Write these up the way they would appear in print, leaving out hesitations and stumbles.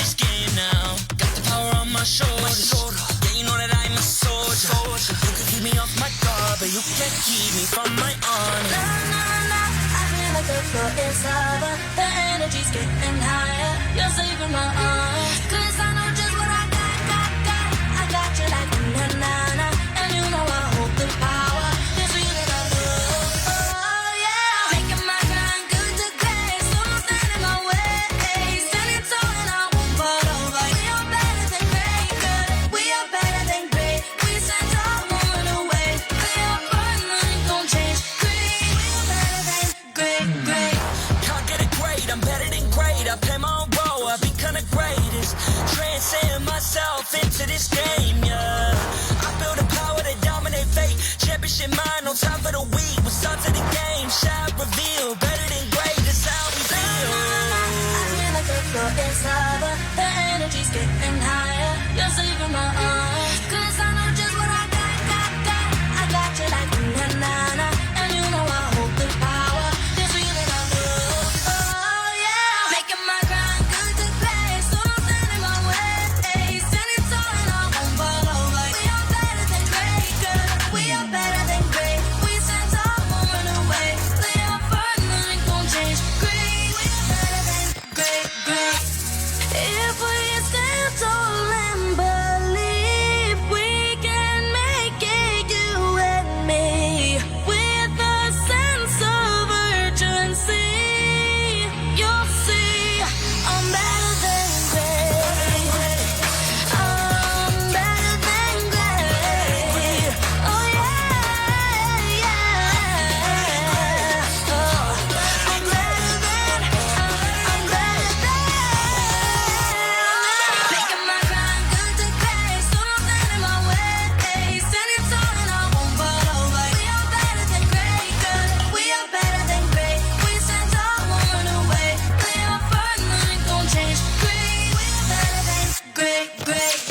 this game now. Got the power on my shoulders. Yeah, you know that I'm a soldier. You can keep me off my guard, but you can't keep me from my honor. Nah, nah, nah, I feel like the floor is lava. The energy's getting higher. You're saving my arms. 'Cause I know just what I got. I got you like na-na-na. And you know I hold the power. It's real that I love. Oh, yeah. Making my grind good to great. So don't stand in my way. Standing tall and I won't fall over. We are better than great, good. We are better than great. We stand tall, won't run away. We are fun, nothing gon' change. Great, we are better than great. Can't get it great, I'm better than great. I play my own role, I become the greatest. Transcend myself into this game, yeah. I build a power to dominate fate. Championship mind, no time for the weak. What's up to the game? Shot reveal, better than great, that's how we feel. I feel like the floor is lava. The energy's getting higher. You're saving my arms. 'Cause I know just what I got. I got you like na-na-na. And you know I hold the power. It's real that I love. Oh, yeah. Making my grind good to great. So don't stand in my way. Standing tall and I won't fall over. We are better than great, good. We are better than great. We stand tall, won't run away. We are fun, nothing gon' change. Great, we are better than great. If we stand tall and believe we can make it, you and me, with a sense of urgency, you'll see I'm better than great. I'm better than great. Oh yeah, yeah. Oh, I'm better than. Making my grind good to great. So don't stand in my way. Standing tall and I won't fall over. We are better than great, good. We are better than great. We stand tall, won't run away. We are fun, nothing gon' change. Great, we are better than great.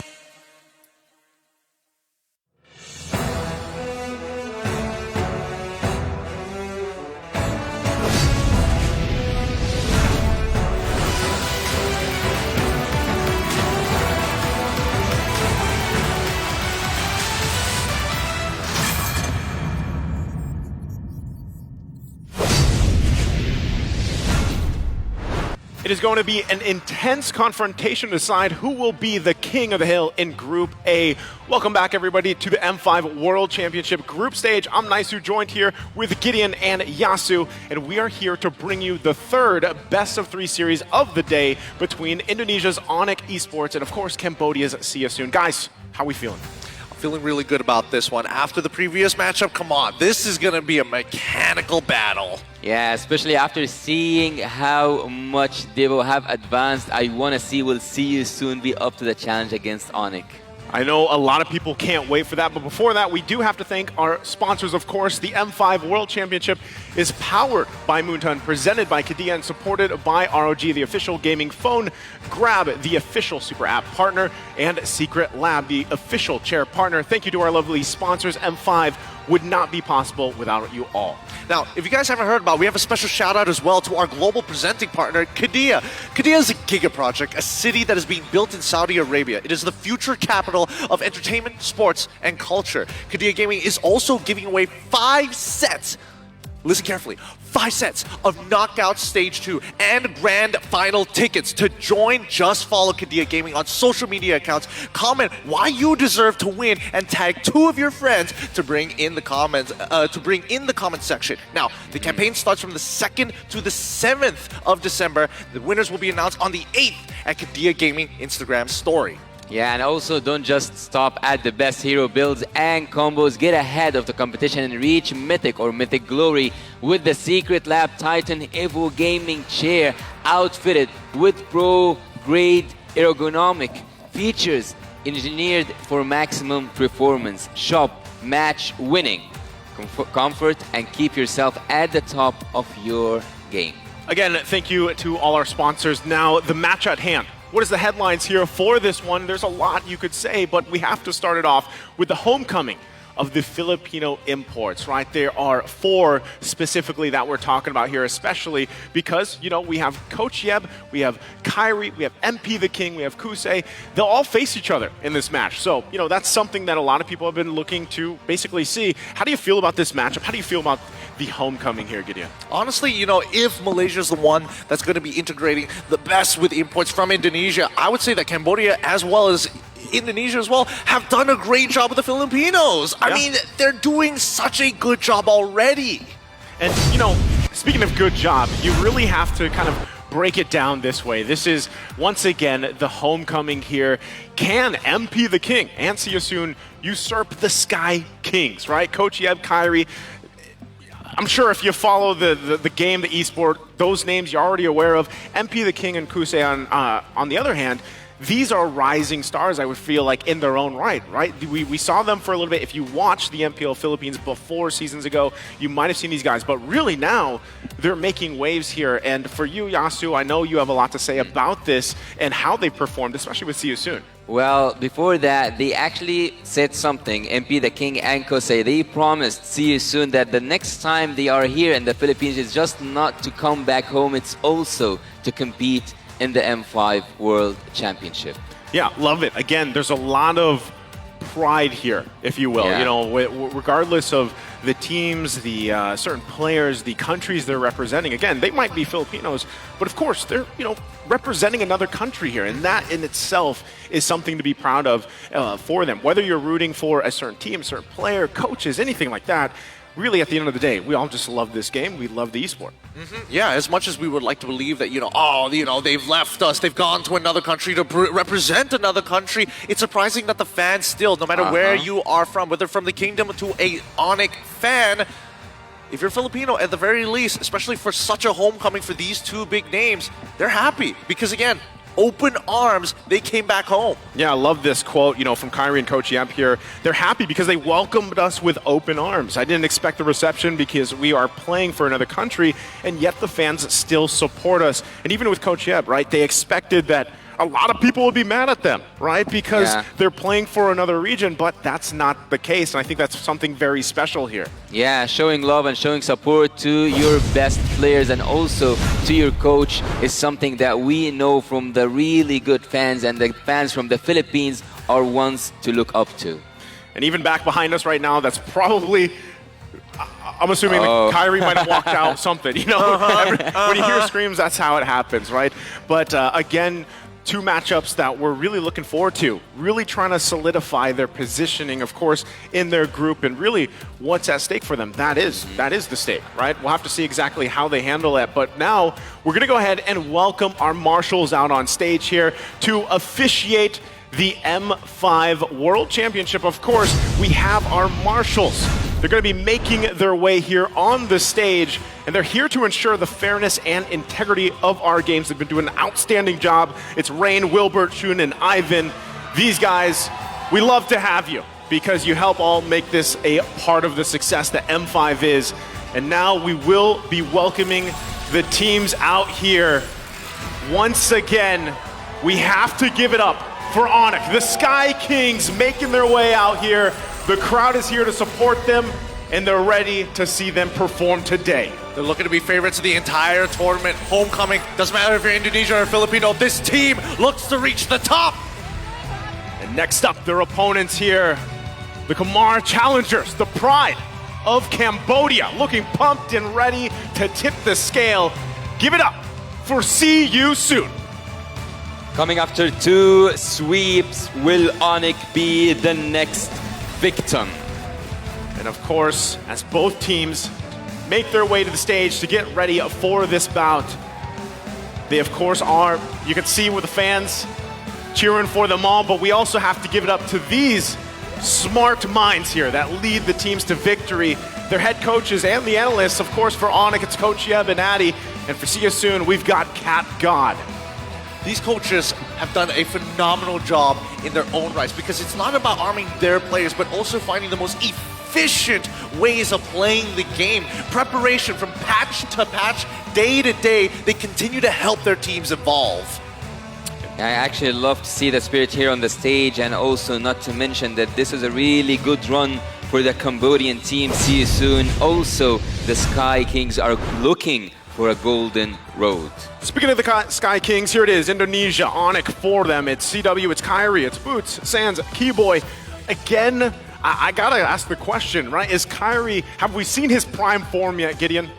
It is going to be an intense confrontation to decide who will be the king of the hill in Group A. Welcome back, everybody, to the M5 World Championship Group Stage. I'm Naisu, joined here with Gideon and Yasu, and we are here to bring you the third best-of-3 series of the day between Indonesia's Onyx Esports and, of course, Cambodia's Siasoon. Guys, how are we feeling? Feeling really good about this one. After the previous matchup, come on, this is going to be a mechanical battle. Yeah, especially after seeing how much they will have advanced, I want to see will Siasoon be up to the challenge against Onyx. I know a lot of people can't wait for that, but before that, we do have to thank our sponsors, of course. The M5 World Championship is powered by Moonton, presented by Kadia, and supported by ROG, the official gaming phone Grab, the official Super App partner, and Secret Lab, the official chair partner. Thank you to our lovely sponsors. M5 would not be possible without you all. Now, if you guys haven't heard about it, we have a special shout out as well to our global presenting partner, Kadia. Kadia is a giga project, a city that is being built in Saudi Arabia. It is the future capital of entertainment, sports, and culture. Kadia Gaming is also giving away 5 sets. Listen carefully. 5 sets of Knockout Stage 2 and Grand Final tickets. To join, just follow Kadia Gaming on social media accounts. Comment why you deserve to win and tag 2 of your friends to bring in the comments. Comment section. Now, the campaign starts from the 2nd to the 7th of December. The winners will be announced on the 8th at Kadia Gaming Instagram story. Yeah, and also don't just stop at the best hero builds and combos. Get ahead of the competition and reach Mythic or Mythic Glory with the Secret Lab Titan Evo Gaming Chair, outfitted with pro-grade ergonomic features engineered for maximum performance. Shop, match, winning, comfort, and keep yourself at the top of your game. Again, thank you to all our sponsors. Now, the match at hand. What is the headlines here for this one? There's a lot you could say, but we have to start it off with the homecoming of the Filipino imports, right? There are 4 specifically that we're talking about here, especially because, we have Coach Yeb, we have Kyrie, we have MP the King, we have Kusei. They'll all face each other in this match. So, that's something that a lot of people have been looking to basically see. How do you feel about this matchup? How do you feel about the homecoming here, Gideon? Honestly, if Malaysia is the one that's going to be integrating the best with imports from Indonesia, I would say that Cambodia as well as Indonesia as well have done a great job with the Filipinos. I mean, they're doing such a good job already. And, speaking of good job, you really have to kind of break it down this way. This is, once again, the homecoming here. Can MP the King and Siasoon usurp the Sky Kings, right? Coach Yeb, Kyrie. I'm sure if you follow the game, the esport, those names you're already aware of. MP the King and Kusei on the other hand, these are rising stars, I would feel like, in their own right? We saw them for a little bit. If you watched the MPL Philippines before seasons ago, you might have seen these guys. But really now, they're making waves here. And for you, Yasu, I know you have a lot to say about this and how they performed, especially with Siasoon. Well, before that, they actually said something. MP the King and Kosei, they promised Siasoon that the next time they are here in the Philippines, it's just not to come back home, it's also to compete in the M5 World Championship. Yeah, love it. Again, there's a lot of pride here, if you will. Regardless of the teams, the certain players, the countries they're representing. Again, they might be Filipinos, but of course they're representing another country here, and that in itself is something to be proud of for them. Whether you're rooting for a certain team, a certain player, coaches, anything like that. Really, at the end of the day, we all just love this game. We love the esport. Yeah, as much as we would like to believe that, they've left us, they've gone to another country to represent another country, it's surprising that the fans still, no matter where you are from, whether from the kingdom to a Onic fan, if you're Filipino, at the very least, especially for such a homecoming for these 2 big names, they're happy. Because again, open arms, they came back home. Yeah, I love this quote, from Kyrie and Coach Yamp here. They're happy because they welcomed us with open arms. I didn't expect the reception because we are playing for another country, and yet the fans still support us. And even with Coach Yep, right, they expected that a lot of people would be mad at them, right? Because they're playing for another region, but that's not the case. And I think that's something very special here. Yeah, showing love and showing support to your best players and also to your coach is something that we know from the really good fans, and the fans from the Philippines are ones to look up to. And even back behind us right now, that's probably... I'm assuming that Kyrie might have walked out something, When you hear screams, that's how it happens, right? But again, 2 matchups that we're really looking forward to, really trying to solidify their positioning, of course, in their group, and really what's at stake for them. That is the stake, right? We'll have to see exactly how they handle it. But now we're going to go ahead and welcome our marshals out on stage here to officiate the M5 World Championship. Of course, we have our marshals. They're going to be making their way here on the stage, and they're here to ensure the fairness and integrity of our games. They've been doing an outstanding job. It's Rain, Wilbert, Shun, and Ivan. These guys, we love to have you because you help all make this a part of the success that M5 is. And now we will be welcoming the teams out here. Once again, we have to give it up for Onic. The Sky Kings making their way out here. The crowd is here to support them, and they're ready to see them perform today. They're looking to be favorites of the entire tournament. Homecoming, doesn't matter if you're Indonesia or Filipino, this team looks to reach the top. And next up, their opponents here, the Kamar Challengers, the pride of Cambodia, looking pumped and ready to tip the scale. Give it up for See You Soon. Coming after 2 sweeps, will Onic be the next victim? And of course, as both teams make their way to the stage to get ready for this bout, they of course are, you can see with the fans cheering for them all, but we also have to give it up to these smart minds here that lead the teams to victory. Their head coaches and the analysts, of course, for Onic, it's Coach Yeb and Addy, and for See You Soon, we've got Cat God. These coaches have done a phenomenal job in their own rights because it's not about arming their players, but also finding the most efficient ways of playing the game. Preparation from patch to patch, day to day, they continue to help their teams evolve. I actually love to see the spirit here on the stage, and also not to mention that this is a really good run for the Cambodian team. See you soon. Also, the Sky Kings are looking for a golden road. Speaking of the Sky Kings, here it is, Indonesia, Onyx for them. It's CW, it's Kyrie, it's Boots, Sands, Keyboy. Again, I gotta ask the question, right? Is Kyrie, have we seen his prime form yet, Gideon?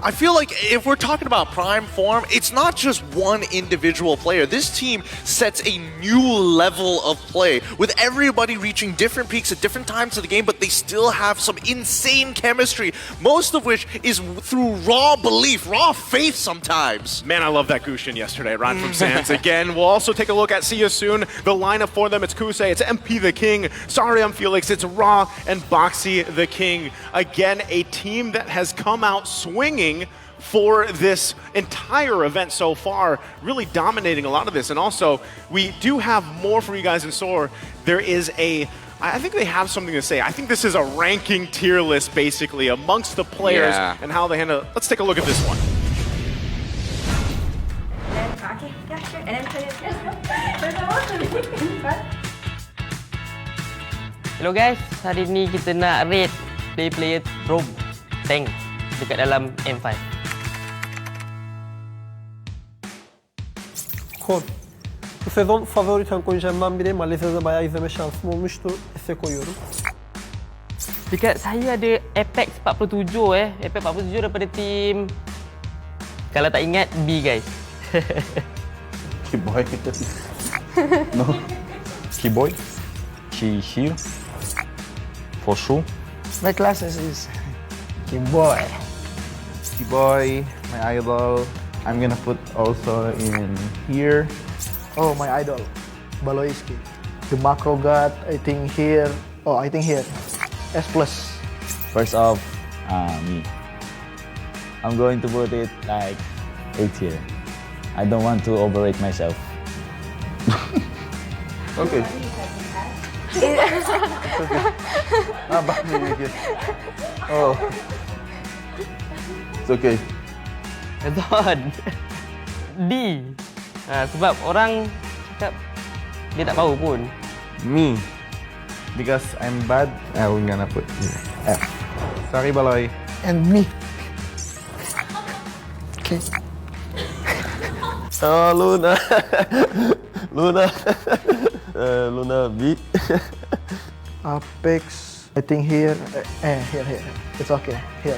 I feel like if we're talking about prime form, it's not just one individual player. This team sets a new level of play with everybody reaching different peaks at different times of the game, but they still have some insane chemistry, most of which is through raw belief, raw faith sometimes. Man, I love that Gushin yesterday, right from Sands. Again, we'll also take a look at See You Soon. The lineup for them, it's Kusei, it's MP the King, Sariam Felix, it's Ra, and Boxy the King. Again, a team that has come out swinging for this entire event so far, really dominating a lot of this. And also, we do have more for you guys in store. There is I think they have something to say. I think this is a ranking tier list, basically, amongst the players and how they handle it. Let's take a look at this one. Okay, yeah, sure. And then Hello guys, hari ni kita nak rate player Rob tank dekat dalam M5. Kon. Bu sezon favori tank oyuncularımdan biri. Malezya'da bayağı izleme şansım olmuştu. Size koyuyorum. Dekat saya ada Apex 47 Apex 47 daripada tim, kalau tak ingat, B guys. Keyboy. No. Keyboy. She here. For sure. My classes is Keyboy. Keyboy, my idol. I'm gonna put also in here. Oh, my idol, Baloiski. The macro god, I think here. Oh, I think here. S+. First off, me. I'm going to put it like 8 here. I don't want to overrate myself. Okay. Oh. It's okay. Betul. D. Sebab orang cakap dia tak tahu pun. Me. Because I'm bad, I'm gonna put F. Sorry, Baloy. And me. Okay. Oh, Luna. Luna. Luna B. Apex, I think here. Here. It's okay. Here.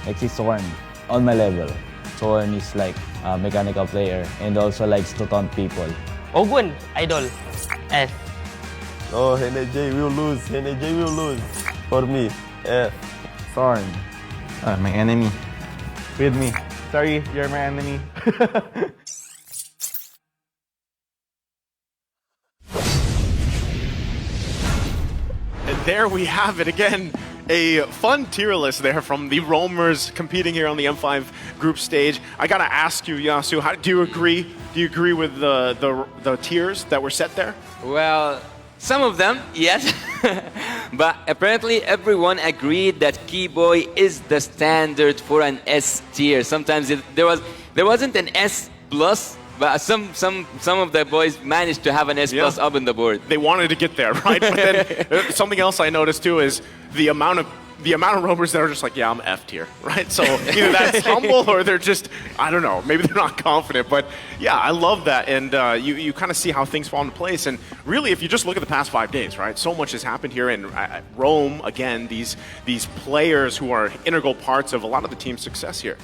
Next is Sorn. On my level. Sorn is like a mechanical player and also likes to taunt people. Ogun, idol. S. Oh, NJ will lose. NJ will lose. For me. F. Sorn. My enemy. With me. Sorry, you're my enemy. And there we have it again. A fun tier list there from the roamers competing here on the M5 group stage. I gotta ask you, Yasu, do you agree? Do you agree with the tiers that were set there? Well, some of them, yes. But apparently everyone agreed that Keyboy is the standard for an S tier. Sometimes there wasn't an S plus, but some of the boys managed to have an S plus up on the board. They wanted to get there, right? But then something else I noticed too is the amount of roamers that are just like, yeah, I'm F tier, right? So either that's humble or they're just, I don't know, maybe they're not confident. But yeah, I love that. And you kind of see how things fall into place. And really, if you just look at the past 5 days, right, so much has happened here. And Rome, again, these players who are integral parts of a lot of the team's success here.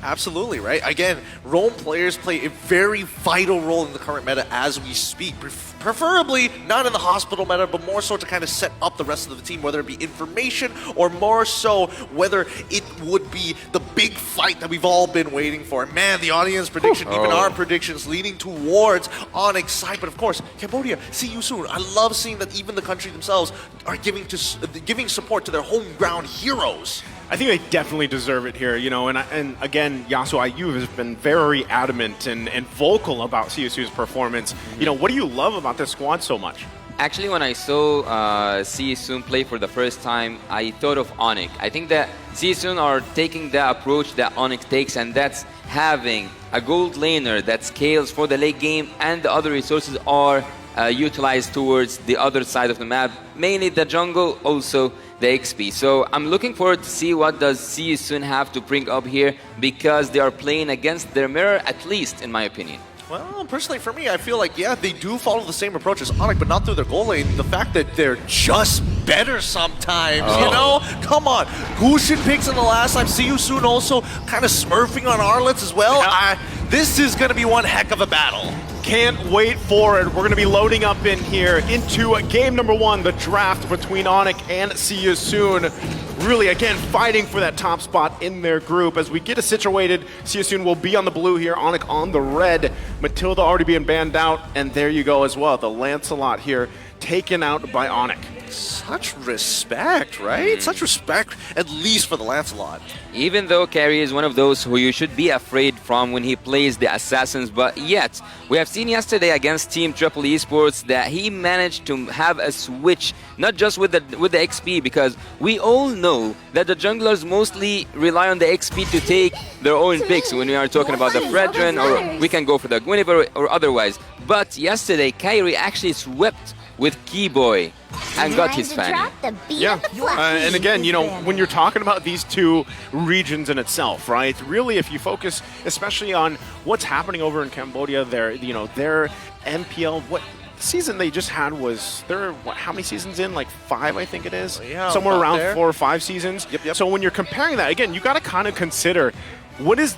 Absolutely, right? Again, Rome players play a very vital role in the current meta as we speak. Preferably not in the hospital meta, but more so to kind of set up the rest of the team, whether it be information or more so whether it would be the big fight that we've all been waiting for. Man, the audience prediction, even our predictions leading towards Onyx side. But of course, Cambodia, see you soon. I love seeing that even the country themselves are giving support to their home ground heroes. I think they definitely deserve it here, you know, and again, Yasu IU has been very adamant and vocal about CSU's performance. You know, what do you love about this squad so much? Actually, when I saw CSUN play for the first time, I thought of Onyx. I think that CSUN are taking the approach that Onyx takes, and that's having a gold laner that scales for the late game, and the other resources are utilized towards the other side of the map, mainly the jungle, also the XP. So I'm looking forward to see what does CU Soon have to bring up here, because they are playing against their mirror, at least in my opinion. Well, personally for me, I feel like, yeah, they do follow the same approach as Onyx, but not through their goal lane. The fact that they're just better sometimes, you know? Come on. Gusion picks in the last time. CU Soon also kind of smurfing on Arlets as well. This is going to be one heck of a battle. Can't wait for it. We're going to be loading up in here into game number 1, the draft between Onyx and CU Soon. Really, again, fighting for that top spot in their group. As we get it situated, CU Soon will be on the blue here, Onyx on the red. Matilda already being banned out, and there you go as well. The Lancelot here taken out by Onyx. Such respect, right? Such respect, at least for the Lancelot. Even though Carey is one of those who you should be afraid from when he plays the Assassins, but yet, we have seen yesterday against Team Triple Esports that he managed to have a switch, not just with the XP, because we all know that the junglers mostly rely on the XP to take their own picks when we are talking about the Fredrin, or we can go for the Guinevere or otherwise. But yesterday, Carey actually swept with Keyboy and got his fan. Yeah, and again, you know, when you're talking about these two regions in itself, right? Really, if you focus especially on what's happening over in Cambodia, their MPL, what season they just had was, how many seasons in? Like 5, I think it is? Yeah, somewhere around there. 4 or 5 seasons. Yep. So when you're comparing that, again, you got to kind of consider what is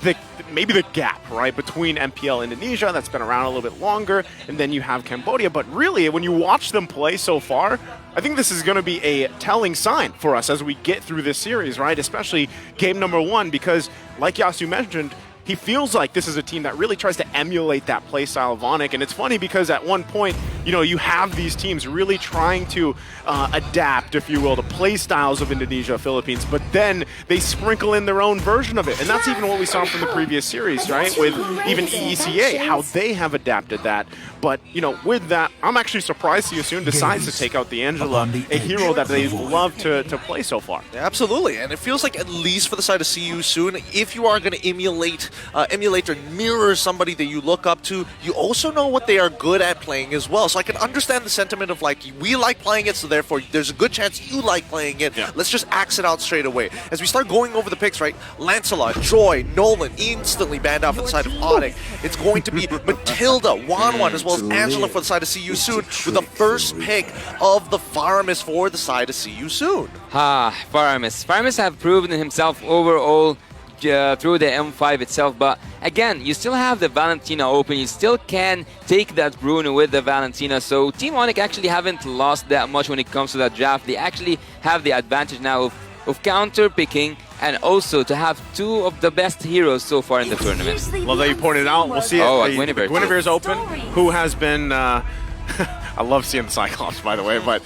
maybe the gap, right, between MPL Indonesia, that's been around a little bit longer, and then you have Cambodia. But really, when you watch them play so far, I think this is going to be a telling sign for us as we get through this series, right, especially game number 1, because like Yasu mentioned, he feels like this is a team that really tries to emulate that play style of Onyx. And it's funny because at one point, you know, you have these teams really trying to adapt, if you will, the play styles of Indonesia, Philippines, but then they sprinkle in their own version of it. And that's even what we saw from the previous series, right? With even EECA, how they have adapted that. But, you know, with that, I'm actually surprised CU Soon decides to take out the Angela, a hero that they've loved to play so far. Yeah, absolutely, and it feels like, at least for the side of CU Soon, if you are going to emulate or mirror somebody that you look up to, you also know what they are good at playing as well. So I can understand the sentiment of, like, we like playing it, so therefore there's a good chance you like playing it. Yeah. Let's just axe it out straight away. As we start going over the picks, right? Lancelot, Joy, Nolan instantly banned out for the side of Onyx. It's going to be Matilda, Wanwan, as well as Angela for the side of CU Soon, with the first pick of the Faramis for the side of CU Soon. Faramis. Faramis have proven himself overall through the M5 itself, but again, you still have the Valentina open, you still can take that Bruno with the Valentina, so Team Onyx actually haven't lost that much when it comes to that draft. They actually have the advantage now of counter picking, and also to have 2 of the best heroes so far in the tournament. Love that you pointed out. We'll see it. Guinevere. Guinevere's open, who has been... I love seeing the Cyclops, by the way, but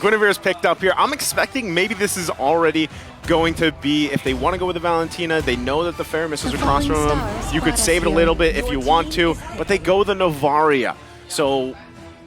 Guinevere's picked up here. I'm expecting maybe this is already going to be, if they want to go with the Valentina, they know that the Faramis is across from them. You could save it a little bit if you want to, but they go the Novaria. So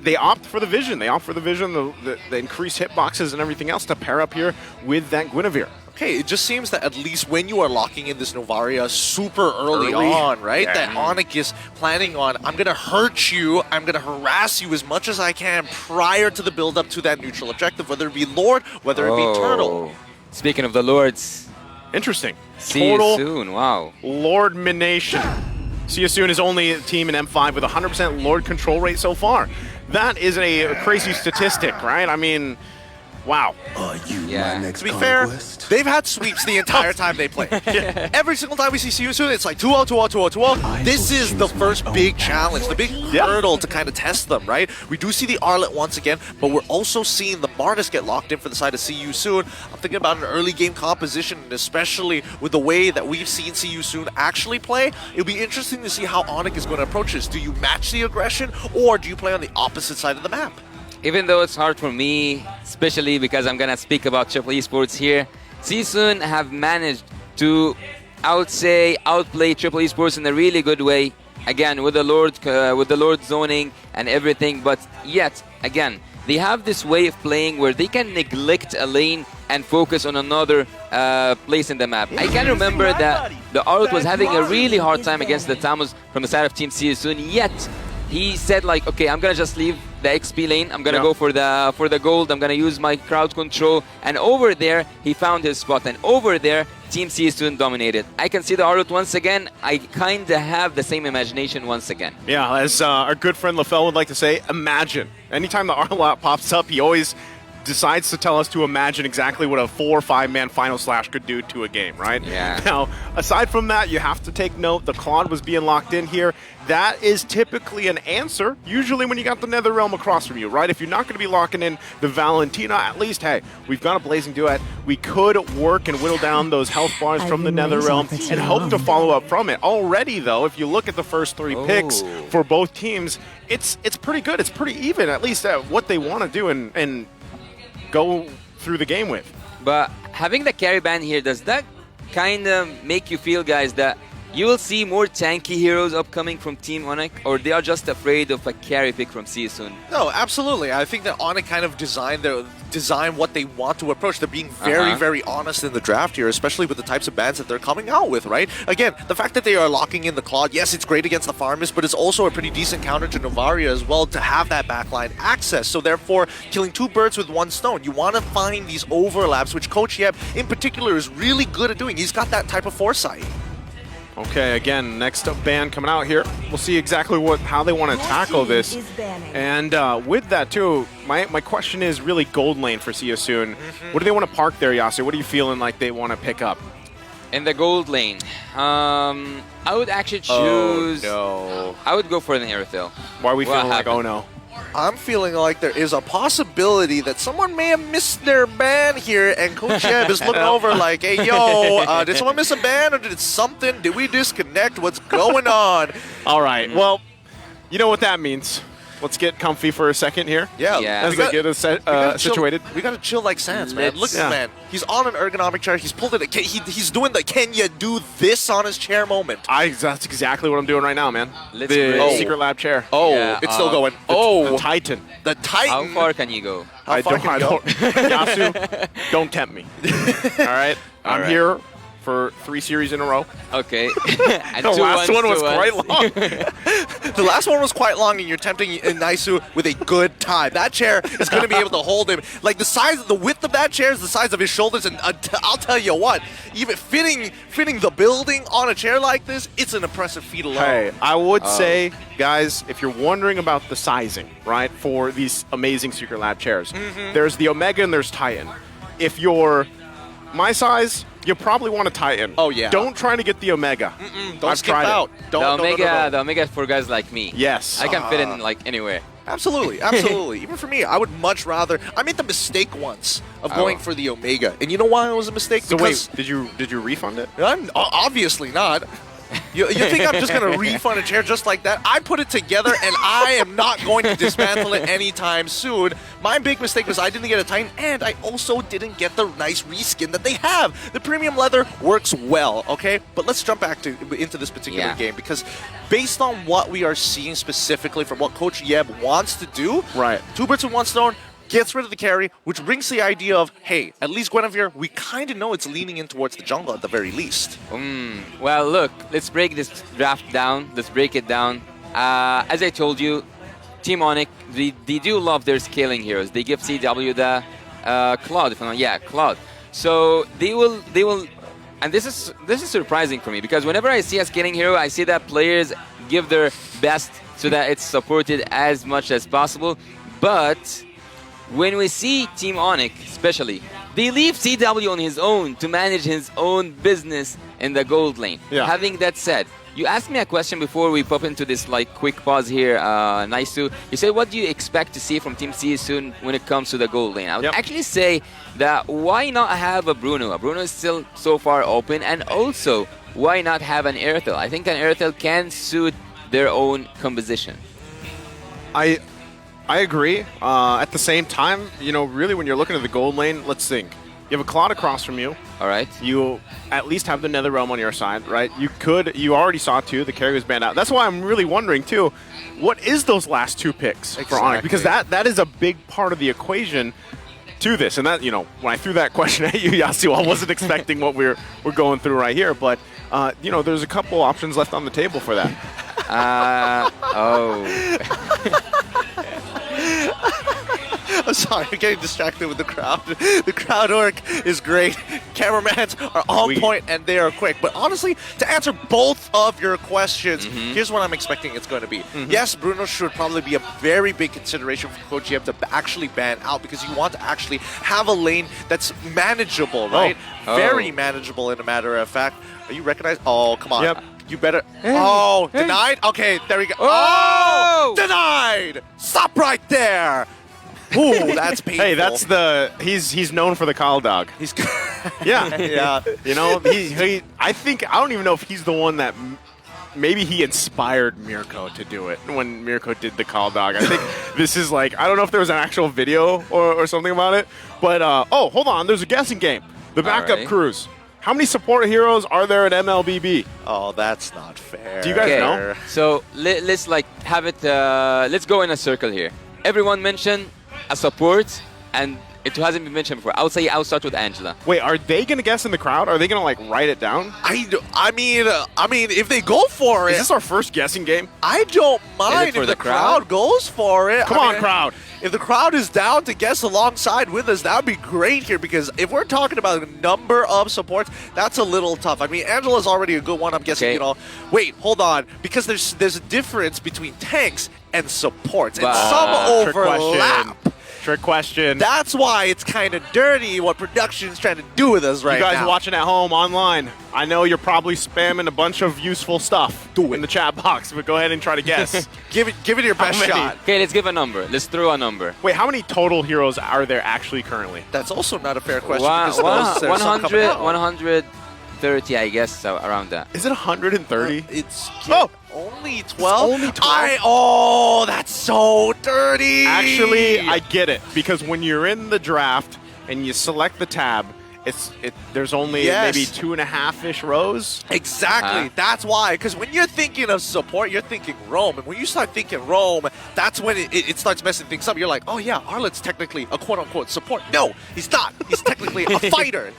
they opt for the Vision. They opt for the Vision, the increased hitboxes and everything else to pair up here with that Guinevere. Okay, it just seems that at least when you are locking in this Novaria super early on, right? Yeah. That Onyx is planning on, I'm going to hurt you, I'm going to harass you as much as I can prior to the build-up to that neutral objective, whether it be Lord, whether it be Turtle. Speaking of the Lords. Interesting. See you soon, wow. Lordmination. CU Soon is only a team in M5 with 100% Lord control rate so far. That is a crazy statistic, right? I mean... Wow. To be fair, they've had sweeps the entire time they play. Every single time we see CU Soon, it's like 2-0, 2-0, 2-0, 2-0. This is the first big challenge, the big hurdle to kind of test them, right? We do see the Arlet once again, but we're also seeing the Martis get locked in for the side of CU Soon. I'm thinking about an early game composition, and especially with the way that we've seen CU Soon actually play, it'll be interesting to see how Onyx is going to approach this. Do you match the aggression, or do you play on the opposite side of the map? Even though it's hard for me, especially because I'm going to speak about Triple Esports here, CU Soon have managed to, I would say, outplay Triple Esports in a really good way. Again, with the Lord zoning and everything, but yet, again, they have this way of playing where they can neglect a lane and focus on another place in the map. I can remember that the Arlet was having a really hard time against the Tamus from the side of Team CU Soon, yet he said like, okay, I'm gonna just leave the XP lane. I'm gonna go for the gold. I'm gonna use my crowd control. And over there, he found his spot. And over there, Team CSUN dominated. I can see the R-Root once again. I kinda have the same imagination once again. Yeah, as our good friend LaFell would like to say, imagine. Anytime the R-Lot pops up, he always decides to tell us to imagine exactly what a 4 or 5 man final slash could do to a game, right? Yeah. Now, aside from that, you have to take note the Claude was being locked in here. That is typically an answer, usually when you got the Nether Realm across from you, right? If you're not going to be locking in the Valentina, at least, hey, we've got a Blazing Duet. We could work and whittle down those health bars from the Nether Realm and hope to follow up from it. Already, though, if you look at the first 3 picks for both teams, it's pretty good. It's pretty even, at least at what they want to do and go through the game with. But having the carry ban here, does that kind of make you feel, guys, that you will see more tanky heroes upcoming from Team Onyx, or they are just afraid of a carry pick from CSUN? No, absolutely. I think that Onyx kind of design what they want to approach. They're being very, very honest in the draft here, especially with the types of bans that they're coming out with, right? Again, the fact that they are locking in the Claude, yes, it's great against the farmers, but it's also a pretty decent counter to Novaria as well to have that backline access. So therefore, killing 2 birds with 1 stone. You want to find these overlaps, which Coach Yeb in particular is really good at doing. He's got that type of foresight. Okay, again, next up ban coming out here. We'll see exactly how they want to tackle this. And with that, too, my question is really gold lane for CSUN. What do they want to park there, Yasu? What are you feeling like they want to pick up? In the gold lane, I would actually choose... Oh, no. I would go for an Aerothill. Why are we feeling like, oh, no? I'm feeling like there is a possibility that someone may have missed their ban here, and Coach Yeb is looking over like, hey, yo, did someone miss a ban, or did something? Did we disconnect? What's going on? All right, well, you know what that means. Let's get comfy for a second here. Yeah. As they get us situated. We gotta chill like Sans, man. Look at Yeah. this man. He's on an ergonomic chair. He's pulled it. He's doing the "Can you do this" on his chair moment. That's exactly what I'm doing right now, man. Let's The go. secret lab chair. Oh, Yeah, it's still going. The Titan. The Titan. How far can you go? How far can you go? Yasu, don't tempt me. All right? I'm right. here for 3 series in a row. Okay. And The 2 last one was to quite us. long. The last one was quite long, and you're tempting Naisu with a good time. That chair is going to be able to hold him. Like the width of that chair is the size of his shoulders, and I'll tell you what, even fitting the building on a chair like this, it's an impressive feat alone. Hey, I would say, guys, if you're wondering about the sizing, right, for these amazing Secret Lab chairs, there's the Omega and there's Titan. If you're my size, you probably want a Titan. Oh, yeah. Don't try to get the Omega. Don't skip out. The Omega for guys like me. Yes. I can fit in like anywhere. Absolutely, absolutely. Even for me, I would much rather. I made the mistake once of going for the Omega, and you know why it was a mistake? So because wait, did you refund it? Obviously not. You think I'm just going to refund a chair just like that? I put it together, and I am not going to dismantle it anytime soon. My big mistake was I didn't get a Titan, and I also didn't get the nice reskin that they have. The premium leather works well, okay? But let's jump back into this particular game, because based on what we are seeing specifically from what Coach Yeb wants to do, right? 2 birds with 1 stone, gets rid of the carry, which brings the idea of, hey, at least Guinevere, we kind of know it's leaning in towards the jungle at the very least. Well, look, let's break this draft down. Let's break it down. As I told you, Team Onyx, they do love their scaling heroes. They give CW the Claude, if I'm not, Claude. So they will, and this is surprising for me, because whenever I see a scaling hero, I see that players give their best so that it's supported as much as possible. But when we see Team Onyx, especially, they leave CW on his own to manage his own business in the gold lane. Yeah. Having that said, you asked me a question before we pop into this quick pause here, Naisu. You said, what do you expect to see from Team CSUN when it comes to the gold lane? I would actually say that why not have a Bruno? A Bruno is still so far open, and also why not have an Aerothill? I think an Aerothill can suit their own composition. I agree. At the same time, you know, really when you're looking at the gold lane, let's think. You have a Claude across from you. All right. You at least have the Nether Realm on your side, right? You already saw 2. The carry was banned out. That's why I'm really wondering, too, what is those last 2 picks for Onyx? Because that is a big part of the equation to this. And that, you know, when I threw that question at you, Yasu, I wasn't expecting what we're going through right here. But, you know, there's a couple options left on the table for that. Oh. I'm sorry, I'm getting distracted with the crowd. The crowd work is great. Cameramans are on point and they are quick. But honestly, to answer both of your questions, here's what I'm expecting it's going to be. Yes, Bruno should probably be a very big consideration for Coach GM to actually ban out, because you want to actually have a lane that's manageable, right? Very manageable, in a matter of fact. Are you recognized? Oh, come on. Yep. You better. Oh, denied? Okay, there we go. Oh, denied! Stop right there! Ooh, that's painful. Hey, that's the he's known for the call dog. He's Yeah, yeah. You know, I don't even know if he's the one that maybe he inspired Mirko to do it when Mirko did the call dog. I think this is like, I don't know if there was an actual video or something about it, but oh, hold on, there's a guessing game. The backup crews. How many support heroes are there at MLBB? Oh, that's not fair. Do you guys know? So let's like have it. Let's go in a circle here. Everyone mention a support, and it hasn't been mentioned before. I'll start with Angela. Wait, are they gonna guess in the crowd? Are they gonna like write it down? I mean, if they go for it. Is this our first guessing game? I don't mind if the crowd goes for it. Come on, crowd. If the crowd is down to guess alongside with us, that would be great here, because if we're talking about a number of supports, that's a little tough. I mean, Angela's already a good one. I'm guessing, you know. Wait, hold on, because there's a difference between tanks and supports, and some overlap. Trick question. That's why it's kind of dirty what production's trying to do with us right now. You guys watching at home online, I know you're probably spamming a bunch of useful stuff in the chat box, but go ahead and try to guess. Give it your best shot. Okay, let's give a number. Let's throw a number. Wait, how many total heroes are there actually currently? That's also not a fair question. 130, I guess, so around that. Is it 130? It's only 12? Only 12? That's so dirty. Actually, I get it, because when you're in the draft and you select the tab, there's only maybe 2.5-ish rows. Exactly. That's why. Because when you're thinking of support, you're thinking Rome. And when you start thinking Rome, that's when it starts messing things up. You're like, oh yeah, Arlet's technically a quote-unquote support. No, he's not. He's technically a fighter.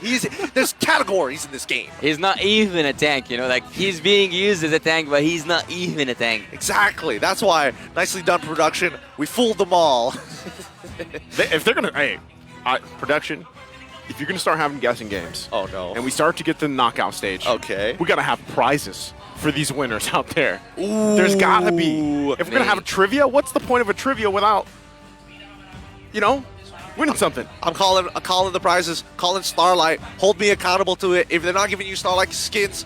There's categories in this game. He's not even a tank, you know? Like, he's being used as a tank, but he's not even a tank. Exactly. That's why. Nicely done, production. We fooled them all. If they're going to... Hey, production... If you're going to start having guessing games, oh no, and we start to get to the knockout stage, okay, we got to have prizes for these winners out there. Ooh, there's got to be. If we're going to have a trivia, what's the point of a trivia without, winning something? I'm calling the prizes. Calling Starlight. Hold me accountable to it. If they're not giving you Starlight skins,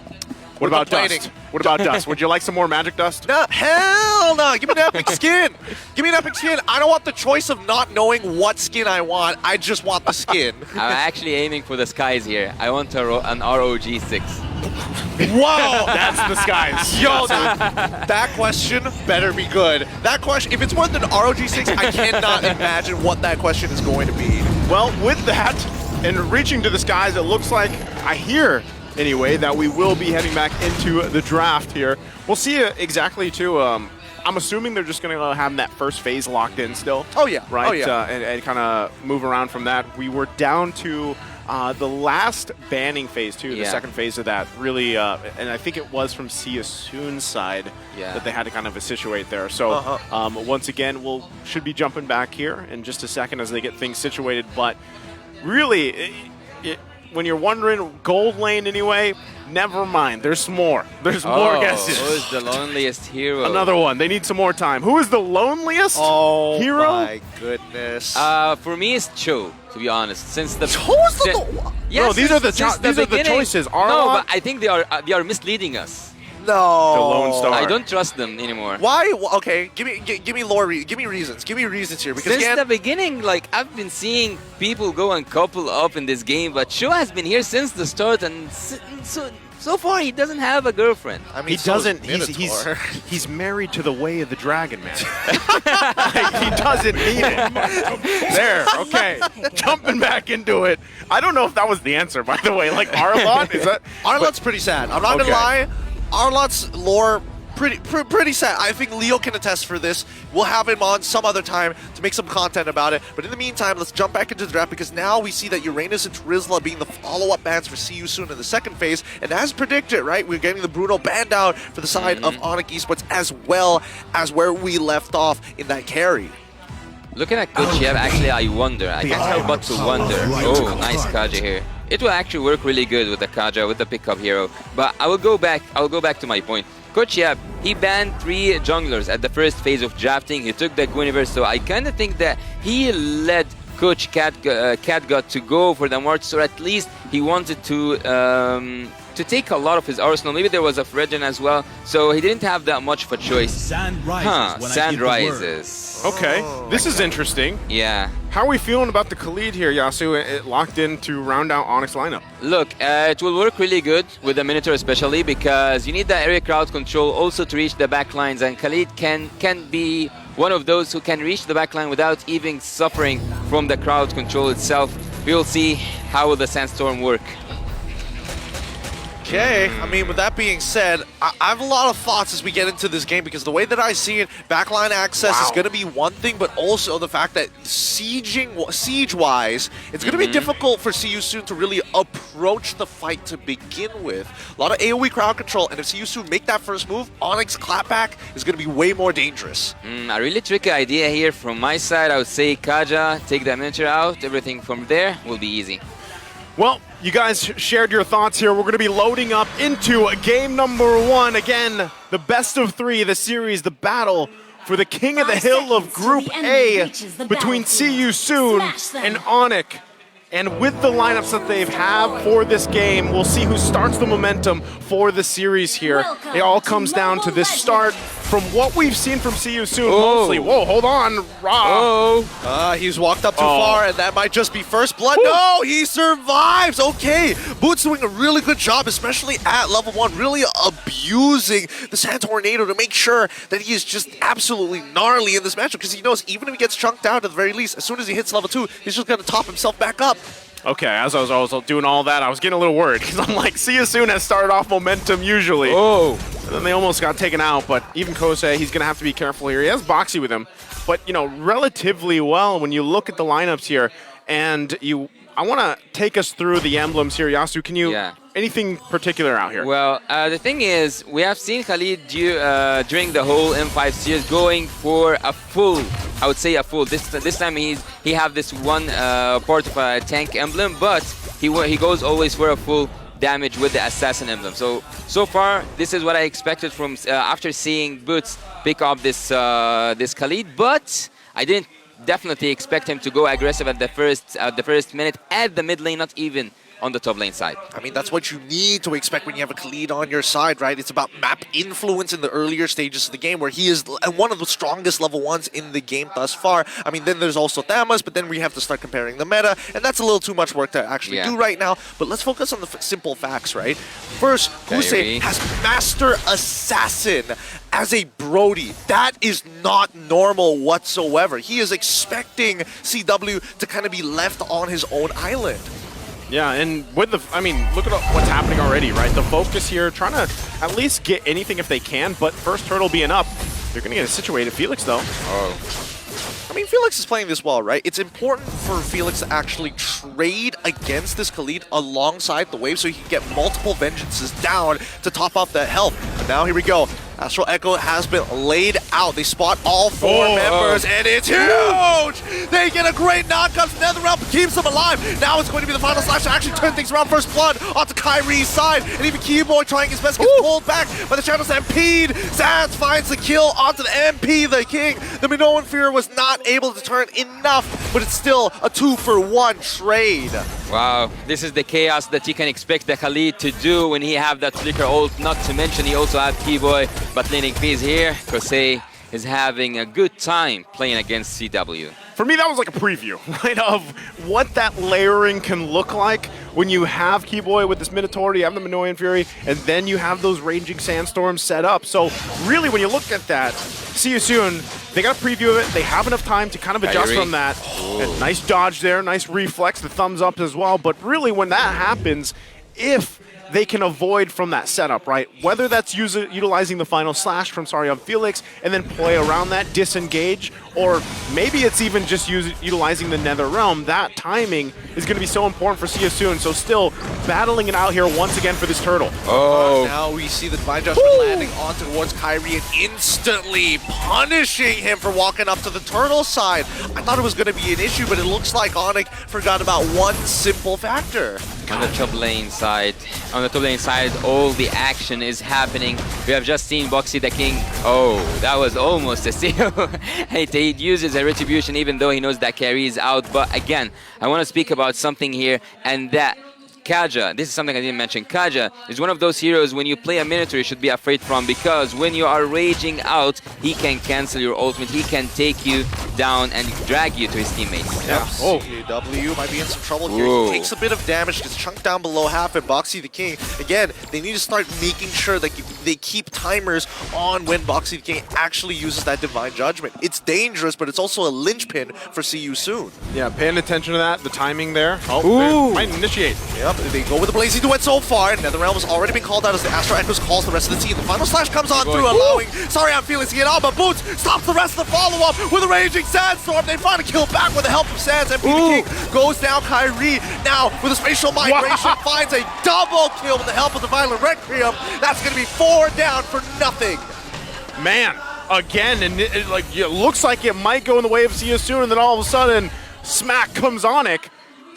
what about dust? What about dust? Would you like some more magic dust? No, hell no. Give me an epic skin. Give me an epic skin. I don't want the choice of not knowing what skin I want. I just want the skin. I'm actually aiming for the skies here. I want an ROG6. Whoa! That's the skies. Yo, that question better be good. That question, if it's more than ROG6, I cannot imagine what that question is going to be. Well, with that, and reaching to the skies, it looks like, I hear, anyway, that we will be heading back into the draft here. We'll see exactly, too. I'm assuming they're just going to have that first phase locked in still. Oh, yeah. Right? Oh, yeah. And kind of move around from that. We were down to the last banning phase, too, the second phase of that. Really, and I think it was from See You Soon's side that they had to kind of situate there. So, once again, should be jumping back here in just a second as they get things situated. But really, when you're wondering gold lane anyway, never mind. There's more. There's more guesses. Who is the loneliest hero? Another one. They need some more time. Who is the loneliest hero? Oh my goodness. For me, it's Cho, to be honest. Since the Cho's no, these are the choices. No, but I think they are misleading us. No. The Lone Star. I don't trust them anymore. Why? Okay, give me lore. Give me reasons. Give me reasons here. Because since the beginning, like, I've been seeing people go and couple up in this game, but Cho has been here since the start, and so far he doesn't have a girlfriend. I mean, he doesn't. He's married to the way of the dragon, man. He doesn't need it. There. Okay. Jumping back into it. I don't know if that was the answer, by the way. Like Arlott, is that? Arlott's pretty sad. I'm not gonna lie. Arlott's lore pretty sad. I think Leo can attest for this. We'll have him on some other time to make some content about it. But in the meantime, let's jump back into the draft because now we see that Uranus and Trizla being the follow-up bans for See You Soon in the second phase. And as predicted, right, we're getting the Bruno banned out for the side of Onyx Esports as well as where we left off in that carry. Looking at Coach Yev, actually, I wonder. I can't help but to wonder. Oh, nice Kaja here. It will actually work really good with the Kaja, with the pickup hero. But I will go back to my point. Coach Yev, he banned 3 junglers at the first phase of drafting. He took the Guinevere, so I kind of think that he led Coach Catgut to go for the Mortis, or at least he wanted to take a lot of his arsenal. Maybe there was a Fredgen as well, so he didn't have that much of a choice. Sand rises. Sand rises. Okay, this is interesting. Yeah. How are we feeling about the Khalid here, Yasu? It locked in to round out Onyx lineup. Look, it will work really good with the Minotaur especially because you need the area crowd control also to reach the backlines, and Khalid can be one of those who can reach the backline without even suffering from the crowd control itself. We will see how will the Sandstorm work. Okay, I mean, with that being said, I have a lot of thoughts as we get into this game because the way that I see it, backline access is going to be one thing, but also the fact that siege-wise, it's going to be difficult for See You Soon to really approach the fight to begin with. A lot of AoE crowd control, and if See You Soon make that first move, Onyx clapback is going to be way more dangerous. A really tricky idea here from my side. I would say Kaja, take the miniature out, everything from there will be easy. Well, you guys shared your thoughts here. We're going to be loading up into game number 1. Again, the best of 3, the series, the battle for the King of the Hill of Group A between See You Soon and Onyx. And with the lineups that they have for this game, we'll see who starts the momentum for the series here. It all comes down to this start. From what we've seen from See You Soon, mostly. Whoa, hold on, He's walked up too far, and that might just be first blood. No, he survives. Okay, Boots doing a really good job, especially at level 1, really abusing the Sand Tornado to make sure that he is just absolutely gnarly in this matchup because he knows even if he gets chunked out at the very least, as soon as he hits level 2, he's just going to top himself back up. Okay, as I was also doing all that, I was getting a little worried because I'm like, See You Soon has started off momentum usually. And then they almost got taken out, but even Kosei, he's going to have to be careful here. He has Boxy with him, but, you know, relatively well when you look at the lineups here. And I want to take us through the emblems here. Yasu, can you, anything particular out here? Well, the thing is, we have seen Khalid during the whole M5 series going for a full, I would say a full. This time he have this one part of a tank emblem, but he goes always for a full damage with the assassin emblem. So far, this is what I expected from after seeing Boots pick up this Khalid, but I didn't definitely expect him to go aggressive at the first minute at the mid lane, not even on the top lane side. I mean, that's what you need to expect when you have a Khalid on your side, right? It's about map influence in the earlier stages of the game where he is one of the strongest level 1s in the game thus far. I mean, then there's also Thamas, but then we have to start comparing the meta, and that's a little too much work to actually do right now. But let's focus on the simple facts, right? First, Hussein has Master Assassin as a Brody. That is not normal whatsoever. He is expecting CW to kind of be left on his own island. Yeah, and with I mean, look at what's happening already, right? The focus here, trying to at least get anything if they can, but first turtle being up, they're going to get it situated. Felix, though. I mean, Felix is playing this well, right? It's important for Felix to actually trade against this Khalid alongside the wave so he can get multiple vengeances down to top off that health. But now, here we go. Astral Echo has been laid out. They spot all 4 members, and it's huge! They get a great knockup. NetherRealm keeps them alive. Now it's going to be the final slash to actually turn things around. First blood onto Kyrie's side, and even Keyboy trying his best gets pulled back by the Shadow Stampede. Zaz finds the kill onto the MP, the King. The Minoan Fear was not able to turn enough, but it's still a 2-for-1 trade. Wow, this is the chaos that you can expect the Khalid to do when he have that flicker ult. Not to mention he also have Keyboy, but laning phase here. Kosei is having a good time playing against CW. For me, that was like a preview, right, of what that layering can look like when you have Keyboy with this Minotaur, you have the Minoan Fury, and then you have those Raging Sandstorms set up. So really, when you look at that, See You Soon, they got a preview of it. They have enough time to kind of adjust from that. And nice dodge there, nice reflex, the thumbs up as well. But really, when that happens, if they can avoid from that setup, right? Whether that's utilizing the final slash from Sorry on Felix and then play around that, disengage, or maybe it's even just utilizing the Nether Realm. That timing is going to be so important for See You Soon. So still battling it out here once again for this turtle. Oh. Now we see the Divine Judgment landing on towards Kyrie and instantly punishing him for walking up to the turtle side. I thought it was going to be an issue, but it looks like Onyx forgot about one simple factor. On the top lane side, all the action is happening. We have just seen Boxy the King. Oh, that was almost a steal. He uses a retribution even though he knows that carry is out. But again, I want to speak about something here, and that Kaja, this is something I didn't mention. Kaja is one of those heroes when you play a Minotaur you should be afraid from, because when you are raging out, he can cancel your ultimate, he can take you down and drag you to his teammates. Yeah. Oh, CW might be in some trouble here. Whoa. He takes a bit of damage, gets chunked down below half, and Boxy the King, again, they need to start making sure that they keep timers on when Boxy the King actually uses that Divine Judgment. It's dangerous, but it's also a linchpin for See You Soon. Yeah, paying attention to that, the timing there. Oh, might initiate. Yep, they go with the Blazing Duet so far. NetherRealm has already been called out as the Astro Echoes calls the rest of the team. The final slash comes on through, allowing Sorry on Felix to get on, but Boots stops the rest of the follow-up with a Raging Sandstorm. They find a kill back with the help of Sands, and King goes down Kyrie. Now, with a Spatial Migration, finds a double kill with the help of the Violent Requiem. That's going to be 4 down for nothing. Man, again, and it looks like it might go in the way of See You Soon, and then all of a sudden, smack comes Onyx.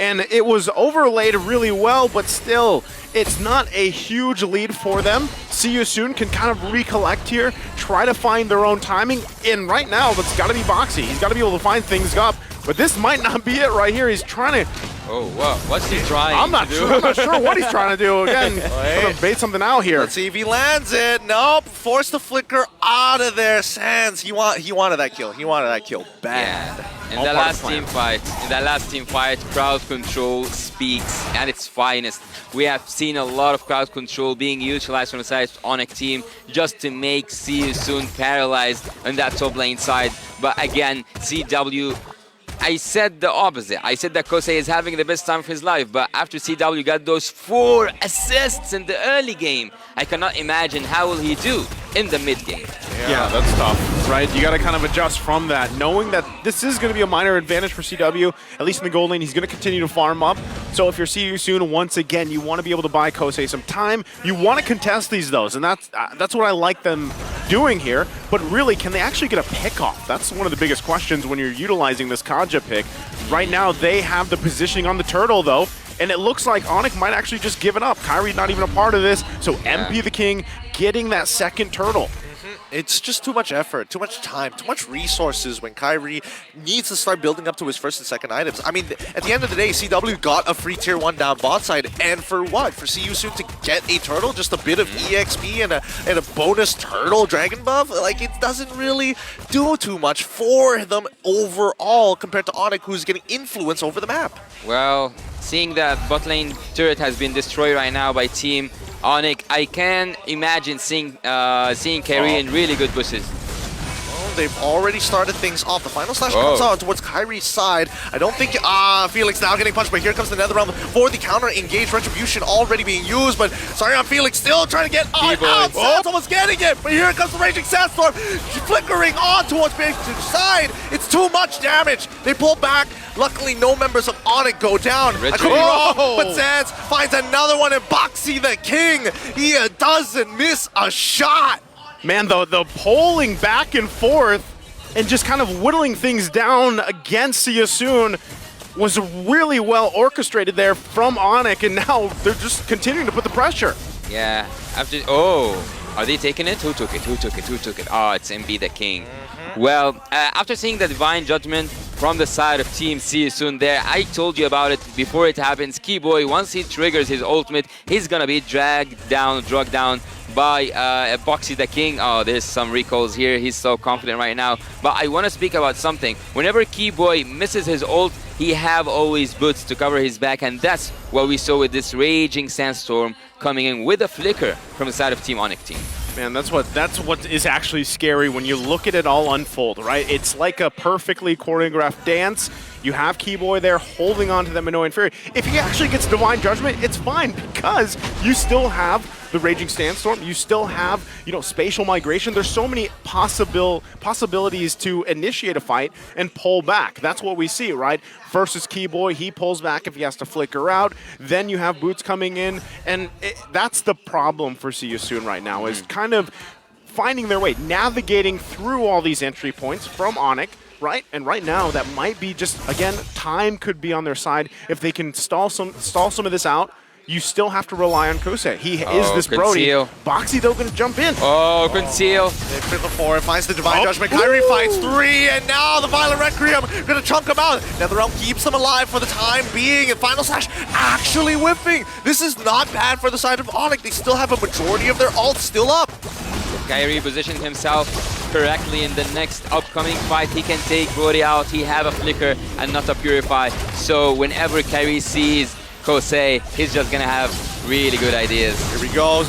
And it was overlaid really well, but still, it's not a huge lead for them. See You Soon can kind of recollect here, try to find their own timing, and right now, it's got to be Boxy. He's got to be able to find things up, but this might not be it right here. He's trying to... Oh, wow. What's he trying I'm not to do? I'm not sure what he's trying to do. Again, trying to bait something out here. Let's see if he lands it. Nope, force the flicker out of there. Sands, he wanted that kill. He wanted that kill bad. Yeah. In that last team fight, crowd control speaks at its finest. We have seen a lot of crowd control being utilized from the side of Onyx team just to make See You Soon paralyzed on that top lane side. But again, CW, I said the opposite. I said that Kosei is having the best time of his life, but after CW got those 4 assists in the early game, I cannot imagine how will he do in the mid game. Yeah, that's tough, right? You got to kind of adjust from that, knowing that this is going to be a minor advantage for CW, at least in the gold lane. He's going to continue to farm up. So if you're See You Soon, once again, you want to be able to buy Kosei some time. You want to contest those, and that's what I like them doing here. But really, can they actually get a pick off? That's one of the biggest questions when you're utilizing this Kaja pick. Right now, they have the positioning on the turtle, though, and it looks like Onyx might actually just give it up. Kyrie's not even a part of this, so MP the King getting that second turtle. It's just too much effort, too much time, too much resources when Kyrie needs to start building up to his first and second items. I mean, at the end of the day, CW got a free tier 1 down bot side, and for what? For See You Soon to get a turtle, just a bit of EXP and a bonus turtle dragon buff? Like, it doesn't really do too much for them overall compared to Onyx, who's getting influence over the map. Well, seeing that bot lane turret has been destroyed right now by Team Onyx, I can imagine seeing Kerry in really good bushes. Well, they've already started things off. The final slash comes out towards Kyrie's side. I don't think... Felix now getting punched, but here comes the NetherRealm for the counter. Engage Retribution already being used, but sorry on Felix still trying to get out. Sands almost getting it, but here comes the Raging Sandstorm flickering on towards Big side. It's too much damage. They pull back. Luckily, no members of Onyx go down. I could be wrong, but Sands finds another one, and Boxy the King, he doesn't miss a shot. Man, the polling back and forth and just kind of whittling things down against See You Soon was really well orchestrated there from Onyx, and now they're just continuing to put the pressure. Yeah, after... Are they taking it? Who took it? Who took it? Who took it? Oh, it's MB the King. Well, after seeing the Divine Judgment from the side of Team See You Soon there, I told you about it before it happens. Keyboy, once he triggers his ultimate, he's gonna be dragged down by Boxy the King. Oh, there's some recalls here. He's so confident right now. But I want to speak about something. Whenever Keyboy misses his ult, he have always boots to cover his back, and that's what we saw with this Raging Sandstorm coming in with a flicker from the side of Team Onyx team. Man, that's what is actually scary when you look at it all unfold, right? It's like a perfectly choreographed dance, You have Keyboy there holding on to the Minoan Fury. If he actually gets Divine Judgment, it's fine because you still have the Raging Sandstorm. You still have, you know, Spatial Migration. There's so many possibilities to initiate a fight and pull back. That's what we see, right? Versus Keyboy, he pulls back if he has to flicker out. Then you have Boots coming in, and that's the problem for See You Soon right now, is kind of finding their way, navigating through all these entry points from Onyx, right? And right now, that might be just, again, time could be on their side. If they can stall some of this out, you still have to rely on Kosei. He is this Brody. Boxy, though, going to jump in. Oh, conceal. They fit the 4, finds the Divine Judgment. Kyrie fights 3, and now the Violent Requiem going to chunk him out. NetherRealm keeps him alive for the time being, and Final Slash actually whiffing. This is not bad for the side of Onyx. They still have a majority of their ults still up. Kyrie positioned himself correctly in the next upcoming fight. He can take Brody out. He have a flicker and not a purify. So whenever Kyrie sees Kosei, he's just gonna have really good ideas. Here he goes.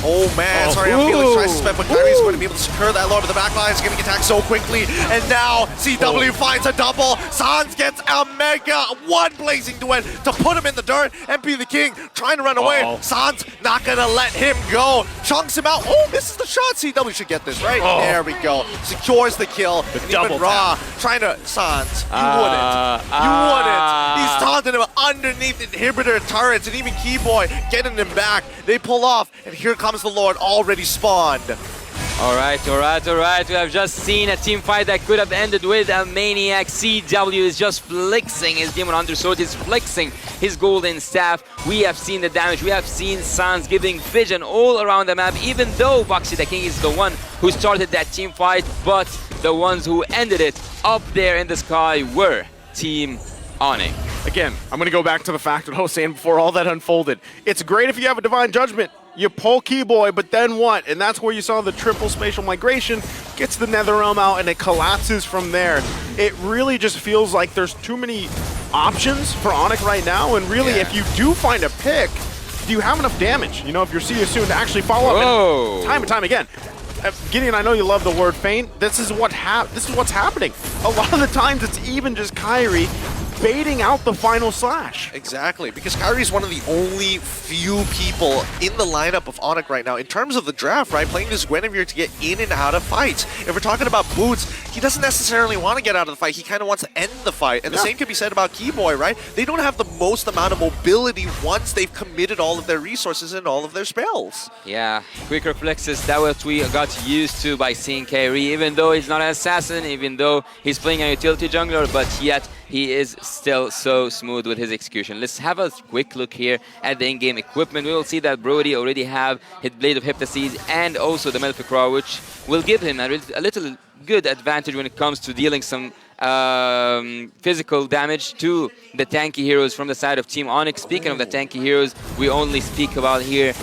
Oh man, sorry, I'm feeling tries to spend, but Kyrie's going to be able to secure that low to the back line. He's getting attacked so quickly. And now CW finds a double. Sans gets a mega one blazing duet to put him in the dirt and be the king. Trying to run away. Sans not gonna let him go. Chunks him out. Oh, misses the shot. CW should get this, right? There we go. Secures the kill. The and double even Raw tap. trying to Sans. You wouldn't. You wouldn't. He's taunting him underneath inhibitor turrets, and even Keyboy getting him back. They pull off, and here comes the Lord already spawned. All right. We have just seen a team fight that could have ended with a maniac. CW is just flexing his Demon Undersword. He's flexing his golden staff. We have seen the damage. We have seen Sans giving vision all around the map, even though Boxy the King is the one who started that team fight, but the ones who ended it up there in the sky were Team Onyx. Again, I'm going to go back to the fact that I was saying before all that unfolded. It's great if you have a Divine Judgment. You pull Keyboy, but then what? And that's where you saw the triple Spatial Migration, gets the NetherRealm out, and it collapses from there. It really just feels like there's too many options for Onyx right now, and really, if you do find a pick, do you have enough damage? You know, if you're See You Soon to actually follow up. Time and time again. Gideon, I know you love the word feint. This is what's happening. A lot of the times, it's even just Kyrie baiting out the Final Slash. Exactly, because Kyrie's one of the only few people in the lineup of Onyx right now, in terms of the draft, right? Playing this Guinevere to get in and out of fights. If we're talking about Boots, he doesn't necessarily want to get out of the fight. He kind of wants to end the fight. And the same can be said about Keyboy, right? They don't have the most amount of mobility once they've committed all of their resources and all of their spells. Yeah, quick reflexes, that what we got used to by seeing Kyrie, even though he's not an assassin, even though he's playing a utility jungler, but yet he is still so smooth with his execution. Let's have a quick look here at the in-game equipment. We will see that Brody already have his Blade of Hypnosis and also the Malefic Raw, which will give him a little good advantage when it comes to dealing some physical damage to the tanky heroes from the side of Team Onyx. Speaking of the tanky heroes, we only speak about here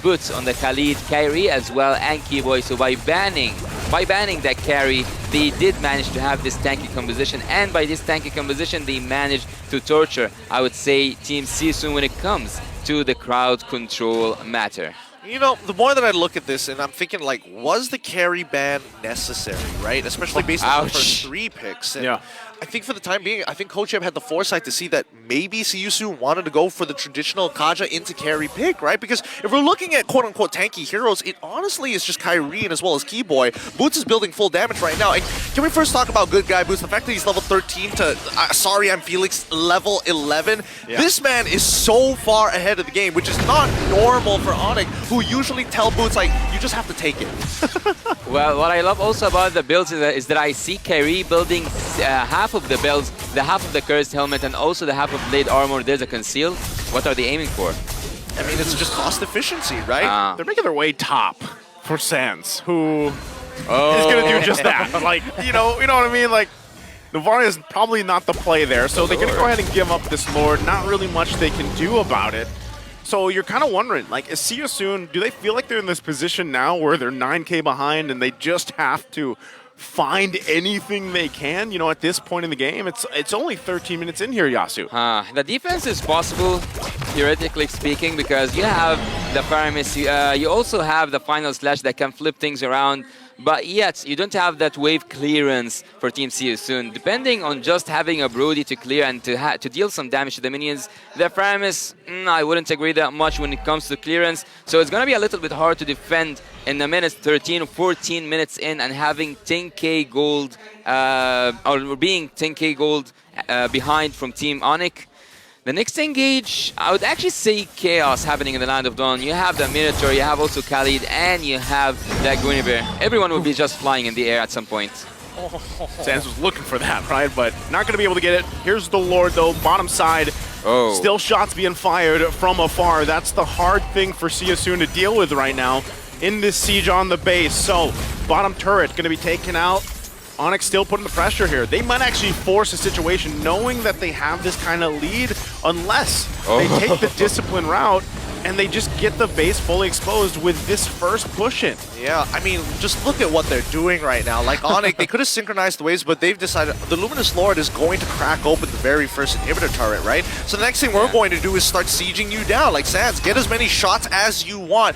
Boots on the Khalid, Kyrie as well, and Keyboy. So by banning that carry, they did manage to have this tanky composition, and by this tanky composition, they managed to torture, I would say, Team Sisun when it comes to the crowd control matter. You know, the more that I look at this, and I'm thinking, like, was the carry ban necessary, right? Especially based on the first 3 picks. And I think for the time being, I think Coach M had the foresight to see that maybe See You Soon wanted to go for the traditional Kaja into carry pick, right? Because if we're looking at quote-unquote tanky heroes, it honestly is just Kyrie and as well as Keyboy. Boots is building full damage right now. And can we first talk about good guy Boots? The fact that he's level 13 to, sorry, I'm Felix, level 11. This man is so far ahead of the game, which is not normal for Onyx, who usually tell Boots, like, you just have to take it. Well, what I love also about the builds is that I see Kyrie building half of the builds, the half of the Cursed Helmet, and also the half of Blade Armor. There's a Conceal. What are they aiming for? I mean, it's just cost efficiency, right? They're making their way top for Sans, who is going to do just that. Like, you know what I mean? Like, Navarre is probably not the play there, so they're going to go ahead and give up this Lord. Not really much they can do about it. So you're kind of wondering, like, is See You Soon, do they feel like they're in this position now where they're 9K behind and they just have to find anything they can, you know, at this point in the game? It's only 13 minutes in here, Yasu. The defense is possible, theoretically speaking, because you have the Paramis, you also have the Final Slash that can flip things around, but yet you don't have that wave clearance for Team Seosun. Depending on just having a Brody to clear and to deal some damage to the minions, the Paramis, I wouldn't agree that much when it comes to clearance. So it's going to be a little bit hard to defend in the minutes 13 or 14 minutes in and having 10k gold, or being 10k gold behind from Team Onyx. The next engage, I would actually say chaos happening in the Land of Dawn. You have the Minotaur, you have also Khalid, and you have that Guinevere. Everyone will be just flying in the air at some point. Sans was looking for that, right? But not going to be able to get it. Here's the Lord, though, bottom side. Oh. Still shots being fired from afar. That's the hard thing for Seosun to deal with right now in this siege on the base. So, bottom turret going to be taken out. Onyx still putting the pressure here. They might actually force a situation knowing that they have this kind of lead unless they take the discipline route and they just get the base fully exposed with this first push in. Yeah, I mean, just look at what they're doing right now. Like Onyx, they could have synchronized the waves, but they've decided the Luminous Lord is going to crack open the very first inhibitor turret, right? So the next thing we're going to do is start sieging you down. Like Sans, get as many shots as you want.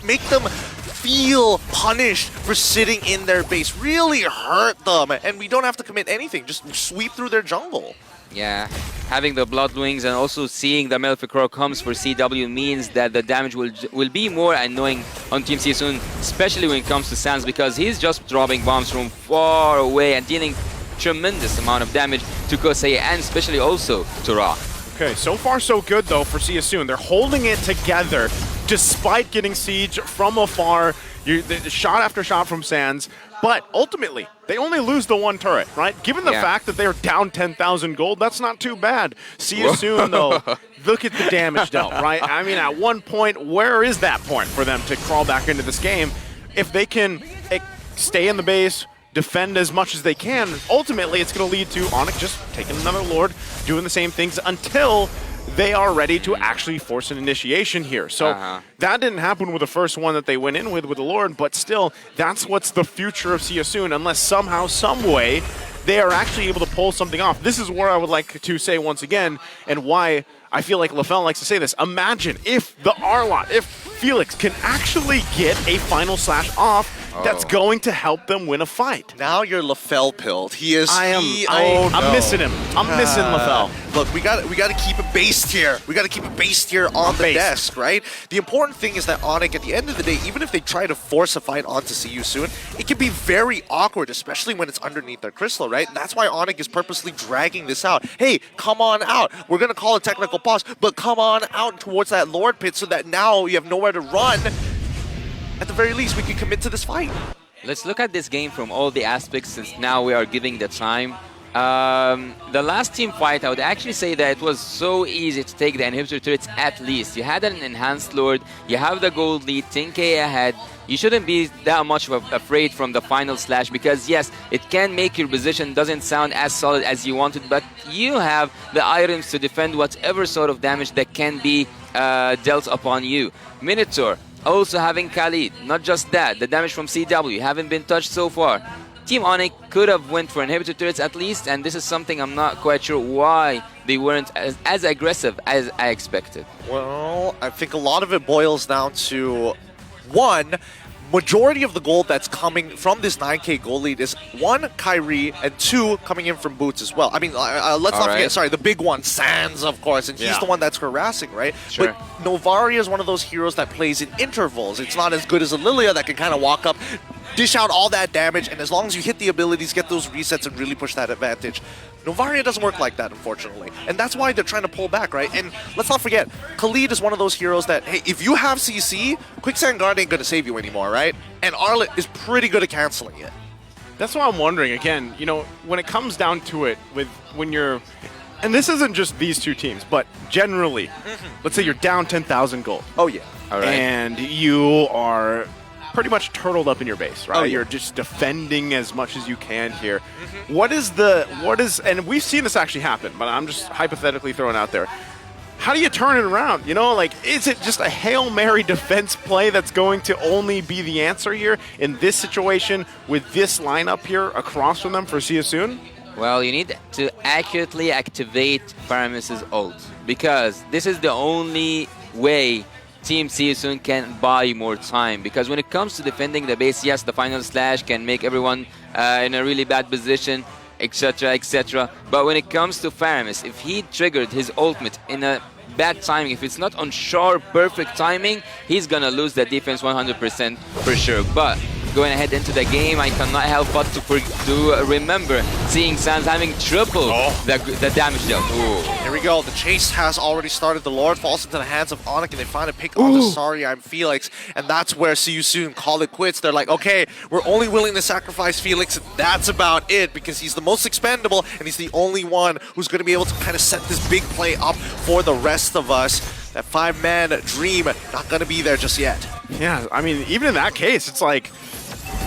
Make them feel punished for sitting in their base. Really hurt them, and we don't have to commit anything. Just sweep through their jungle. Yeah, having the Blood Wings and also seeing the Malefic Roar comes for CW means that the damage will be more annoying on Team Seosun, especially when it comes to Sans, because he's just dropping bombs from far away and dealing tremendous amount of damage to Kosei and especially also to Ra. Okay, so far so good though for Seosun. They're holding it together despite getting siege from afar. Shot after shot from Sans, but ultimately they only lose the one turret, right? Given the fact that they're down 10,000 gold, that's not too bad. Seosun though, look at the damage dealt, right? I mean, at one point, where is that point for them to crawl back into this game? If they can stay in the base, defend as much as they can, ultimately it's going to lead to Onyx just taking another Lord, doing the same things until they are ready to actually force an initiation here. So that didn't happen with the first one that they went in with the Lord, but still, that's what's the future of Seosun, unless somehow, some way, they are actually able to pull something off. This is where I would like to say once again, and why I feel like LaFell likes to say this. Imagine if the Arlot, if Felix can actually get a final slash off that's going to help them win a fight. Now you're LaFell pilled. He is. I'm missing him. I'm missing LaFell. Look, we got to keep it based here. We got to keep it based here on the desk, right? The important thing is that Onyx, at the end of the day, even if they try to force a fight onto Seosun, it can be very awkward, especially when it's underneath their crystal, right? That's why Onyx is purposely dragging this out. Hey, come on out. We're gonna call a technical pause, but come on out towards that Lord pit so that now you have nowhere to run. At the very least, we can commit to this fight. Let's look at this game from all the aspects since now we are giving the time. The last team fight, I would actually say that it was so easy to take the inhibitor turrets at least. You had an enhanced Lord, you have the gold lead, 10k ahead. You shouldn't be that much afraid from the final slash because yes, it can make your position doesn't sound as solid as you wanted, but you have the items to defend whatever sort of damage that can be dealt upon you. Minotaur, also having Khalid, not just that, the damage from CW haven't been touched so far. Team Onyx could have went for inhibitor turrets at least, and this is something I'm not quite sure why they weren't as aggressive as I expected. Well, I think a lot of it boils down to, one, majority of the gold that's coming from this 9k gold lead is one, Kyrie, and two, coming in from Boots as well. I mean, let's not forget, sorry, the big one, Sans, of course, and he's the one that's harassing, right? Sure. But Novaria is one of those heroes that plays in intervals. It's not as good as a Lilia that can kind of walk up, dish out all that damage, and as long as you hit the abilities, get those resets, and really push that advantage. Novaria doesn't work like that, unfortunately. And that's why they're trying to pull back, right? And let's not forget, Khalid is one of those heroes that, hey, if you have CC, Quicksand Guard ain't going to save you anymore, right? And Arlet is pretty good at canceling it. That's what I'm wondering. Again, you know, when it comes down to it, when you're... And this isn't just these two teams, but generally, let's say you're down 10,000 gold. Oh, yeah. All right. And you are pretty much turtled up in your base, right? Oh, yeah. You're just defending as much as you can here. What is, and we've seen this actually happen, but I'm just hypothetically throwing out there. How do you turn it around? You know, like, is it just a Hail Mary defense play that's going to only be the answer here in this situation with this lineup here across from them for Seosun? Well, you need to accurately activate Paramis's ult because this is the only way Team Seasoon can buy more time, because when it comes to defending the base, yes, the final slash can make everyone in a really bad position, etc, etc. But when it comes to Faramis, if he triggered his ultimate in a bad timing, if it's not on sharp, perfect timing, he's gonna lose the defense 100% for sure. But going ahead into the game, I cannot help but to remember seeing Sans having triple the damage dealt. Ooh. Here we go. The chase has already started. The Lord falls into the hands of Onyx, and they find a pick on the Sorry I'm Felix. And that's where See You Soon call it quits. They're like, okay, we're only willing to sacrifice Felix. That's about it, because he's the most expendable, and he's the only one who's going to be able to kind of set this big play up for the rest of us. That 5-man dream not going to be there just yet. Yeah, I mean, even in that case, it's like,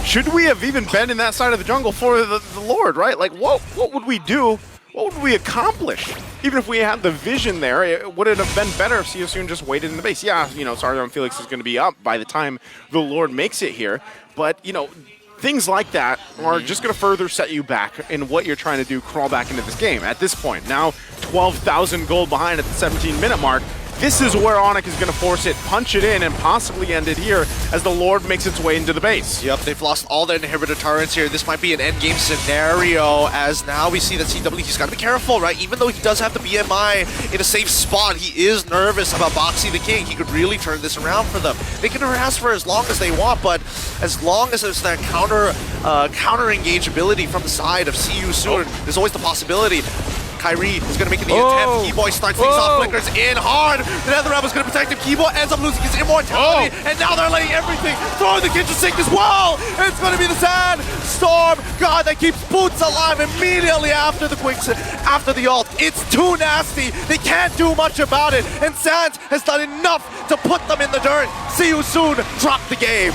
should we have even been in that side of the jungle for the Lord, right? Like, what would we do? What would we accomplish? Even if we had the vision there, would it have been better if See You Soon just waited in the base? Yeah, you know, Sorry I'm Felix is going to be up by the time the Lord makes it here. But, you know, things like that are just going to further set you back in what you're trying to do, crawl back into this game. At this point, now 12,000 gold behind at the 17-minute mark. This is where Onyx is going to force it, punch it in, and possibly end it here as the Lord makes its way into the base. Yep, they've lost all their inhibitor turrets here. This might be an endgame scenario, as now we see that CW, he's got to be careful, right? Even though he does have the BMI in a safe spot, he is nervous about Boxy the King. He could really turn this around for them. They can harass for as long as they want, but as long as there's that counter-engage ability from the side of See You Soon, there's always the possibility. Kyrie is going to make the attempt. Keyboy starts things off, flickers in hard. The NetherRealm is going to protect him. Keyboy ends up losing his immortality, and now they're letting everything throw the kitchen sink as well. It's going to be the Sand Storm God that keeps Boots alive immediately after the after the ult. It's too nasty. They can't do much about it, and Sans has done enough to put them in the dirt. See You Soon. Drop the game.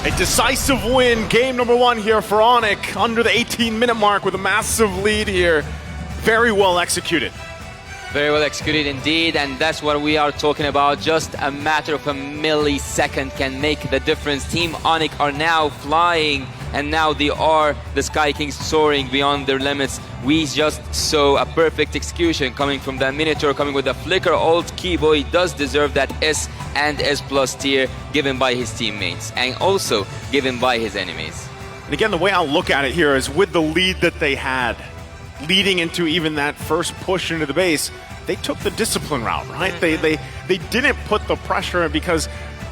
A decisive win, game number 1 here for Onyx, under the 18-minute mark with a massive lead here. Very well executed. Very well executed indeed, and that's what we are talking about. Just a matter of a millisecond can make the difference. Team Onyx are now flying, and now they are the Sky Kings soaring beyond their limits. We just saw a perfect execution coming from the Minotaur, coming with the flicker ult. Keyboy does deserve that S and S+ tier given by his teammates, and also given by his enemies. And again, the way I'll look at it here is with the lead that they had, leading into even that first push into the base, they took the discipline route, right? They didn't put the pressure in, because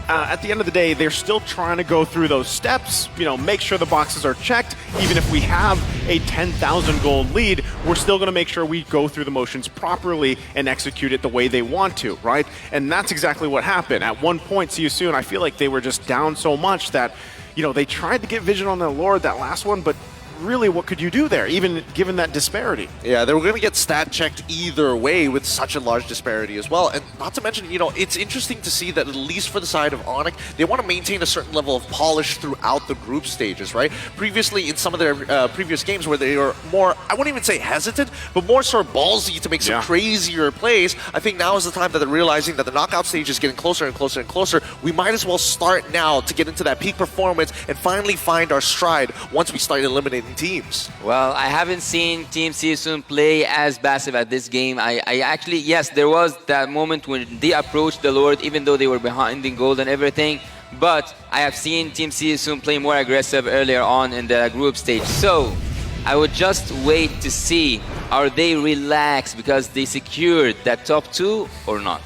at the end of the day, they're still trying to go through those steps, you know, make sure the boxes are checked. Even if we have a 10,000 gold lead, we're still going to make sure we go through the motions properly and execute it the way they want to, right? And that's exactly what happened. At one point, See You Soon, I feel like they were just down so much that, you know, they tried to get vision on the Lord that last one, but really, what could you do there, even given that disparity? Yeah, they were going to get stat checked either way with such a large disparity as well. And not to mention, you know, it's interesting to see that at least for the side of Onyx, they want to maintain a certain level of polish throughout the group stages, right? Previously, in some of their previous games where they were more, I wouldn't even say hesitant, but more sort of ballsy to make some crazier plays, I think now is the time that they're realizing that the knockout stage is getting closer and closer and closer. We might as well start now to get into that peak performance and finally find our stride once we start eliminating teams. Well, I haven't seen Team Seasoon play as passive at this game. I actually, yes, there was that moment when they approached the Lord, even though they were behind in gold and everything. But I have seen Team Seasoon play more aggressive earlier on in the group stage. So I would just wait to see, are they relaxed because they secured that top 2 or not?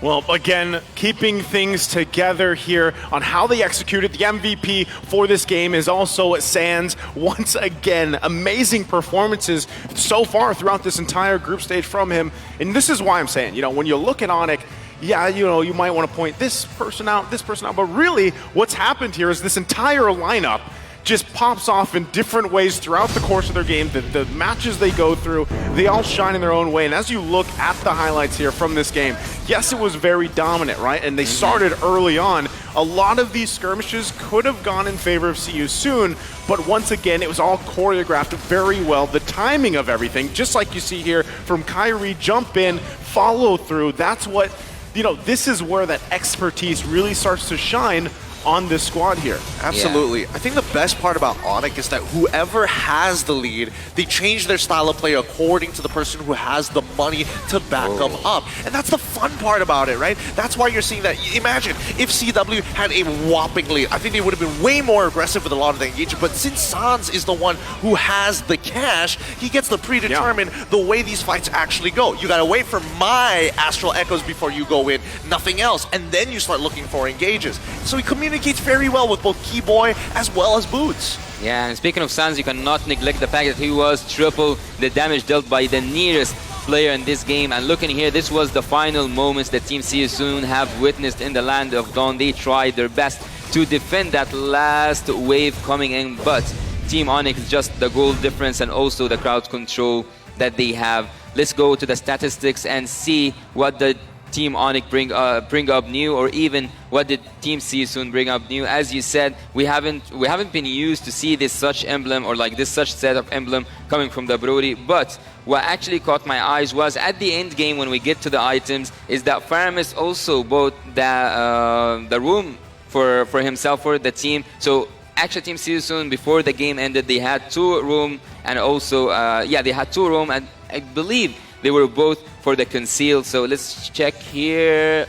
Well, again, keeping things together here on how they executed. The MVP for this game is also Sans. Once again, amazing performances so far throughout this entire group stage from him. And this is why I'm saying, you know, when you look at Onyx, yeah, you know, you might want to point this person out, but really what's happened here is this entire lineup just pops off in different ways throughout the course of their game. The matches they go through, they all shine in their own way. And as you look at the highlights here from this game, yes, it was very dominant, right? And they started early on. A lot of these skirmishes could have gone in favor of See You Soon, but once again, it was all choreographed very well. The timing of everything, just like you see here from Kyrie, jump in, follow through. That's what, you know, this is where that expertise really starts to shine on this squad here. Absolutely. I think the best part about Onyx is that whoever has the lead, they change their style of play according to the person who has the money to back them up. And that's the fun part about it, right? That's why you're seeing that. Imagine if CW had a whopping lead. I think they would have been way more aggressive with a lot of the engagement. But since Sans is the one who has the cash, he gets to predetermine the way these fights actually go. You gotta wait for my Astral Echoes before you go in, nothing else. And then you start looking for engages. So he communicates very well with both Keyboy as well as Boots. Yeah, and speaking of Sans, you cannot neglect the fact that he was triple the damage dealt by the nearest player in this game. And looking here, this was the final moments that Team See You Soon have witnessed in the Land of Dawn. They tried their best to defend that last wave coming in, but Team Onyx, just the goal difference and also the crowd control that they have. Let's go to the statistics and see what the Team Onyx bring up new, or even what did Team See You Soon bring up new. As you said, we haven't been used to see this such emblem or like this such set of emblem coming from the Brody. But what actually caught my eyes was at the end game when we get to the items is that Faramis also bought the room for himself, for the team. So actually Team See You Soon, before the game ended, they had 2 room, and also they had 2 room, and I believe they were both for the conceal. So let's check here.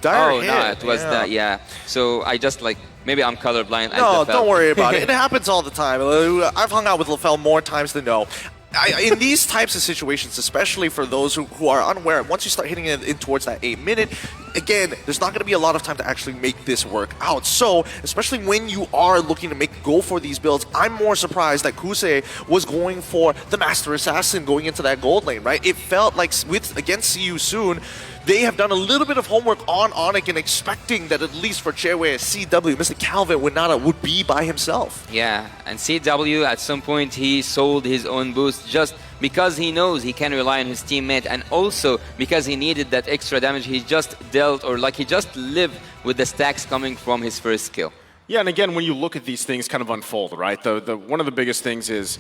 No, it was that, yeah. So I just like, maybe I'm colorblind. No, don't worry about it. It happens all the time. I've hung out with LaFell more times than no. In these types of situations, especially for those who are unaware, once you start hitting it in towards that 8 minute, again, there's not going to be a lot of time to actually make this work out. So, especially when you are looking to go for these builds, I'm more surprised that Kusei was going for the Master Assassin going into that gold lane, right? It felt like against See You Soon, they have done a little bit of homework on Onyx and expecting that at least for Chairway CW, Mr. Calvin would be by himself. Yeah, and CW at some point he sold his own boost just because he knows he can rely on his teammate, and also because he needed that extra damage. He just dealt, or like he just lived with the stacks coming from his first skill. Yeah, and again, when you look at these things kind of unfold, right? One of the biggest things is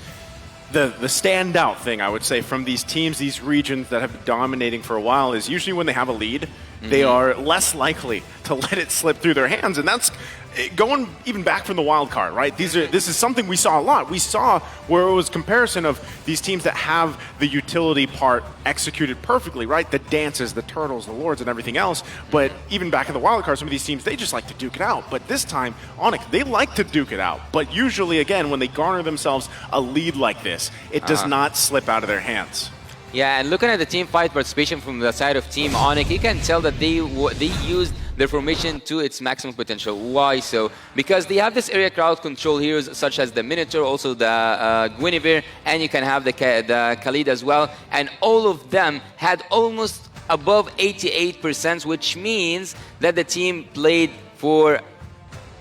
the standout thing, I would say, from these teams, these regions that have been dominating for a while, is usually when they have a lead, they are less likely to let it slip through their hands. And that's going even back from the wild card, right? This is something we saw a lot. We saw where it was comparison of these teams that have the utility part executed perfectly, right? The dances, the turtles, the lords, and everything else. But even back in the wild card, some of these teams, they just like to duke it out. But this time, Onyx, they like to duke it out. But usually, again, when they garner themselves a lead like this, it does not slip out of their hands. Yeah, and looking at the team fight participation from the side of Team Onyx, you can tell that they used their formation to its maximum potential. Why so? Because they have this area crowd control heroes such as the Minotaur, also the Guinevere, and you can have the Khalid as well. And all of them had almost above 88%, which means that the team played for...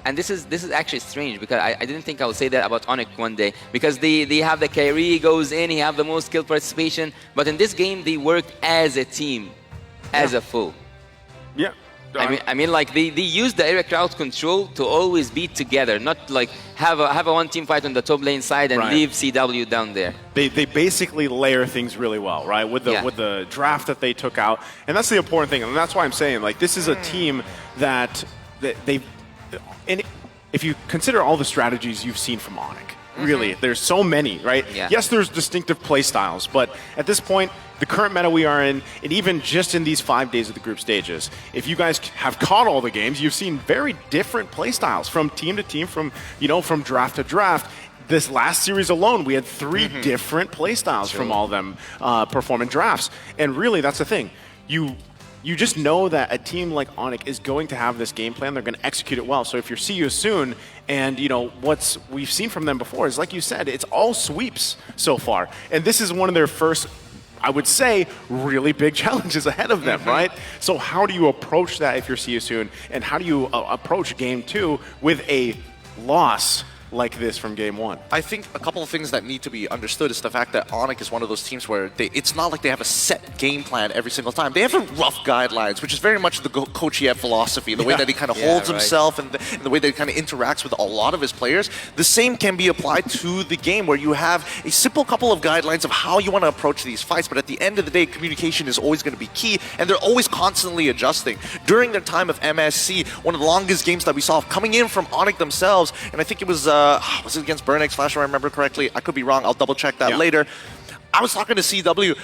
And this is actually strange, because I didn't think I would say that about Onyx one day, because they have the Kyrie goes in, he have the most skill participation, but in this game they worked as a team, as a full. Yeah. I mean, like they use the area crowd control to always be together, not like have a one team fight on the top lane side and leave CW down there. They basically layer things really well, right? With the draft that they took out, and that's the important thing, and that's why I'm saying, like, this is a team that they. And if you consider all the strategies you've seen from Onyx, really, there's so many, right? Yeah. Yes, there's distinctive play styles, but at this point, the current meta we are in, and even just in these 5 days of the group stages, if you guys have caught all the games, you've seen very different play styles from team to team, from draft to draft. This last series alone, we had 3 different play styles from all of them performing drafts. And really, that's the thing. You just know that a team like Onyx is going to have this game plan. They're going to execute it well. So if you're See You Soon, and what we've seen from them before is, like you said, it's all sweeps so far. And this is one of their first, I would say, really big challenges ahead of them, right? So how do you approach that if you're See You Soon? And how do you approach game 2 with a loss like this from game one. I think a couple of things that need to be understood is the fact that Onyx is one of those teams where it's not like they have a set game plan every single time. They have a rough guidelines, which is very much the Coach Yev philosophy, the way that he kind of holds himself and the way that he kind of interacts with a lot of his players. The same can be applied to the game where you have a simple couple of guidelines of how you want to approach these fights, but at the end of the day, communication is always going to be key, and they're always constantly adjusting. During their time of MSC, one of the longest games that we saw coming in from Onyx themselves, and I think it was it against Burnex Flash, if I remember correctly? I could be wrong. I'll double check that later. I was talking to CW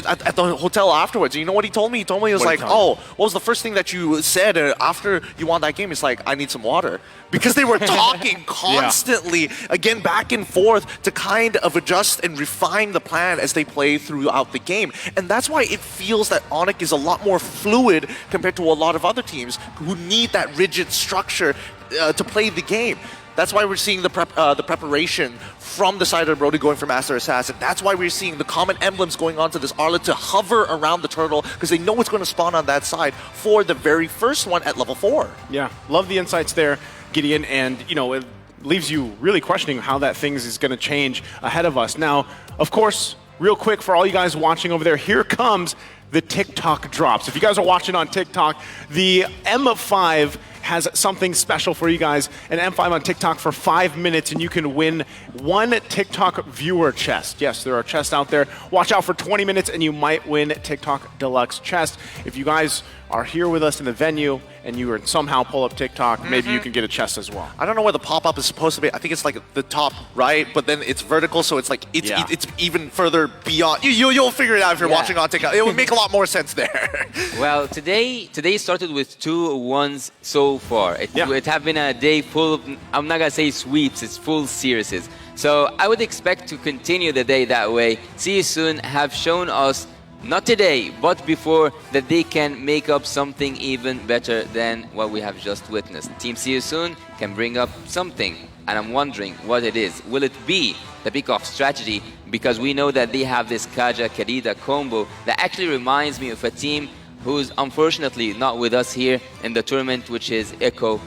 at the hotel afterwards. You know what he told me? He told me, he was like, oh, what was the first thing that you said after you won that game? He's like, I need some water. Because they were talking constantly, again, back and forth to kind of adjust and refine the plan as they play throughout the game. And that's why it feels that Onyx is a lot more fluid compared to a lot of other teams who need that rigid structure to play the game. That's why we're seeing the preparation from the side of Brody going for Master Assassin. That's why we're seeing the common emblems going onto this Arlet to hover around the turtle because they know it's going to spawn on that side for the very first one at level 4. Yeah, love the insights there, Gideon, and it leaves you really questioning how that things is going to change ahead of us. Now, of course, real quick for all you guys watching over there, here comes the TikTok drops. If you guys are watching on TikTok, the M5 has something special for you guys, an M5 on TikTok for 5 minutes, and you can win one TikTok viewer chest. Yes, there are chests out there. Watch out for 20 minutes, and you might win TikTok Deluxe chest. If you guys are here with us in the venue and you somehow pull up TikTok, maybe you can get a chest as well. I don't know where the pop-up is supposed to be. I think it's like the top right, but then it's vertical, so it's like it's even further beyond. You'll figure it out if you're watching on TikTok. It would make a lot more sense there. Well, today started with 2 1s so far. It has been a day full of, I'm not gonna say sweeps, it's full series. So I would expect to continue the day that way. See You Soon have shown us, not today, but before, that they can make up something even better than what we have just witnessed. Team See You Soon can bring up something, and I'm wondering what it is. Will it be the pick-off strategy? Because we know that they have this Kaja Kadida combo that actually reminds me of a team who's unfortunately not with us here in the tournament, which is Echo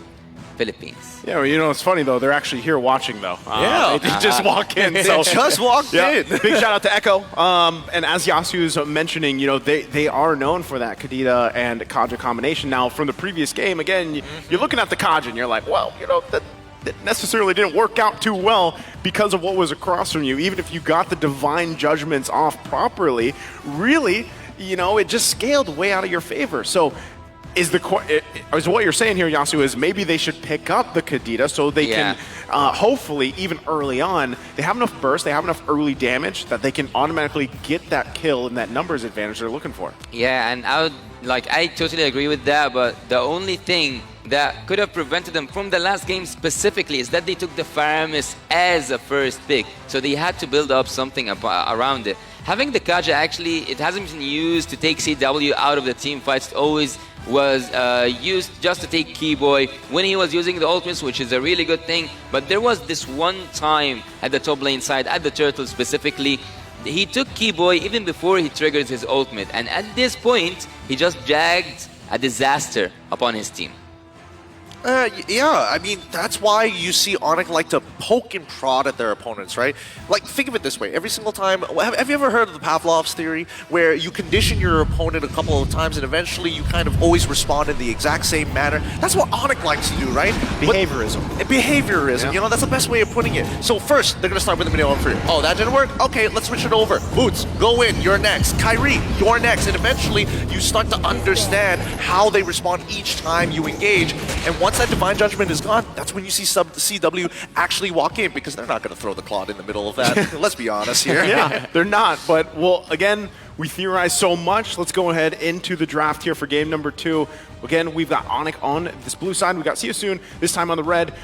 Philippines. Yeah, well, it's funny though, they're actually here watching though. They just walk in. They just walked in. Big shout out to Echo. And as Yasu's mentioning, they are known for that Kadida and Kaja combination. Now, from the previous game, again, you're looking at the Kaja and you're like, well, that necessarily didn't work out too well because of what was across from you. Even if you got the Divine Judgments off properly, really, it just scaled way out of your favor. So is what you're saying here, Yasu, is maybe they should pick up the Kadida so they can, hopefully, even early on, they have enough burst, they have enough early damage that they can automatically get that kill and that numbers advantage they're looking for. Yeah, and I totally agree with that, but the only thing that could have prevented them from the last game specifically is that they took the Faramis as a first pick, so they had to build up something around it. Having the Kaja, actually, it hasn't been used to take CW out of the team fights. It always was used just to take Keyboy when he was using the ultimates, which is a really good thing. But there was this one time at the top lane side, at the Turtle specifically, he took Keyboy even before he triggered his ultimate. And at this point, he just jagged a disaster upon his team. Yeah, I mean, that's why you see Onyx like to poke and prod at their opponents, right? Like, think of it this way. Every single time, have you ever heard of the Pavlov's theory, where you condition your opponent a couple of times and eventually you kind of always respond in the exact same manner? That's what Onyx likes to do, right? Behaviorism. Behaviorism, that's the best way of putting it. So first, they're going to start with the middle for you. Oh, that didn't work? Okay, let's switch it over. Boots, go in, you're next. Kyrie, you're next. And eventually, you start to understand how they respond each time you engage. And once that Divine Judgment is gone, that's when you see CW actually walk in, because they're not going to throw the Claude in the middle of that. Let's be honest here. Yeah, they're not. But, well, again, we theorize so much. Let's go ahead into the draft here for game number 2. Again, we've got Onyx on this blue side. We've got See You Soon, this time on the red.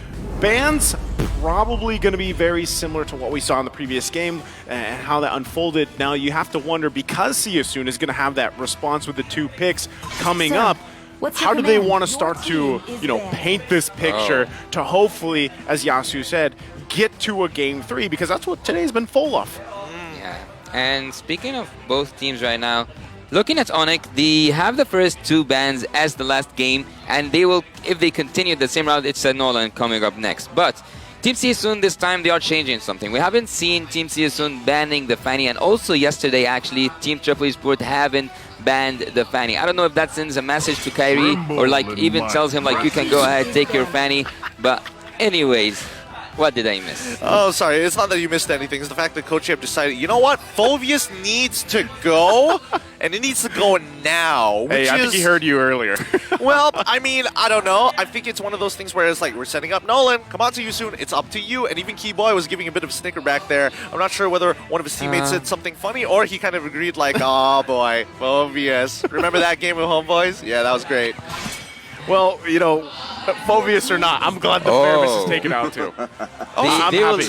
Bans probably going to be very similar to what we saw in the previous game and how that unfolded. Now, you have to wonder, because See You Soon is going to have that response with the 2 picks coming up, how do they want to start to, paint this picture to hopefully, as Yasu said, get to a game 3? Because that's what today's been full of. Yeah, and speaking of both teams right now, looking at Onyx, they have the first 2 bans as the last game, and they will, if they continue the same route, it's a Nolan coming up next. But Team Seasoon this time they are changing something. We haven't seen Team Seasoon banning the Fanny, and also yesterday actually Team Triple Esport haven't banned the Fanny. I don't know if that sends a message to Kyrie or like even tells him like you can go ahead take your Fanny. But anyways, what did I miss? Oh, sorry. It's not that you missed anything. It's the fact that Coach Yep decided, you know what? Phoveus needs to go, and it needs to go now. Hey, I think he heard you earlier. Well, I mean, I don't know. I think it's one of those things where it's like, we're setting up Nolan. Come on to you soon. It's up to you. And even Keyboy was giving a bit of a snicker back there. I'm not sure whether one of his teammates said something funny or he kind of agreed like, oh boy, Phoveus. Remember that game with Homeboys? Yeah, that was great. Well, you know, Phoveus or not, I'm glad the fairness is taken out too.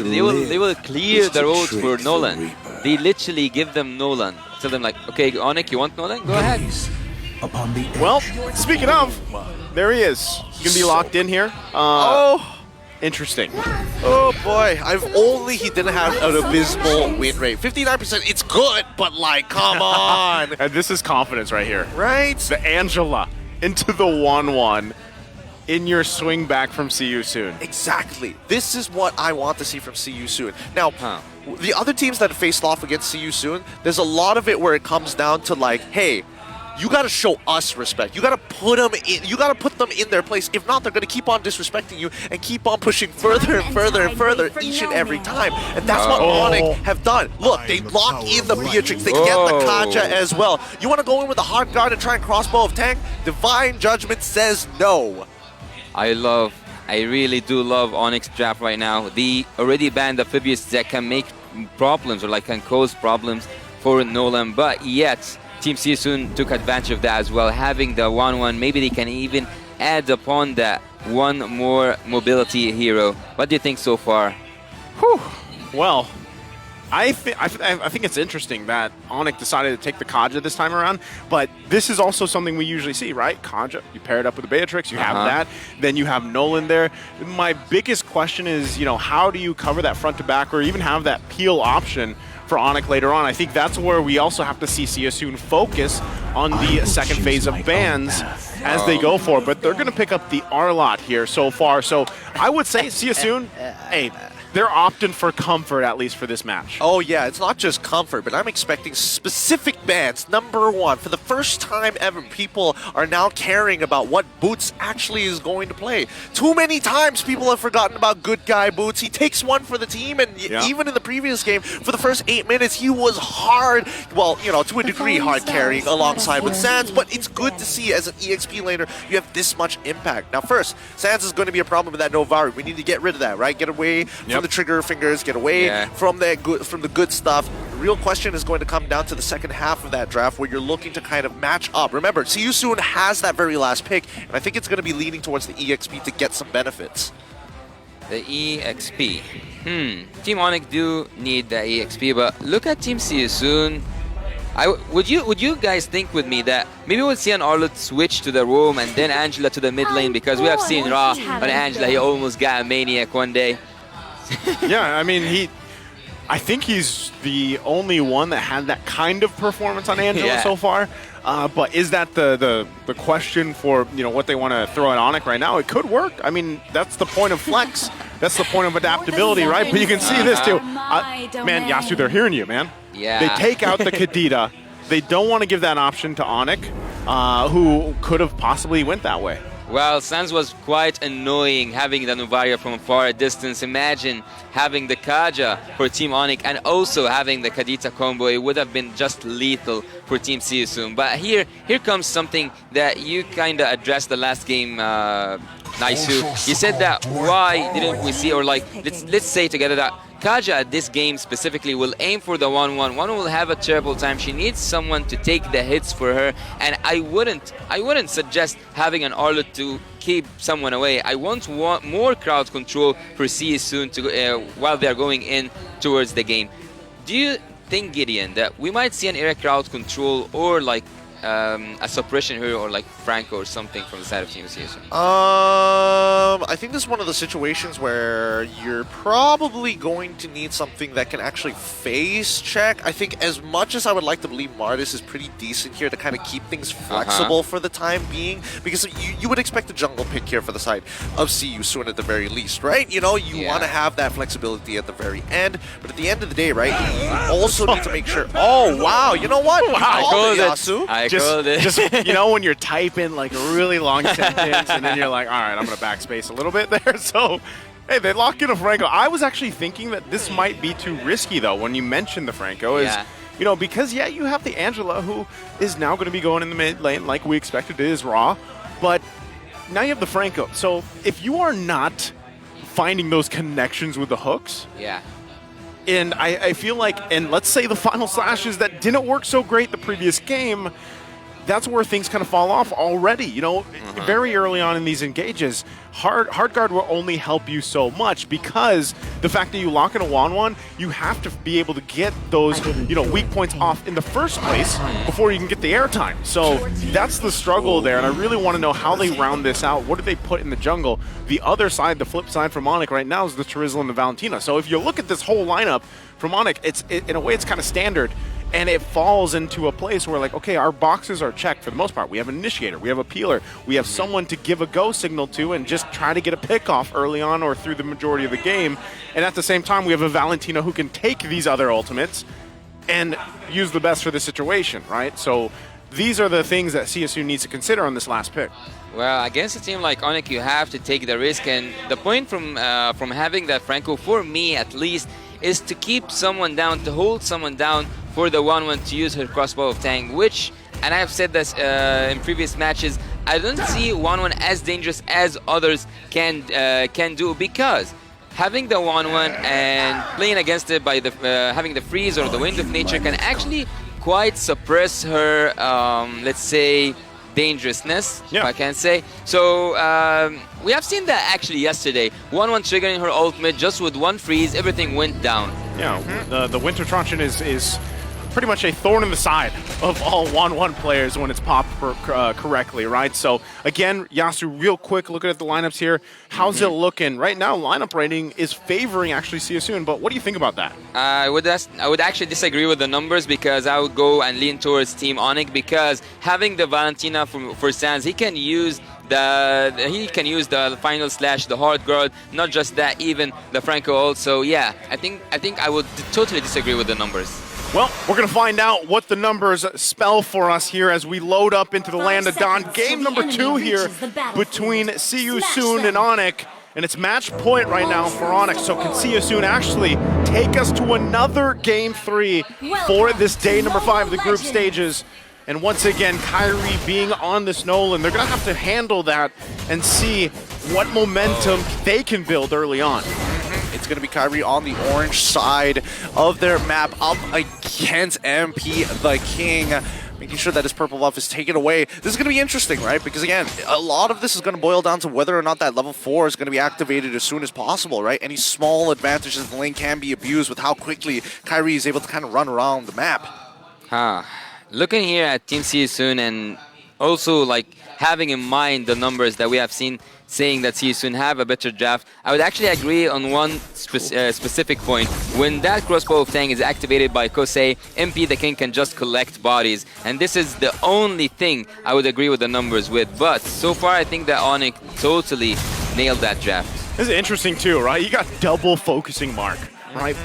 They will clear the road for Nolan. They literally give them Nolan. Tell them like, okay, Onyx, you want Nolan? Go ahead. Well, speaking of, there he is. He's going to be locked in here. Interesting. Oh boy, if only he didn't have an abysmal win rate. 59%, it's good, but like, come on. And this is confidence right here. Right? The Angela into the 1-1 in your swing back from See You Soon. Exactly. This is what I want to see from See You Soon. Now, the other teams that have faced off against See You Soon, there's a lot of it where it comes down to like, hey, you got to show us respect. You got to put them in. You got to put them in their place. If not, they're going to keep on disrespecting you and keep on pushing further and further and further each and every time. And that's what Onyx have done. Look, they lock in the Beatrix. They get the Kaja as well. You want to go in with a hard guard and try and crossbow of tank? Divine Judgment says no. I really do love Onyx draft right now. They already banned amphibious that can make problems or like can cause problems for Nolan, but yet Team Seasoon took advantage of that as well, having the 1-1. Maybe they can even add upon that one more mobility hero. What do you think so far? Whew. Well, I think it's interesting that Onyx decided to take the Kaja this time around, but this is also something we usually see, right? Kaja, you pair it up with the Beatrix, you have that, then you have Nolan there. My biggest question is, you know, how do you cover that front to back or even have that peel option for Onyx later on? I think that's where we also have to see Seasoon focus on the second phase of bans as they go for it, but they're going to pick up the R-Lot here so far, so I would say Seasoon, hey, they're opting for comfort, at least for this match. Oh yeah, it's not just comfort, but I'm expecting specific bans. Number one, for the first time ever, people are now caring about what Boots actually is going to play. Too many times people have forgotten about good guy Boots. He takes one for the team, and even in the previous game, for the first 8 minutes, he was hard, well, you know, to a degree hard carrying alongside with Sans, but it's good to see as an EXP laner, you have this much impact. Now first, Sans is going to be a problem with that Novari. We need to get rid of that, right? Get away from the trigger fingers, get away from the good stuff. The real question is going to come down to the second half of that draft where you're looking to kind of match up. Remember, See You Soon has that very last pick, and I think it's going to be leaning towards the EXP to get some benefits. The EXP. Team Onyx do need the EXP, but look at Team See You Soon. Would you guys think with me that maybe we'll see an Arlott switch to the roam and then Angela to the mid lane, because we have seen Ra on Angela, he almost got a Maniac one day. Yeah, I mean, I think he's the only one that had that kind of performance on Angela so far. But is that the question for, you know, what they want to throw at Onyx right now? It could work. I mean, that's the point of flex. That's the point of adaptability, right? But you can see this too. Man, Yasu, they're hearing you, man. Yeah. They take out the Kadita. They don't want to give that option to Onyx, who could have possibly went that way. Well, Sans was quite annoying having the Novaria from a far distance. Imagine having the Kaja for Team Onyx and also having the Kadita combo. It would have been just lethal for Team Seasoon. But here comes something that you kind of addressed the last game, Naisu. You said that why didn't we see, or like, let's say together that Kaja at this game specifically will aim for the 1-1. One will have a terrible time. She needs someone to take the hits for her, and I wouldn't suggest having an Arlott to keep someone away. I want more crowd control for Seasoon to while they are going in towards the game. Do you think, Gideon, that we might see an era crowd control or like a suppression hero or like Franco or something from the side of Team CSU? I think this is one of the situations where you're probably going to need something that can actually phase check. I think as much as I would like to believe Mardis is pretty decent here to kind of keep things flexible for the time being, because you would expect a jungle pick here for the side of CU soon at the very least, right? You know, you want to have that flexibility at the very end, but at the end of the day, right, you also need to make sure. Oh, wow, you know what? Wow. I called it, Yasu. I called it. Just, you know, when you're typing like a really long sentence and then you're like, all right, I'm going to backspace a little bit there. So, hey, they lock in a Franco. I was actually thinking that this might be too risky, though, when you mentioned the Franco. You know, because, yeah, you have the Angela, who is now going to be going in the mid lane like we expected it is Raw. But now you have the Franco. So if you are not finding those connections with the hooks, and I feel like, and let's say the final slashes that didn't work so great the previous game, that's where things kind of fall off already. You know, very early on in these engages, hard guard will only help you so much because the fact that you lock in a 1-1, you have to be able to get those, you know, weak points off in the first place before you can get the airtime. So that's the struggle there, and I really want to know how they round this out. What do they put in the jungle? The other side, the flip side for Monic right now is the Charizzle and the Valentina. So if you look at this whole lineup for Monic, in a way it's kind of standard. And it falls into a place where, like, okay, our boxes are checked for the most part. We have an initiator, we have a peeler, we have someone to give a go signal to and just try to get a pick off early on or through the majority of the game. And at the same time, we have a Valentina who can take these other ultimates and use the best for the situation, right? So these are the things that CSU needs to consider on this last pick. Well, against a team like Onyx, you have to take the risk, and the point from having that Franco, for me at least, is to keep someone down, to hold someone down for the 1-1 to use her crossbow of Tang, which, and I've said this in previous matches, I don't see 1-1 as dangerous as others can do, because having the 1-1 and playing against it by the having the freeze or the wind of nature can actually quite suppress her, let's say, dangerousness, if I can say. So we have seen that actually yesterday. 1-1 triggering her ultimate just with one freeze, everything went down. Yeah, the Winter Truncheon is pretty much a thorn in the side of all 1-1 players when it's popped correctly, right? So again, Yasu, real quick, looking at the lineups here, how's it looking? Right now, lineup rating is favoring actually CSU, but what do you think about that? I would actually disagree with the numbers, because I would go and lean towards Team Onyx, because having the Valentina for Sans, he can use the final slash, the hard guard, not just that, even the Franco also. Yeah, I think I would totally disagree with the numbers. Well, we're going to find out what the numbers spell for us here as we load up into the land of Dawn. Game number 2 here between CU Soon and Onyx. And it's match point right now for Onyx. So can CU Soon actually take us to another Game 3 for this day number 5 of the group stages? And once again, Kyrie being on this Nolan, they're going to have to handle that and see what momentum they can build early on. It's going to be Kyrie on the orange side of their map up against MP the King, making sure that his purple buff is taken away. This is going to be interesting, right? Because again, a lot of this is going to boil down to whether or not that level 4 is going to be activated as soon as possible, right? Any small advantages in the lane can be abused with how quickly Kyrie is able to kind of run around the map. Looking here at Team CSU and also like having in mind the numbers that we have seen saying that CSU have a better draft, I would actually agree on one specific point. When that crossbow of Tang is activated by Kosei, MP the King can just collect bodies, and this is the only thing I would agree with the numbers with. But so far, I think that Onyx totally nailed that draft. This is interesting too, right? You got double focusing mark, right?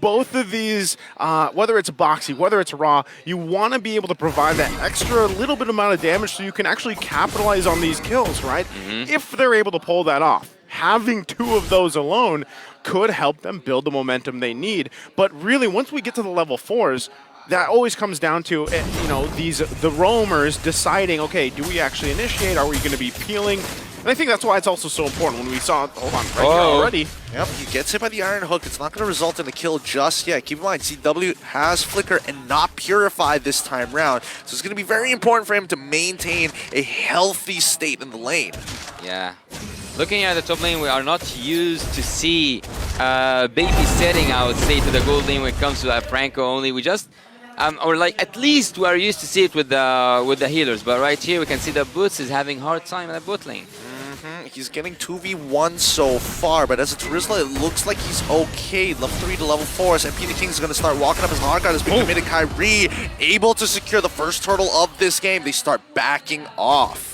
Both of these, whether it's boxy, whether it's raw, you want to be able to provide that extra little bit amount of damage so you can actually capitalize on these kills, right? If they're able to pull that off. Having 2 of those alone could help them build the momentum they need. But really, once we get to the level 4s, that always comes down to, you know, the roamers deciding, okay, do we actually initiate? Are we going to be peeling? And I think that's why it's also so important when we saw, hold on, right here already. Yep, he gets hit by the Iron Hook. It's not going to result in a kill just yet. Keep in mind, CW has Flicker and not Purify this time round. So it's going to be very important for him to maintain a healthy state in the lane. Yeah. Looking at the top lane, we are not used to see babysitting, I would say, to the gold lane when it comes to that Franco only. We just or like at least we are used to see it with the healers. But right here we can see that Boots is having hard time in the bot lane. He's getting 2v1 so far, but as a Terizla, it looks like he's okay. Level 3 to level 4, so MP the King is going to start walking up his hard guard. Has been committed. Kyrie able to secure the first turtle of this game. They start backing off.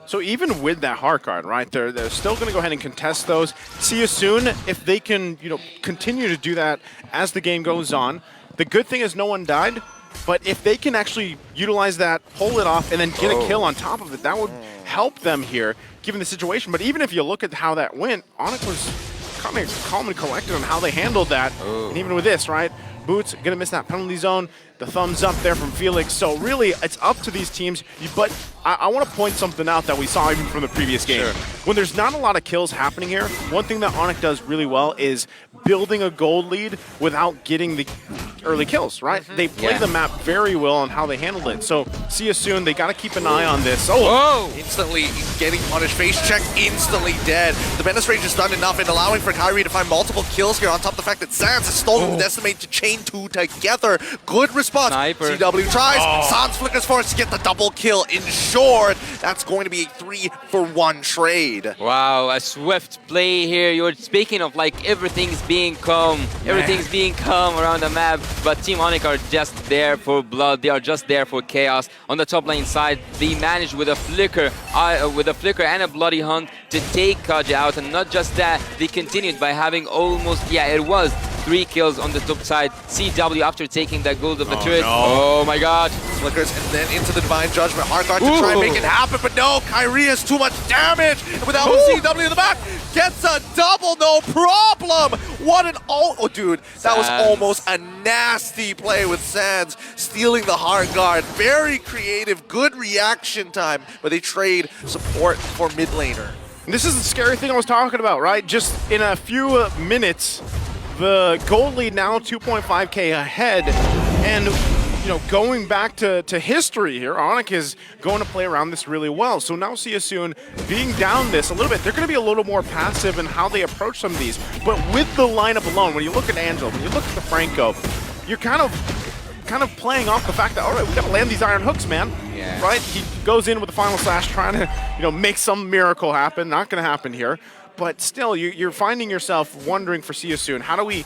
So even with that heart guard, right, they're still going to go ahead and contest those. See you soon if they can, continue to do that as the game goes on. The good thing is no one died, but if they can actually utilize that, pull it off, and then get a kill on top of it, that would help them here, given the situation. But even if you look at how that went, Onyx was kind of calm and collected on how they handled that. And even with this, right, Boots going to miss that penalty zone. The thumbs up there from Felix. So really, it's up to these teams. But I want to point something out that we saw even from the previous game. Sure. When there's not a lot of kills happening here, one thing that Onyx does really well is building a gold lead without getting the early kills, right? They play the map very well on how they handled it. So see you soon. They got to keep an eye on this. Oh! Instantly getting punished. Face check, instantly dead. The Menace Rage has done enough in allowing for Kyrie to find multiple kills here on top of the fact that Sans has stolen the Decimate to chain two together. Good response. Sniper. CW tries. Sans flickers force to get the double kill ensured. That's going to be a 3-for-1 trade. Wow, a swift play here. You're speaking of like everything's being calm. Everything's being calm around the map, but Team Onyx are just there for blood. They are just there for chaos. On the top lane side, they managed with a flicker and a bloody hunt to take Kaja out, and not just that, they continued by having almost, it was 3 kills on the top side. CW after taking that gold of the turret. No. Oh my god. Flickers and then into the Divine Judgment. Hardguard to try and make it happen, but no, Kyrie has too much damage. And without CW in the back, gets a double, no problem. What an dude, that was almost a nasty play with Sans stealing the Hardguard. Very creative, good reaction time, but they trade support for mid laner. And this is the scary thing I was talking about, right? Just in a few minutes, the gold lead now 2.5k ahead, and going back to history here, Onyx is going to play around this really well. So now see you soon being down this a little bit. They're going to be a little more passive in how they approach some of these. But with the lineup alone, when you look at Angel, when you look at the Franco, you're kind of playing off the fact that, all right, we got to land these iron hooks, man. Yeah. Right? He goes in with the final slash, trying to make some miracle happen. Not going to happen here. But still, you're finding yourself wondering for See You Soon, how do we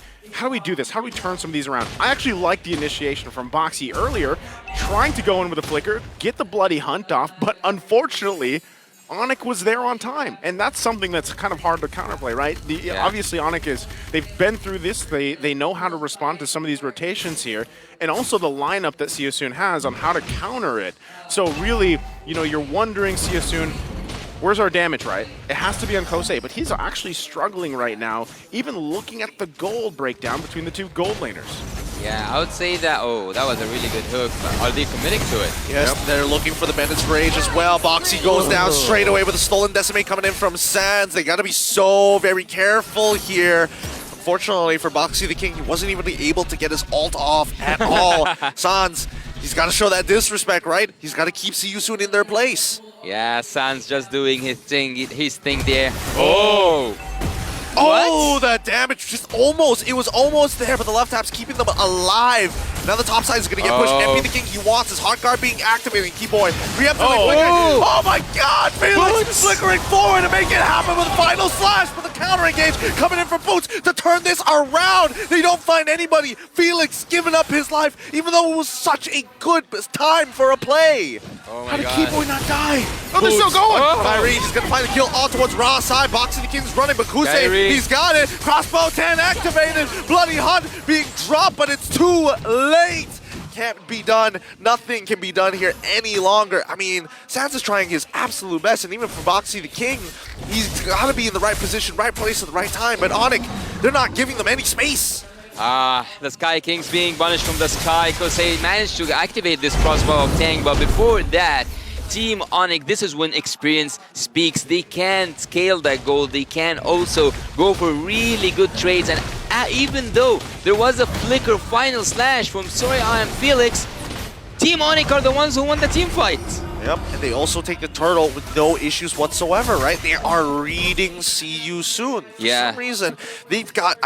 do this? How do we turn some of these around? I actually liked the initiation from Boxy earlier, trying to go in with a flicker, get the bloody hunt off, but unfortunately, Onyx was there on time. And that's something that's kind of hard to counterplay, right? Obviously, Onyx they've been through this, they know how to respond to some of these rotations here, and also the lineup that See You Soon has on how to counter it. So really, you're wondering, See You Soon, where's our damage, right? It has to be on Kosei, but he's actually struggling right now, even looking at the gold breakdown between the two gold laners. Yeah, I would say that, that was a really good hook, but are they committing to it? Yes, they're looking for the Bandit's Rage as well. Boxy goes down straight away with a stolen Decimate coming in from Sans. They got to be so very careful here. Unfortunately for Boxy the King, he wasn't even able to get his ult off at all. Sans, he's got to show that disrespect, right? He's got to keep See You Soon in their place. Yeah, Sans just doing his thing there. Oh, the damage it was almost there, but the left tap's keeping them alive. Now the top side is going to get pushed. MP the King, he wants his hard guard being activated. Keyboy, preemptively flickering. Oh my god, Felix flickering forward to make it happen with a final slash, but the counter engage coming in from Boots to turn this around. They don't find anybody. Felix giving up his life, even though it was such a good time for a play. How did Keyboy not die? Oh, they're still going! Kyrie just going to find the kill all towards Ra's side. Boxing the King's running, but Kusei, he's got it. Crossbow 10 activated. Bloody Hunt being dropped, but it's too late. Can't be done. Nothing can be done here any longer. I mean, Sans is trying his absolute best, and even for Boxy the King, he's got to be in the right position, right place at the right time. But Onyx, they're not giving them any space. The Sky Kings being banished from the sky because they managed to activate this crossbow of Tang, but before that, Team Onyx, this is when experience speaks. They can scale that gold. They can also go for really good trades. And even though there was a flicker final slash from Soraya and Felix, Team Onyx are the ones who won the team fight. Yep, and they also take the turtle with no issues whatsoever, right? They are reading See You Soon. For some reason, they've got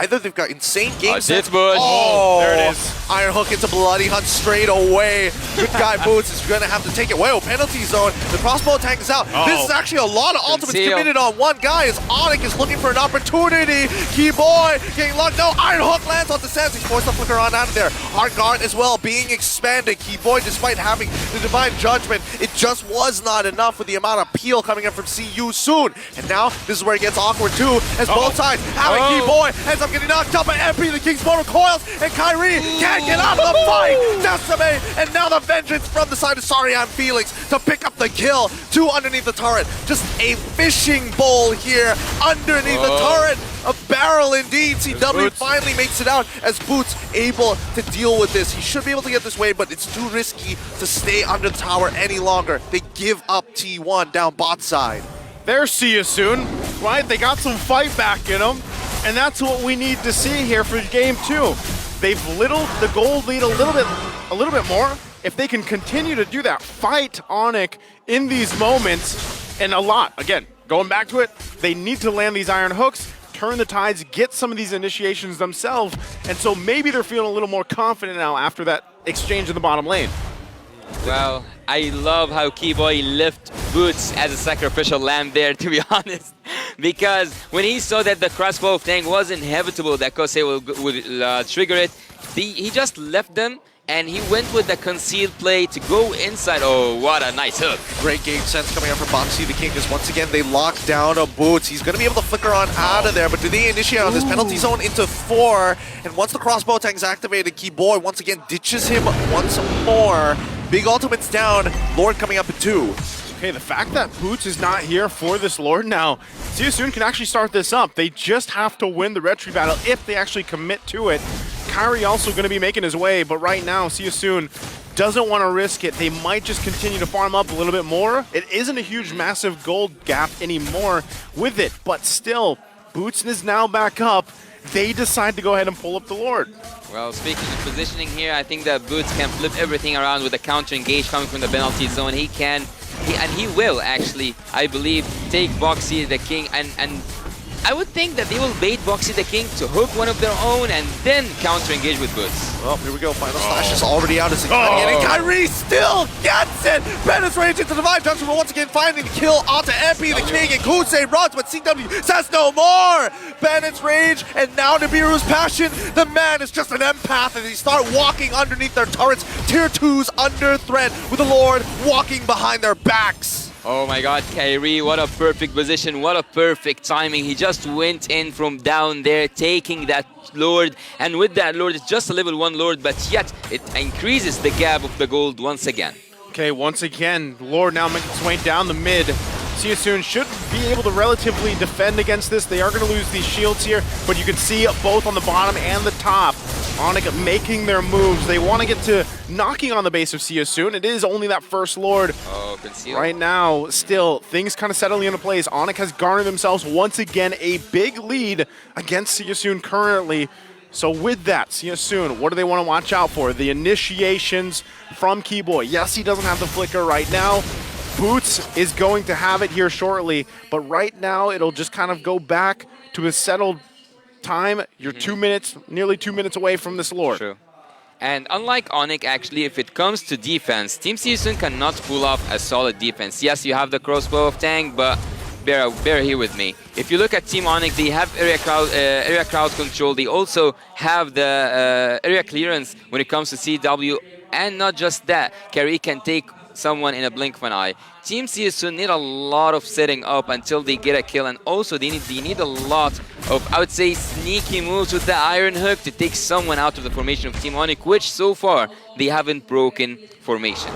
insane game sets. Oh, there it is. Iron Hook into Bloody Hunt straight away. Good guy Boots is going to have to take it. Whoa, penalty zone. The crossbow tank is out. This is actually a lot of ultimates committed on one guy as Onyx is looking for an opportunity. Keyboy getting locked. No, Iron Hook lands on the Sands. He's forced to flicker on out of there. Hard guard as well being expanded. Keyboy, despite having the Divine Judgment, it just was not enough with the amount of peel coming in from See You Soon. And now this is where it gets awkward too, as both sides have it. Keyboy ends up getting knocked up by MP. The King's Motor coils, and Kyrie can't get out of the fight. Decimate, and now the vengeance from the side of Sarian Felix to pick up the kill. Two underneath the turret. Just a fishing bowl here underneath the turret. A barrel indeed. CW finally makes it out as Boots able to deal with this. He should be able to get this wave, but it's too risky to stay under the tower any longer. They give up T1 down bot side. There's See You Soon, right? They got some fight back in them, and that's what we need to see here for game 2. They've whittled the gold lead a little bit more. If they can continue to do that, fight Onyx in these moments, and a lot. Again, going back to it, they need to land these iron hooks, turn the tides, get some of these initiations themselves, and so maybe they're feeling a little more confident now after that exchange in the bottom lane. Well, I love how Keyboy left Boots as a sacrificial lamb there, to be honest. Because when he saw that the crossbow tank was inevitable, that Kosei would trigger it, he just left them and he went with the concealed play to go inside. Oh, what a nice hook. Great game sense coming out from Boxy the King, because once again they lock down a Boots. He's going to be able to flicker on out of there, but do they initiate on this penalty zone into 4? And once the crossbow tank is activated, Keyboy once again ditches him once more. Big ultimates down, Lord coming up at 2. Okay, the fact that Boots is not here for this Lord now, See You Soon can actually start this up. They just have to win the retry battle if they actually commit to it. Kyrie also going to be making his way, but right now, See You Soon doesn't want to risk it. They might just continue to farm up a little bit more. It isn't a huge, massive gold gap anymore with it, but still, Boots is now back up. They decide to go ahead and pull up the Lord. Well, speaking of positioning here, I think that Boots can flip everything around with a counter engage coming from the penalty zone. He will actually, I believe, take Boxy the King, and I would think that they will bait Boxy the King to hook one of their own and then counter engage with Boots. Well, here we go. Final slash is already out as and Kyrie still gets it. Penetrates into the Divine Judgment, but once again finding the kill onto MP the King, and Kusei runs, but CW says no more. Bennett's rage, and now Nibiru's passion. The man is just an empath, and they start walking underneath their turrets. Tier 2s under threat with the Lord walking behind their backs. Oh my god, Kyrie, what a perfect position, what a perfect timing. He just went in from down there, taking that Lord, and with that Lord, it's just a level 1 Lord, but yet it increases the gap of the gold once again. Okay, once again, Lord now making its way down the mid. See You Soon should be able to relatively defend against this. They are going to lose these shields here, but you can see both on the bottom and the top, Onyx making their moves. They want to get to knocking on the base of See You Soon. It is only that first Lord. Oh, conceal. Right now, still, things kind of settling into place. Onyx has garnered themselves once again a big lead against See You Soon currently. So with that, See You Soon, what do they want to watch out for? The initiations from Keyboy. Yes, he doesn't have the flicker right now. Boots is going to have it here shortly, but right now it'll just kind of go back to a settled time. You're 2 minutes, nearly 2 minutes away from this Lord. True. And unlike Onyx, actually, if it comes to defense, Team See You Soon cannot pull off a solid defense. Yes, you have the crossbow of tank, but bear here with me. If you look at Team Onyx, they have area crowd control. They also have the area clearance when it comes to CW. And not just that, Kyrie can take someone in a blink of an eye. Team See You Soon need a lot of setting up until they get a kill, and also they need a lot of, I would say, sneaky moves with the Iron Hook to take someone out of the formation of Team Onyx, which so far they haven't broken formation.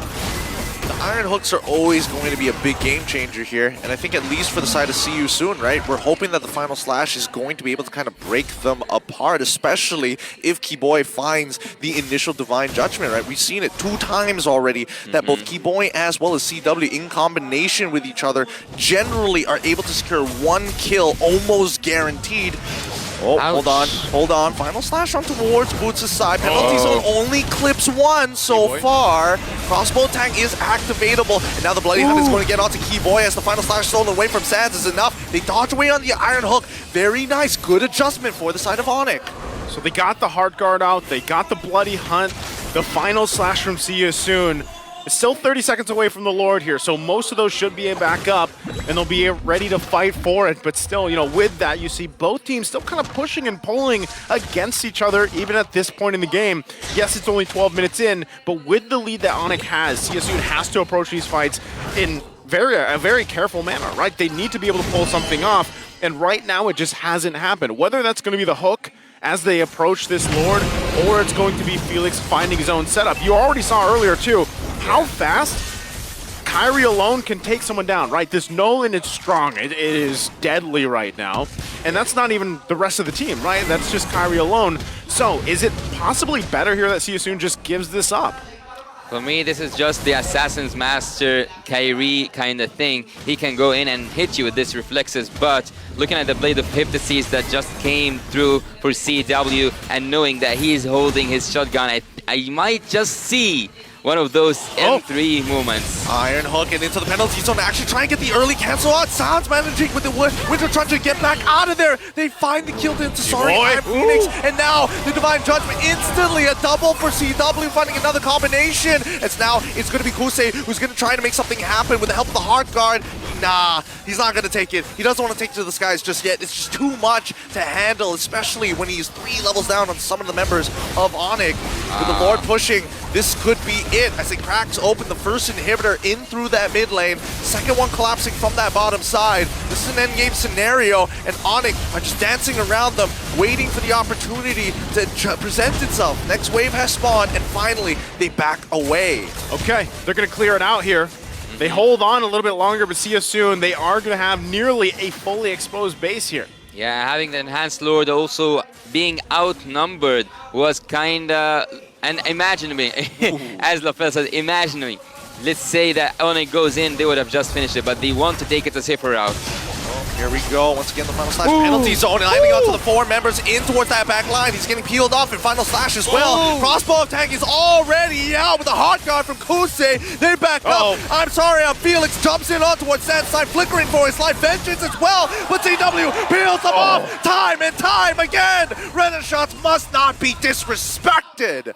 The Iron Hooks are always going to be a big game changer here, and I think at least for the side of See You Soon, right, we're hoping that the final slash is going to be able to kind of break them apart, especially if Keyboy finds the initial Divine Judgment, right? We've seen it 2 times already that both Keyboy as well as CW in combination with each other generally are able to secure 1 kill almost guaranteed. Oh, Ouch. hold on. Final slash on towards Boots' side. Penalty zone only clips one so far. Crossbow tank is activatable, and now the Bloody Hunt is going to get onto Keyboy as the final slash stolen away from Sands is enough. They dodge away on the Iron Hook. Very nice, good adjustment for the side of Onyx. So they got the hard guard out, they got the Bloody Hunt, the final slash from See You Soon. It's still 30 seconds away from the Lord here, so most of those should be back up, and they'll be ready to fight for it. But still, you know, with that, you see both teams still kind of pushing and pulling against each other, even at this point in the game. Yes, it's only 12 minutes in, but with the lead that Onyx has, See You Soon has to approach these fights in a very careful manner, right? They need to be able to pull something off, and right now it just hasn't happened. Whether that's going to be the hook as they approach this Lord, or it's going to be Felix finding his own setup. You already saw earlier, too, how fast Kyrie alone can take someone down, right? This Nolan is strong. It is deadly right now. And that's not even the rest of the team, right? That's just Kyrie alone. So is it possibly better here that See You Soon just gives this up? For me, this is just the Assassin's Master Kyrie kind of thing. He can go in and hit you with this reflexes, but looking at the Blade of Hypnosis that just came through for CW and knowing that he's holding his shotgun, I might just see one of those M3 moments. Iron Hook and into the penalty zone. Actually trying to get the early cancel out. Sounds managing with the Winter trying to get back out of there. They find the kill into Sorry and Phoenix. And now the Divine Judgment instantly a double for CW, finding another combination. It's going to be Kusei who's going to try to make something happen with the help of the hard guard. Nah, he's not going to take it. He doesn't want to take it to the skies just yet. It's just too much to handle, especially when he's 3 levels down on some of the members of Onyx. With the Lord pushing, this could be it as it cracks open the first inhibitor in through that mid lane. Second one collapsing from that bottom side. This is an endgame scenario, and Onyx are just dancing around them, waiting for the opportunity to present itself. Next wave has spawned, and finally, they back away. Okay, they're going to clear it out here. They hold on a little bit longer, but See You Soon, they are going to have nearly a fully exposed base here. Yeah, having the Enhanced Lord also being outnumbered was kind of an imaginary, as LaFell said, imaginary. Let's say that Onyx goes in, they would have just finished it, but they want to take it a safer route. Here we go. Once again, the final slash penalty zone, landing onto the 4 members in towards that back line. He's getting peeled off in final slash as well. Crossbow tank is already out with a hard guard from Kusei. They back up. I'm sorry, Felix jumps in on towards that side, flickering for his life. Vengeance as well, but CW peels them off time and time again. Renaissance must not be disrespected.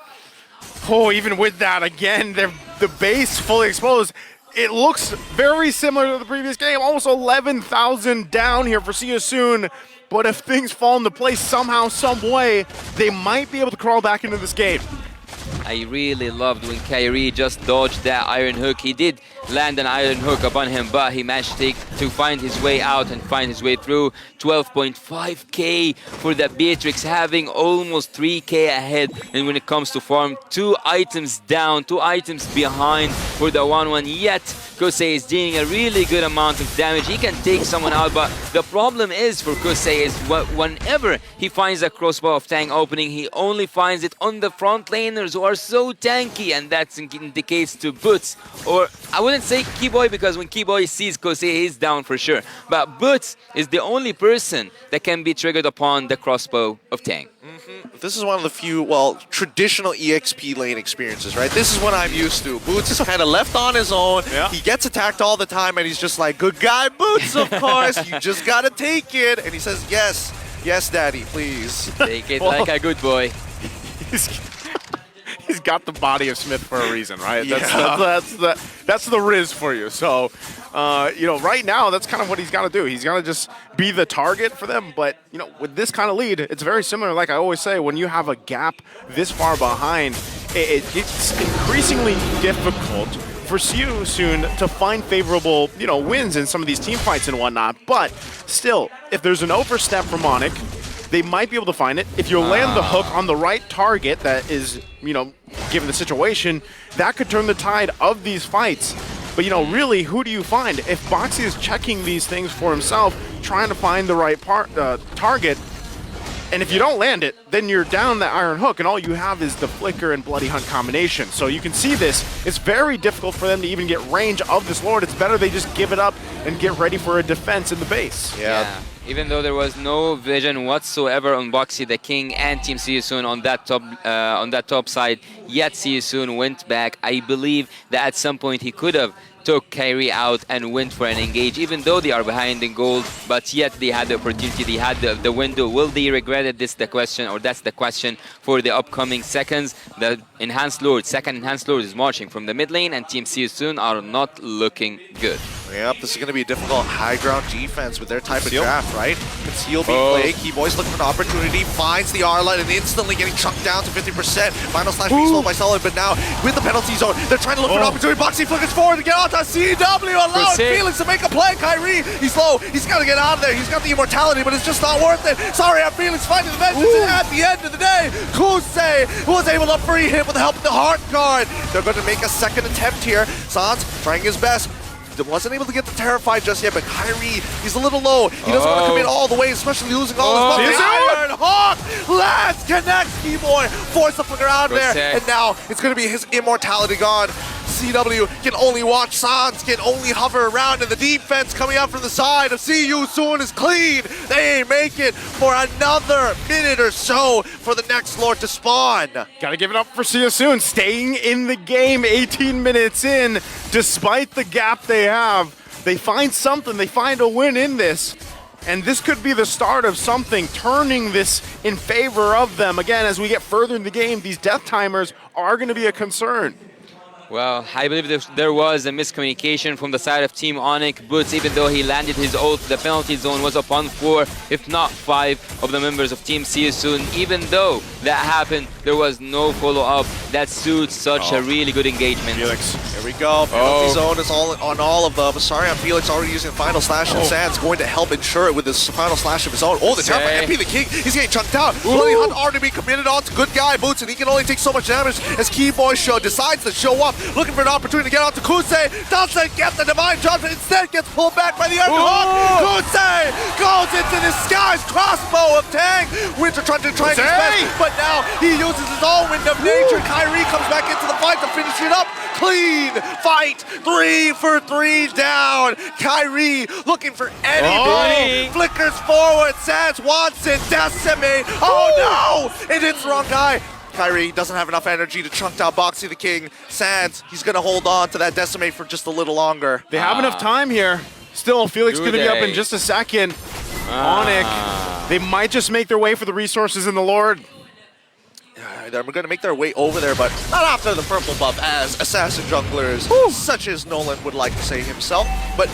Oh, even with that, again, the base fully exposed. It looks very similar to the previous game, almost 11,000 down here for See You Soon. But if things fall into place somehow, some way, they might be able to crawl back into this game. I really loved when Kyrie just dodged that Iron Hook. He did land an Iron Hook upon him, but he managed to find his way out and find his way through. 12.5k for the Beatrix, having almost 3k ahead. And when it comes to farm, 2 items down, 2 items behind for the 1-1. Yet, Kusei is dealing a really good amount of damage. He can take someone out, but the problem is for Kusei is whenever he finds a crossbow of tank opening, he only finds it on the front laners who are so tanky, and that's indicates to Boots, or I wouldn't say Keyboy, because when Keyboy sees Kusei, he's down for sure. But Boots is the only person that can be triggered upon the crossbow of tank. This is one of the few, well, traditional EXP lane experiences, right? This is what I'm used to. Boots is kind of left on his own. Yeah. He gets attacked all the time, and he's just like, good guy, Boots, of course. You just gotta take it. And he says, yes, yes, daddy, please. Take it like a good boy. He's got the body of Smith for a reason, right? That's the Riz for you. So, you know, right now, that's kind of what he's got to do. He's got to just be the target for them. But, you know, with this kind of lead, it's very similar. Like I always say, when you have a gap this far behind, it's increasingly difficult for See You Soon to find favorable, you know, wins in some of these team fights and whatnot. But still, if there's an overstep from Onyx, they might be able to find it. If you land the hook on the right target that is, you know, given the situation, that could turn the tide of these fights. But, you know, really, who do you find? If Boxy is checking these things for himself, trying to find the right target, and if you don't land it, then you're down that Iron Hook, and all you have is the Flicker and Bloody Hunt combination. So you can see this. It's very difficult for them to even get range of this Lord. It's better they just give it up and get ready for a defense in the base. Yeah. Even though there was no vision whatsoever on Boxy the King and Team See You Soon on that top side, yet See You Soon went back. I believe that at some point he could have took Kyrie out and went for an engage, even though they are behind in gold, but yet they had the opportunity, they had the window. Will they regret it? This is the question, or that's the question for the upcoming seconds. The Enhanced Lord, second Enhanced Lord is marching from the mid lane, and Team See You Soon are not looking good. Yep, this is going to be a difficult high ground defense with their type of draft, right? Conceal being played, Keyboy's looking for an opportunity, finds the Arla and instantly getting chunked down to 50%. Final slash being sold by Solid, but now with the penalty zone, they're trying to look for an opportunity. Boxy flickers forward to get onto CW, allowing Felix to make a play. Kyrie, he's low, he's got to get out of there. He's got the immortality, but it's just not worth it. Sorry, I'm Felix finding the message, and at the end of the day, Kusei was able to free him with the help of the Heart Guard. They're going to make a second attempt here. Sans trying his best. Wasn't able to get the Terrified just yet, but Kyrie, he's a little low. He doesn't want to commit all the way, especially losing all his buffs. Iron Hawk lands, connects Keyboy, force the flicker out there, and now it's going to be his immortality gone. CW can only watch, Sans can only hover around, and the defense coming out from the side of See You Soon is clean. They make it for another minute or so for the next Lord to spawn. Gotta give it up for See You Soon, staying in the game 18 minutes in, despite the gap they have. They find something, they find a win in this. And this could be the start of something, turning this in favor of them. Again, as we get further in the game, these death timers are going to be a concern. Well, I believe there was a miscommunication from the side of Team Onyx. Boots, even though he landed his ult, the penalty zone was upon 4, if not 5 of the members of Team See You Soon. Even though that happened, there was no follow-up. That suits such a really good engagement. Felix. Here we go. Penalty zone is on all of them. Sorry, I'm Felix already using Final Slash, and Sans going to help ensure it with his Final Slash of his own. Oh, the Terrified MP the King. He's getting chunked out. Bloody Hunt already be committed on to good guy Boots, and he can only take so much damage as Keyboy decides to show up, looking for an opportunity to get out to Kusei. Doesn't get the Divine Judgment, instead gets pulled back by the Iron Hawk. Kusei goes into the skies, crossbow of Tang. Winter trying to his best, but now he uses his own Wind of Nature. Kyrie comes back into the fight to finish it up. Clean fight, 3 for 3 down. Kyrie looking for anybody. Flickers forward, Sans wants it, Decimate. Oh no, it hits the wrong guy. Kyrie doesn't have enough energy to chunk down Boxy the King. Sans, he's going to hold on to that Decimate for just a little longer. They have enough time here. Still, Felix going to be up in just a second. Onyx, they might just make their way for the resources in the Lord. They're going to make their way over there, but not after the purple buff as assassin junglers, such as Nolan would like to say himself. But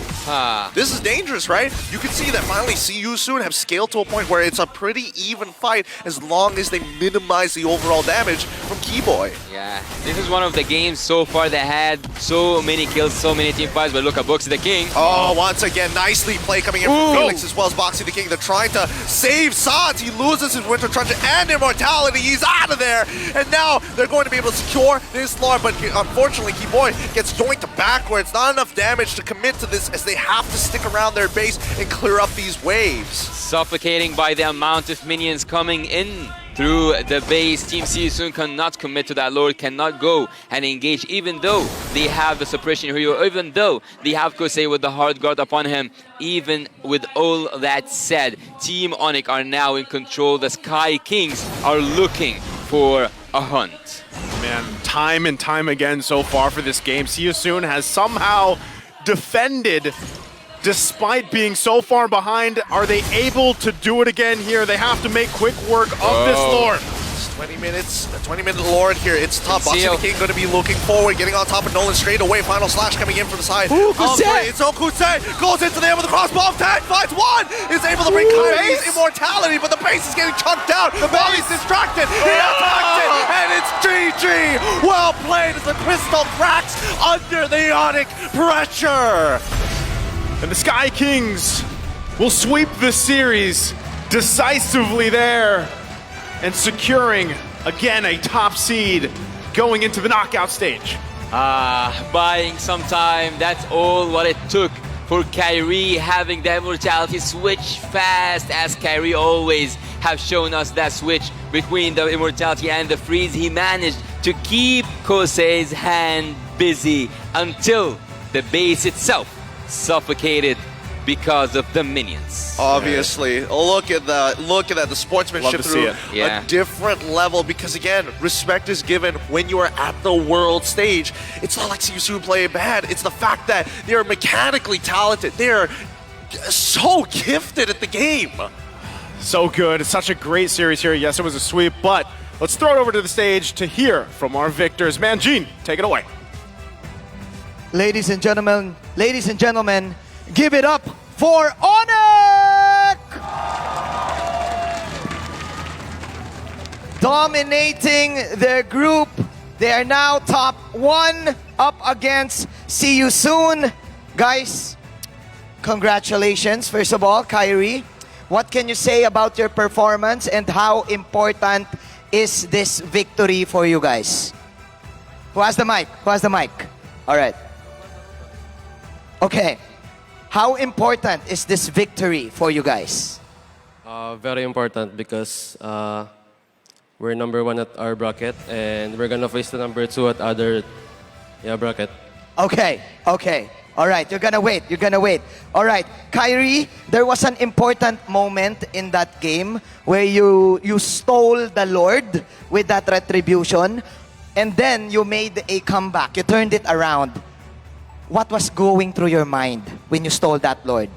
this is dangerous, right? You can see that finally See You Soon have scaled to a point where it's a pretty even fight as long as they minimize the overall damage from Keyboy. Yeah, this is one of the games so far that had so many kills, so many team fights, but look at Boxy the King. Oh, once again, nicely play coming in from Felix as well as Boxy the King. They're trying to save Sans. He loses his Winter Truncheon and Immortality. He's out of there. And now they're going to be able to secure this Lord, but unfortunately, Keyboy gets yoinked backwards. Not enough damage to commit to this as they have to stick around their base and clear up these waves. Suffocating by the amount of minions coming in through the base. Team See You Soon cannot commit to that Lord, cannot go and engage, even though they have the suppression hero, even though they have Kusei with the hard guard upon him. Even with all that said, Team Onyx are now in control. The Sky Kings are looking for a hunt. Man, time and time again so far for this game, See You Soon has somehow defended despite being so far behind. Are they able to do it again here? They have to make quick work of this Lord. 20 minutes, a 20-minute Lord here. It's tough. Boxy the King going to be looking forward, getting on top of Nolan straight away. Final Slash coming in from the side. It's Kusei goes into the air with a crossbow. Tag finds one. Is able to bring Kyrie's immortality, but the base is getting chunked out. The body's distracted. He attacked it, and it's GG. Well played as the crystal cracks under the Onyx pressure. And the Sky Kings will sweep the series decisively there and securing, again, a top seed going into the knockout stage. Buying some time, that's all what it took for Kyrie, having the immortality switch fast, as Kyrie always have shown us that switch between the immortality and the freeze. He managed to keep Kosei's hand busy until the base itself suffocated because of the minions. Obviously, look at that! The sportsmanship Love to see through it. Yeah. a different level. Because again, respect is given when you are at the world stage. It's not like CU playing bad. It's the fact that they are mechanically talented. They are so gifted at the game. So good. It's such a great series here. Yes, it was a sweep, but let's throw it over to the stage to hear from our victors. Manjin, take it away. Ladies and gentlemen, give it up for Onyx! Dominating their group. They are now top 1 up against See You Soon. Guys, congratulations. First of all, Kyrie, what can you say about your performance and how important is this victory for you guys? Who has the mic? All right. Okay. How important is this victory for you guys? Very important because we're number 1 at our bracket and we're gonna face the number 2 at other bracket. Okay. All right, you're gonna wait. All right, Kyrie, there was an important moment in that game where you stole the Lord with that retribution and then you made a comeback. You turned it around. What was going through your mind when you stole that Lord?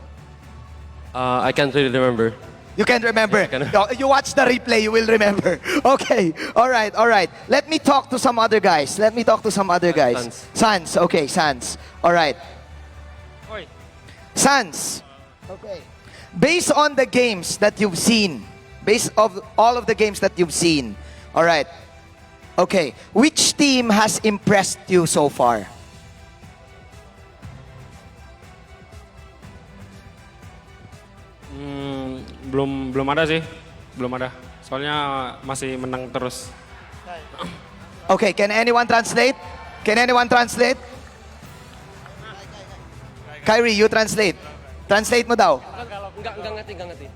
I can't really remember. You can't remember. No, you watch the replay, you will remember. Okay. All right. Let me talk to some other guys. Sans. Okay, Sans. All right. Sans. Okay. Based on the games that you've seen, all of the games that you've seen, all right. Okay. Which team has impressed you so far? Belum ada sih. Belum ada. Soalnya masih menang terus. Okay, can anyone translate? Kyrie, you translate. Translate mo daw. Enggak ngerti.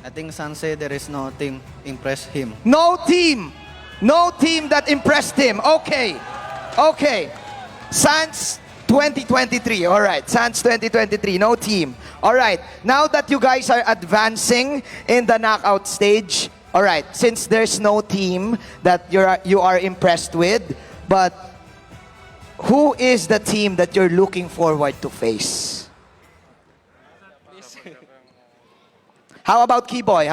I think San said there is no team impress him. No team that impressed him. Okay. Sans 2023. All right. Sans 2023. No team. All right. Now that you guys are advancing in the knockout stage, all right. Since there's no team that you are impressed with, but who is the team that you're looking forward to face? How about Keyboy?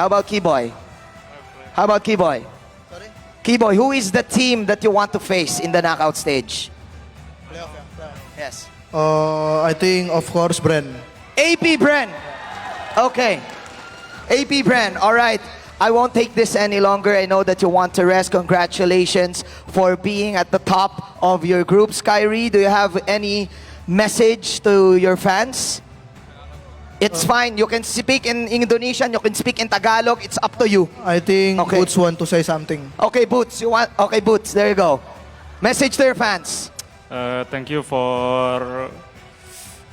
Sorry? Keyboy, who is the team that you want to face in the knockout stage? Yes. I think of course Bren. AP Bren. Okay. AP Bren. All right. I won't take this any longer. I know that you want to rest. Congratulations for being at the top of your group. Kyrie, do you have any message to your fans? It's fine. You can speak in Indonesian. You can speak in Tagalog. It's up to you. I think Okay. Boots want to say something. Okay, Boots. Okay, Boots. There you go. Message to your fans. Thank you for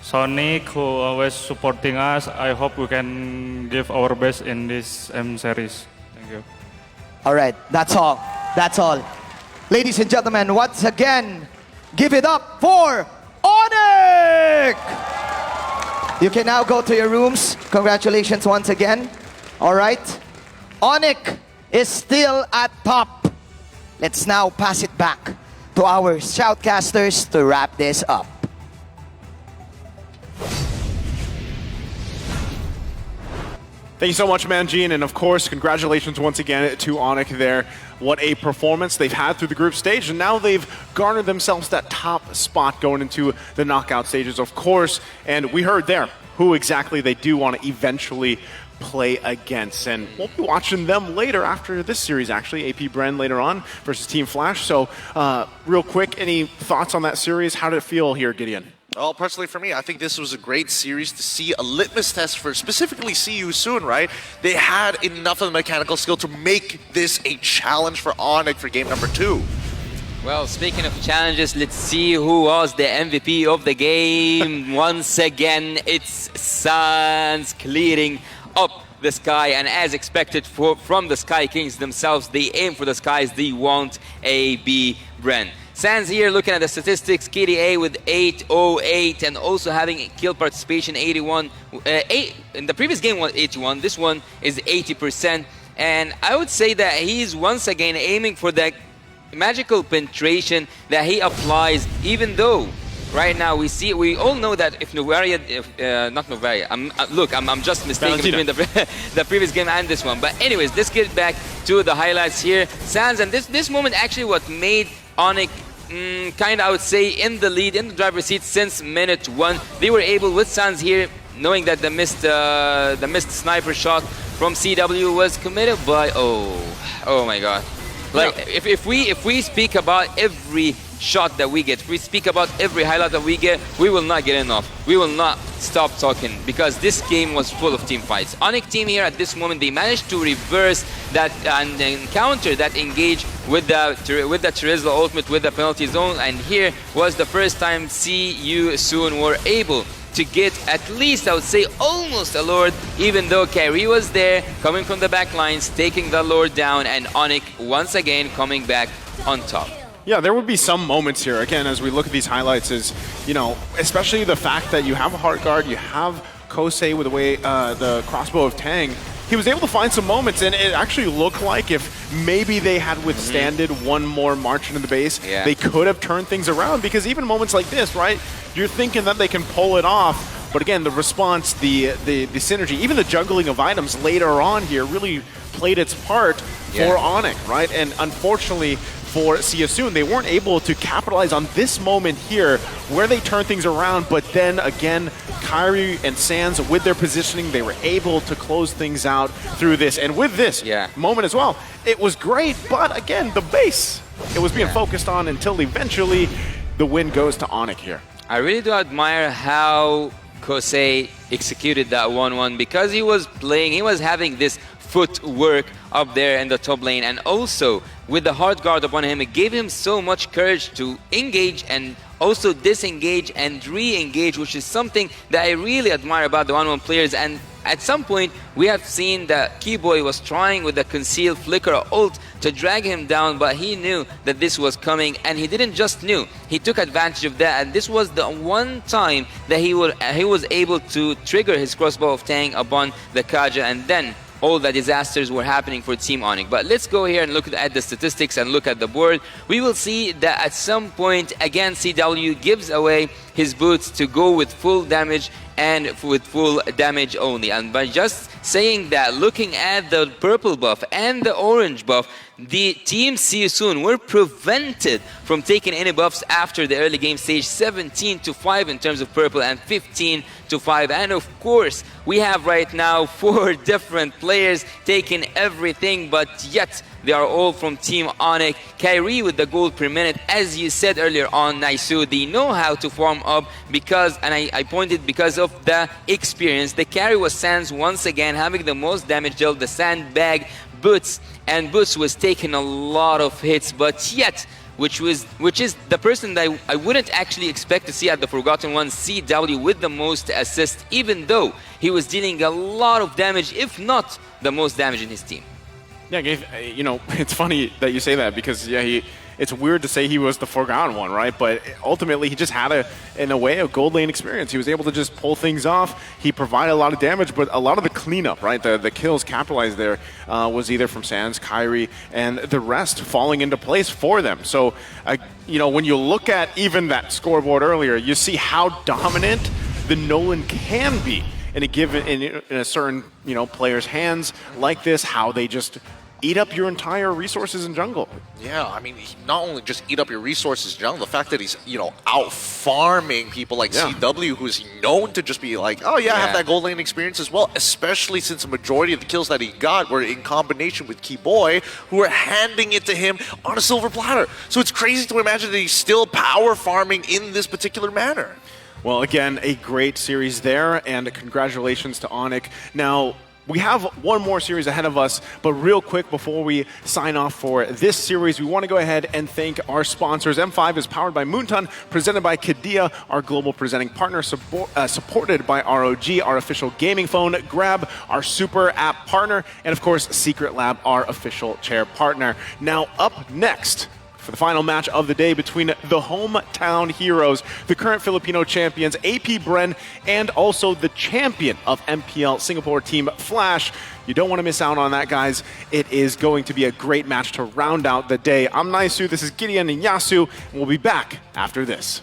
Sonic who always supporting us. I hope we can give our best in this M series. Thank you. All right. That's all. Ladies and gentlemen, once again, give it up for Onyx! You can now go to your rooms. Congratulations once again. All right. Onyx is still at top. Let's now pass it back to our shoutcasters to wrap this up. Thank you so much, Manjin, and of course, congratulations once again to Onyx there. What a performance they've had through the group stage, and now they've garnered themselves that top spot going into the knockout stages, of course. And we heard there who exactly they do want to eventually play against, and we'll be watching them later after this series, actually. AP Bren later on versus Team Flash. So, real quick, any thoughts on that series? How did it feel here, Gideon? Well, personally for me, I think this was a great series to see a litmus test for specifically See You Soon, right? They had enough of the mechanical skill to make this a challenge for Onyx for game number 2. Well, speaking of challenges, let's see who was the MVP of the game. Once again, it's Sans clearing up the sky, and as expected from the Sky Kings themselves, they aim for the skies, they want AB Bren. Sans here looking at the statistics, KDA with 808 and also having kill participation 81. In the previous game was 81, this one is 80%. And I would say that he's once again aiming for that magical penetration that he applies, even though right now we all know that if Novaria, not Novaria, I'm just mistaken between the previous game and this one. But anyways, let's get back to the highlights here. Sans, and this moment actually what made Onyx kind of, I would say, in the lead, in the driver's seat since minute 1. They were able, with Sans here, knowing that the missed sniper shot from CW was committed by, oh my god. Like, if we speak about every shot that we get, if we speak about every highlight that we get, we will not get enough. We will not stop talking because this game was full of team fights. Onyx team here at this moment, they managed to reverse that and counter that engage with the Terizla ultimate with the penalty zone, and here was the first time CU soon were able to get at least, I would say, almost a Lord, even though Kyrie was there, coming from the back lines, taking the Lord down, and Onyx once again coming back on top. Yeah, there would be some moments here, again, as we look at these highlights, is, you know, especially the fact that you have a Heart Guard, you have Kosei with the way the crossbow of Tang. He was able to find some moments, and it actually looked like if maybe they had withstanded one more march into the base, they could have turned things around, because even moments like this, right, you're thinking that they can pull it off, but again, the response, the synergy, even the juggling of items later on here really played its part for Onyx, right? And unfortunately for Siasoon, they weren't able to capitalize on this moment here where they turn things around, but then again, Kyrie and Sans, with their positioning, they were able to close things out through this. And with this moment as well, it was great, but again, the base, it was being focused on until eventually the win goes to Onyx here. I really do admire how Kosei executed that 1-1 because he was playing, he was having this footwork up there in the top lane, and also with the hard guard upon him, it gave him so much courage to engage and also disengage and re-engage, which is something that I really admire about the 1-1 players. And at some point, we have seen that Keyboy was trying with the concealed flicker ult to drag him down, but he knew that this was coming, and he didn't just knew, he took advantage of that, and this was the one time that he was able to trigger his crossbow of Tang upon the Kaja, and then all the disasters were happening for Team Onyx. But let's go here and look at the statistics and look at the board. We will see that at some point, again, CW gives away his boots to go with full damage and with full damage only. And by just saying that, looking at the purple buff and the orange buff, the Team Siasoon were prevented from taking any buffs after the early game stage, 17-5 in terms of purple and 15-5. And of course, we have right now 4 different players taking everything, but yet they are all from Team Onyx. Kyrie with the gold per minute, as you said earlier on, Naisu, they know how to farm up because, and I pointed because of the experience. The carry was Sans once again having the most damage dealt, the sandbag Boots, and Boots was taking a lot of hits, but yet, which is the person that I wouldn't actually expect to see at the Forgotten One, CW, with the most assists, even though he was dealing a lot of damage, if not the most damage in his team. Yeah, you know, it's funny that you say that because, yeah, it's weird to say he was the Forgotten One, right? But ultimately, he just had, in a way, a gold lane experience. He was able to just pull things off. He provided a lot of damage, but a lot of the cleanup, right? The kills capitalized there was either from Sans, Kyrie, and the rest falling into place for them. So, you know, when you look at even that scoreboard earlier, you see how dominant the Nolan can be in a certain, you know, player's hands like this, how they just eat up your entire resources in jungle. Yeah, I mean, he not only just eat up your resources in jungle, the fact that he's, you know, out farming people like CW, who's known to just be like, oh yeah, I have that gold lane experience as well, especially since the majority of the kills that he got were in combination with Keyboy, who were handing it to him on a silver platter. So it's crazy to imagine that he's still power farming in this particular manner. Well, again, a great series there, and congratulations to Onyx. Now, we have one more series ahead of us, but real quick before we sign off for this series, we want to go ahead and thank our sponsors. M5 is powered by Moonton, presented by Kadia, our global presenting partner, supported by ROG, our official gaming phone, Grab, our super app partner, and of course, Secret Lab, our official chair partner. Now, up next, for the final match of the day between the hometown heroes, the current Filipino champions, AP Bren, and also the champion of MPL Singapore team, Flash. You don't want to miss out on that, guys. It is going to be a great match to round out the day. I'm Naisu, this is Gideon and Yasu, and we'll be back after this.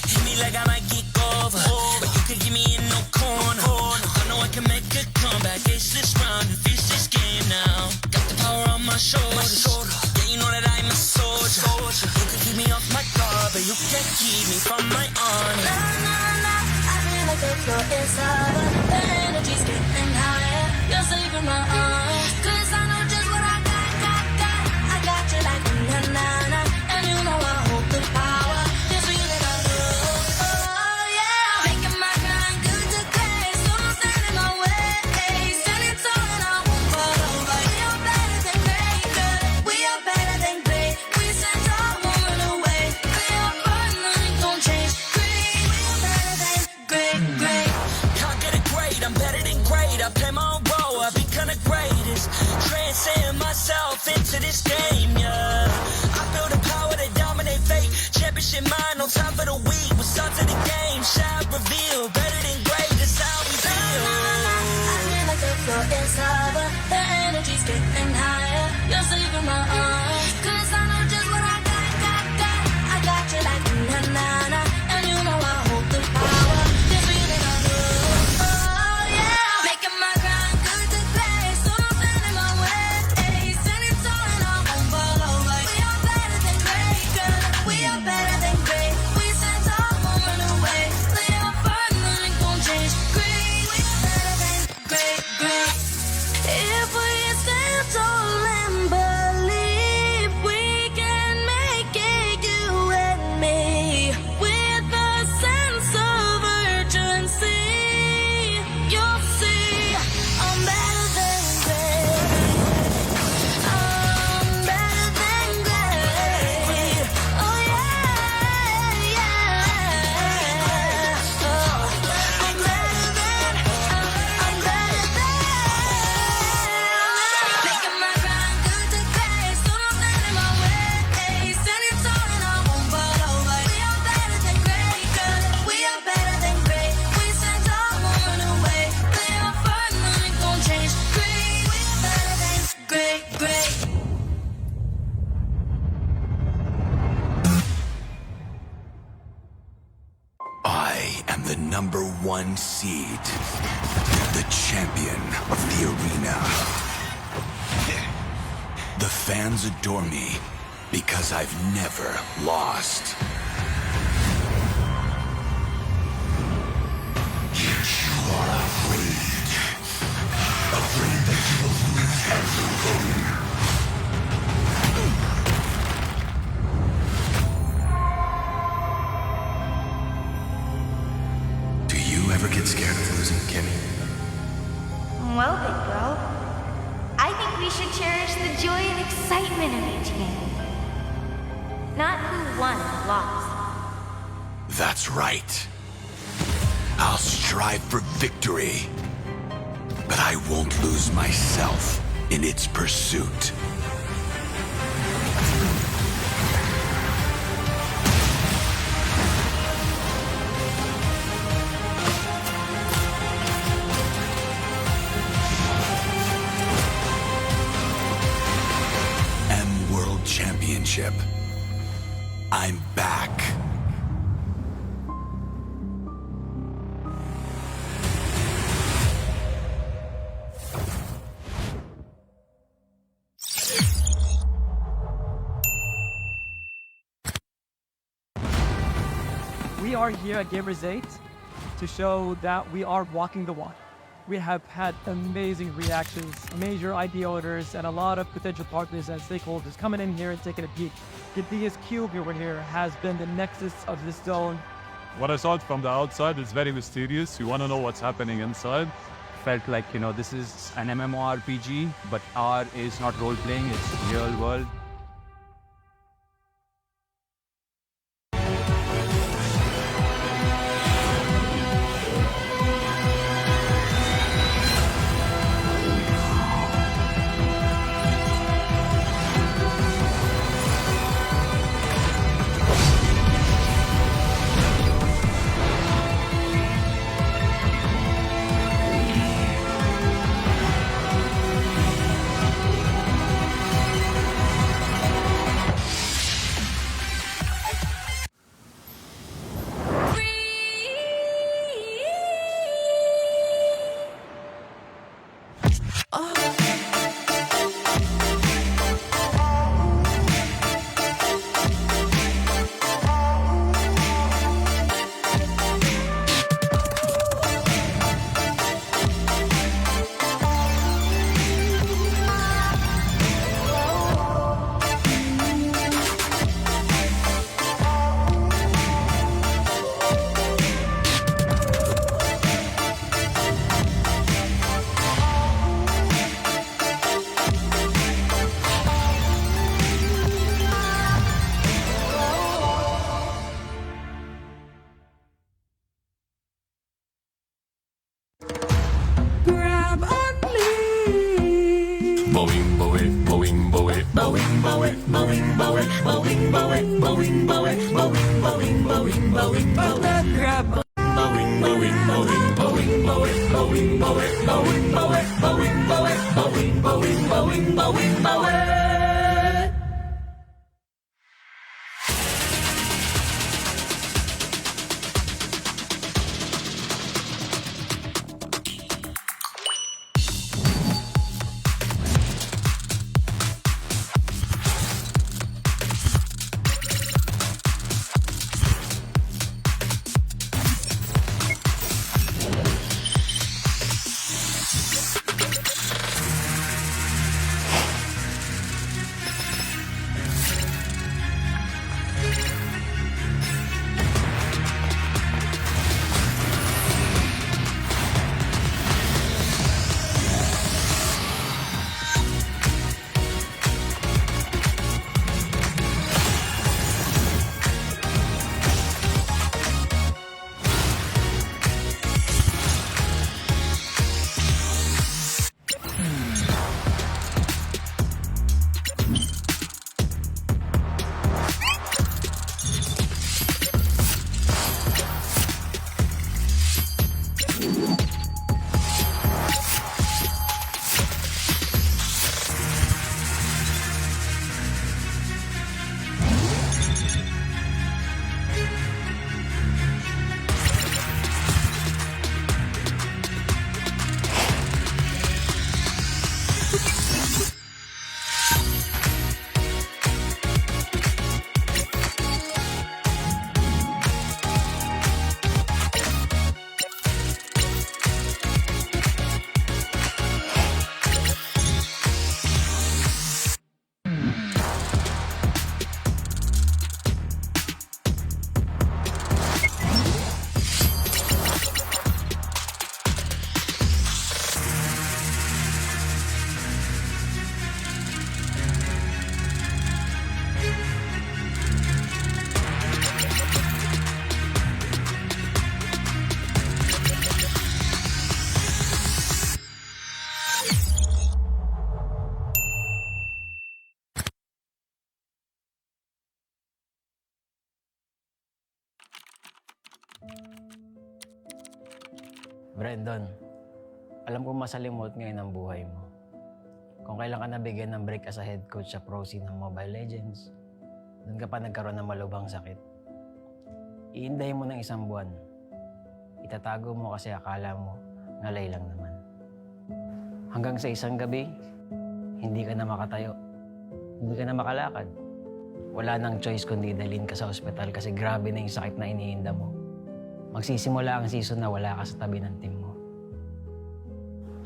Hit me like I might get over, but you can get me in no corner. I know I can make a comeback, ace this round and finish this game now. Got the power on my shoulders, yeah, you know that I'm a soldier. You can keep me off my guard, but you can't keep me from my honor. Nah, nah, nah, I feel like the floor is over, the energy's getting higher. You're saving my arms, 'cause I know just what I got. I got you like na na na, and you know I hold the power. Into this game, yeah. I feel the power to dominate fate. Championship mind, no time for the weak. What's up to the game? Shine, reveal. Better than great, that's how we feel. I feel like the floor is over, the energy's getting higher. You're saving my arms, 'cause I know just what I got. I got you like na na na, and you know I hold the power. This feeling I love, oh yeah. Making my grind good to play, so don't stand in my way. #1 seed, the champion of the arena. The fans adore me because I've never lost. Yet you are afraid that you will lose everything. Ever get scared of losing, Kimmy? Well, big bro, I think we should cherish the joy and excitement of each game. Not who won or lost. That's right. I'll strive for victory, but I won't lose myself in its pursuit. Championship. I'm back. We are here at Gamers 8 to show that we are walking the walk. We have had amazing reactions, major IP owners, and a lot of potential partners and stakeholders coming in here and taking a peek. Gidea's cube over here has been the nexus of this zone. What I saw from the outside is very mysterious. You want to know what's happening inside. Felt like, you know, this is an MMORPG, but R is not role-playing, it's real world. Brandon, alam ko masalimot ngayon ang buhay mo. Kung kailan ka nabigyan ng break as a head coach sa pro scene ng Mobile Legends, doon ka pa nagkaroon ng malubhang sakit. Iindahin mo ng 1 buwan. Itatago mo kasi akala mo, ngalay lang naman. Hanggang sa isang gabi, hindi ka na makatayo. Hindi ka na makalakad. Wala nang choice kundi dalhin ka sa ospital kasi grabe na yung sakit na iniinda mo. Magsisimula ang season na wala ka sa tabi ng team mo.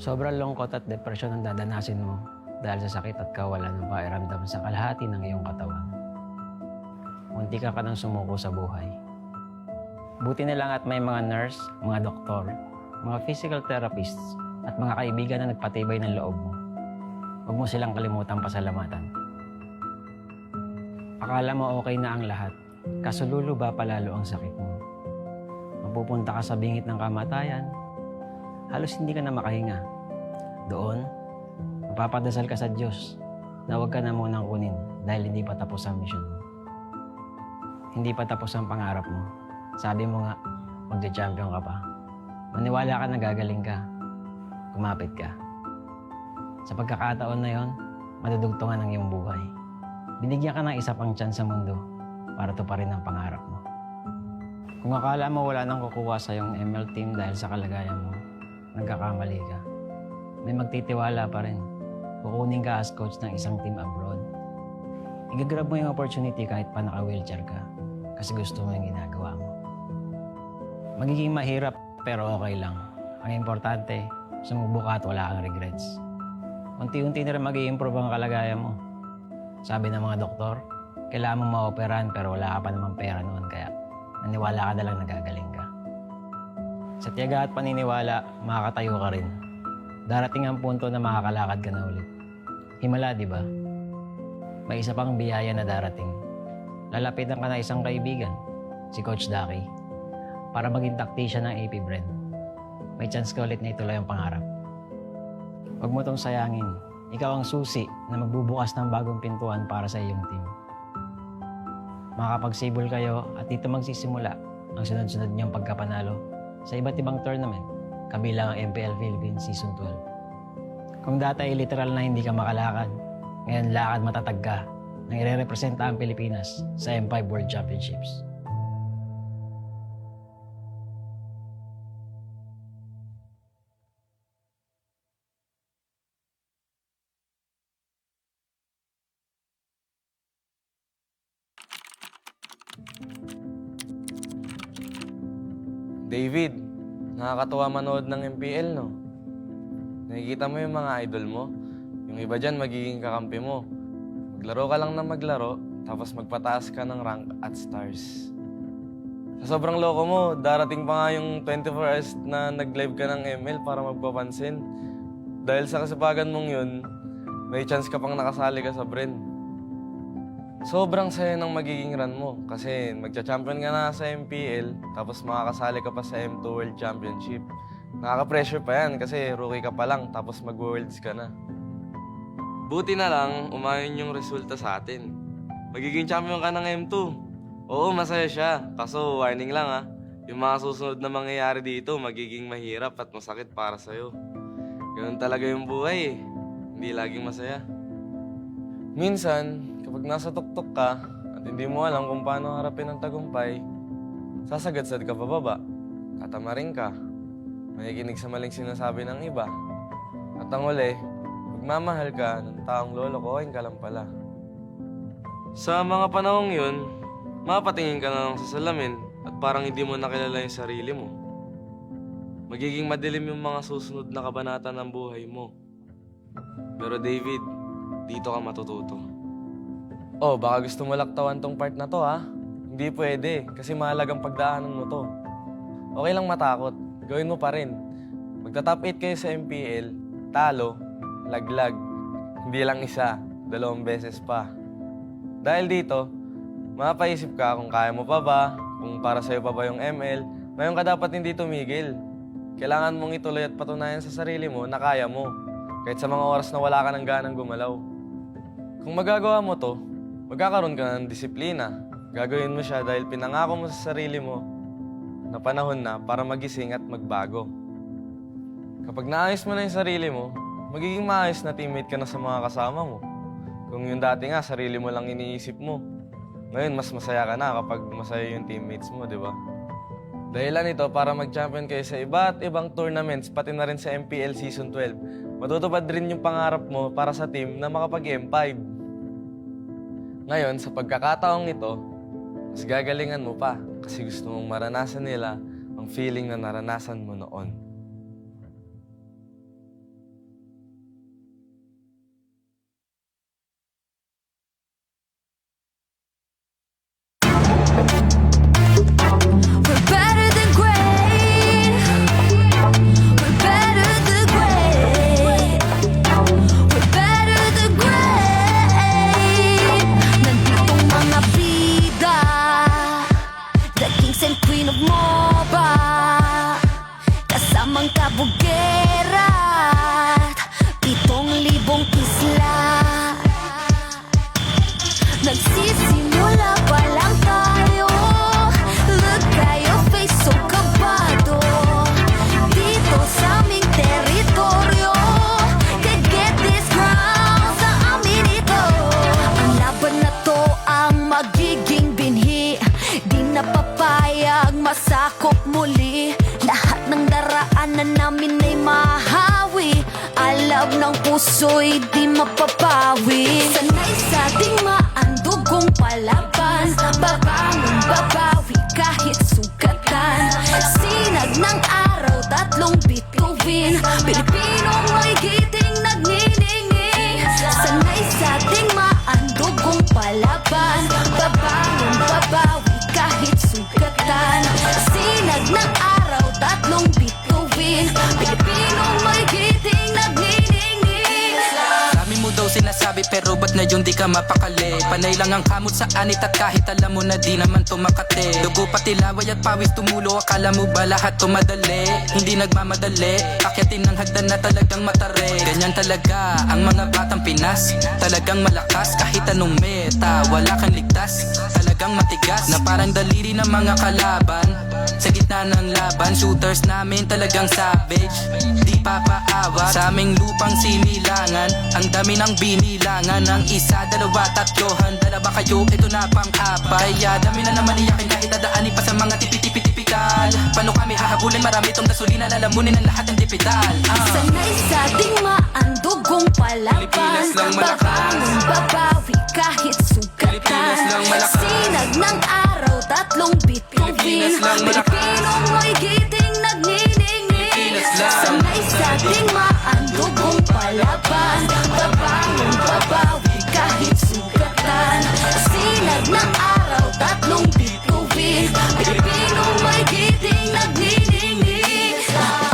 Sobrang lungkot at depresyon ang dadanasin mo dahil sa sakit at kawalan ng pakiramdam sa kalahati ng iyong katawan. Munti ka nang sumuko sa buhay. Buti na lang at may mga nurse, mga doktor, mga physical therapists, at mga kaibigan na nagpatibay ng loob mo. Huwag mo silang kalimutang pasalamatan. Akala mo okay na ang lahat, kaso luluba palalo ang sakit mo. Mapupunta ka sa bingit ng kamatayan, halos hindi ka na makahinga. Doon, mapapadasal ka sa Diyos na huwag ka na munang kunin dahil hindi pa tapos ang mission mo. Hindi pa tapos ang pangarap mo. Sabi mo nga, magja-champion ka pa. Maniwala ka na gagaling ka. Kumapit ka. Sa pagkakataon na yon, madudugtungan ang iyong buhay. Binigyan ka ng isa pang chance sa mundo para tuparin ang pangarap mo. Kung akala mo wala nang kukuha sa iyong ML team dahil sa kalagayan mo, nagkakamali ka. May magtitiwala pa rin. Kukunin ka as coach ng isang team abroad. Igagrab mo yung opportunity kahit pa naka-wheelchair ka kasi gusto mo yung ginagawa mo. Magiging mahirap pero okay lang. Ang importante, sumubok ka at wala kang regrets. Unti-unti na rin mag-i-improve ang kalagayan mo. Sabi ng mga doktor, kailangan mong ma-operahan pero wala ka pa namang pera noon kaya naniwala ka na lang nagagaling ka. Sa tiyaga at paniniwala, makakatayo ka rin. Darating ang punto na makakalakad ka na ulit. Himala, di ba? May isa pang biyaya na darating. Lalapitan ka na isang kaibigan, si Coach Daki, para maging tactician ng AP Brand. May chance ka ulit na ituloy ang pangarap. Huwag mo itong sayangin. Ikaw ang susi na magbubukas ng bagong pintuan para sa iyong team. Makakapagsibol kayo at dito magsisimula ang sunod-sunod niyong pagkapanalo sa iba't ibang tournament, kabilang ang MPL Philippines Season 12. Kung dati ay literal na hindi ka makalakad, ngayon lakad matatag ka nang ire-representa ang Pilipinas sa M5 World Championships. David, nakakatuwa manood ng MPL, no? Nakikita mo yung mga idol mo. Yung iba dyan, magiging kakampi mo. Maglaro ka lang na maglaro, tapos magpataas ka ng rank at stars. Sa sobrang loko mo, darating pa nga yung 24 hours na nag-live ka ng ML para magpapansin. Dahil sa kasipagan mong yun, may chance ka pang nakasali ka sa Bren. Sobrang saya ng magiging run mo kasi magcha-champion ka na sa MPL tapos makakasali ka pa sa M2 World Championship. Nakaka-pressure pa yan kasi rookie ka pa lang tapos mag-worlds ka na. Buti na lang, umayon yung resulta sa atin. Magiging champion ka ng M2. Oo, masaya siya. Kaso warning lang ha, yung mga susunod na mangyayari dito magiging mahirap at masakit para sa'yo. Ganun talaga yung buhay eh. Hindi laging masaya. Minsan, kapag nasa tuktok ka at hindi mo alam kung paano harapin ang tagumpay, sasagadsad ka pababa, tatamarin ka, makikinig sa maling sinasabi ng iba. At ang uli, magmamahal ka ng taong lolokohin ka lang pala. Sa mga panahong yun, mapatingin ka na lang sa salamin at parang hindi mo nakilala yung sarili mo. Magiging madilim yung mga susunod na kabanata ng buhay mo. Pero David, dito ka matututo. Oh, baka gusto mo laktawan tong part na to ha? Hindi pwede, kasi mahalagang pagdaanan mo to. Okay lang matakot, gawin mo pa rin. Magta-top 8 kayo sa MPL, talo, laglag. Hindi lang isa, 2 beses pa. Dahil dito, mapaisip ka kung kaya mo pa ba, kung para sa'yo pa ba yung ML, ngayon ka dapat hindi tumigil. Kailangan mong ituloy at patunayan sa sarili mo na kaya mo, kahit sa mga oras na wala ka ng ganang gumalaw. Kung magagawa mo to, magkakaroon ka ng disiplina. Gagawin mo siya dahil pinangako mo sa sarili mo na panahon na para magising at magbago. Kapag naayos mo na yung sarili mo, magiging maayos na teammate ka na sa mga kasama mo. Kung yung dati nga, sarili mo lang iniisip mo, Ngayon, mas masaya ka na kapag masaya yung teammates mo, di ba? Dahilan ito para mag-champion kayo sa iba't ibang tournaments, pati na rin sa MPL Season 12. Matutupad rin yung pangarap mo para sa team na makapag-M5. Ngayon, sa pagkakataong ito, mas gagalingan mo pa kasi gusto mong maranasan nila ang feeling na naranasan mo noon. We're better than great. We're better than great. We're better than great. Nanditong mga bida, the kings and queen of MOBA, kasamang kabugera at 7,000 isla. Nagsisimula pa lang tayo. Look at your face, so kabado. Dito sa aming teritoryo, can get this ground sa amin ito. Ang laban na to ang magiging binhi. Di na papayag masakop muli. Lahat ng daraanan namin ay mahawi. Alab ng puso'y di mapapawi. Sanay sa ating maandugong palaban. Babangon, babawi kahit sugatan. Sinag ng araw, 3 bituin. Pilipinong may giting nagniningning. Sanay sa ating maandugong palaban. Babangon, babawi kahit sugatan. Sinag ng araw, 3 bituin. Pilipinong may giting nagniningning. Dami mo daw sinasabi pero ba't na yung di ka mapakali? Panay lang ang kamot sa anit at kahit alam mo na di naman tumakate. Dugo pati laway at pawis tumulo, akala mo ba lahat tumadali? Hindi nagmamadali, akyatin ng hagdan na talagang matare. Ganyan talaga ang mga batang Pinas, talagang malakas kahit anong meta. Wala kang ligtas, talagang matigas na parang daliri ng mga kalaban. Sa gitna ng laban, shooters namin talagang savage. Di papaawa sa aming lupang sinilangan. Ang dami ng binilangan, ng 1, 2, 3, handa na ba kayo? Ito na pang-apat. Kaya dami na naman iyakin kahit dadaanin pa sa mga tipi-tipi-tipikal. Paano kami hahabulin? Marami itong gasolina, lalamunin ang lahat ng dipital. Sanay sa ating maandugong palaban. Babangon, babawi kahit sugatan. Sinag ng araw, 3 bituin. Pilipinong may giting nagniningning. Sanay sa ating maandugong palaban. Babangon, babawi kahit sugatan. Sinag ng araw, 3 bituin. Pilipinong may giting nagniningning.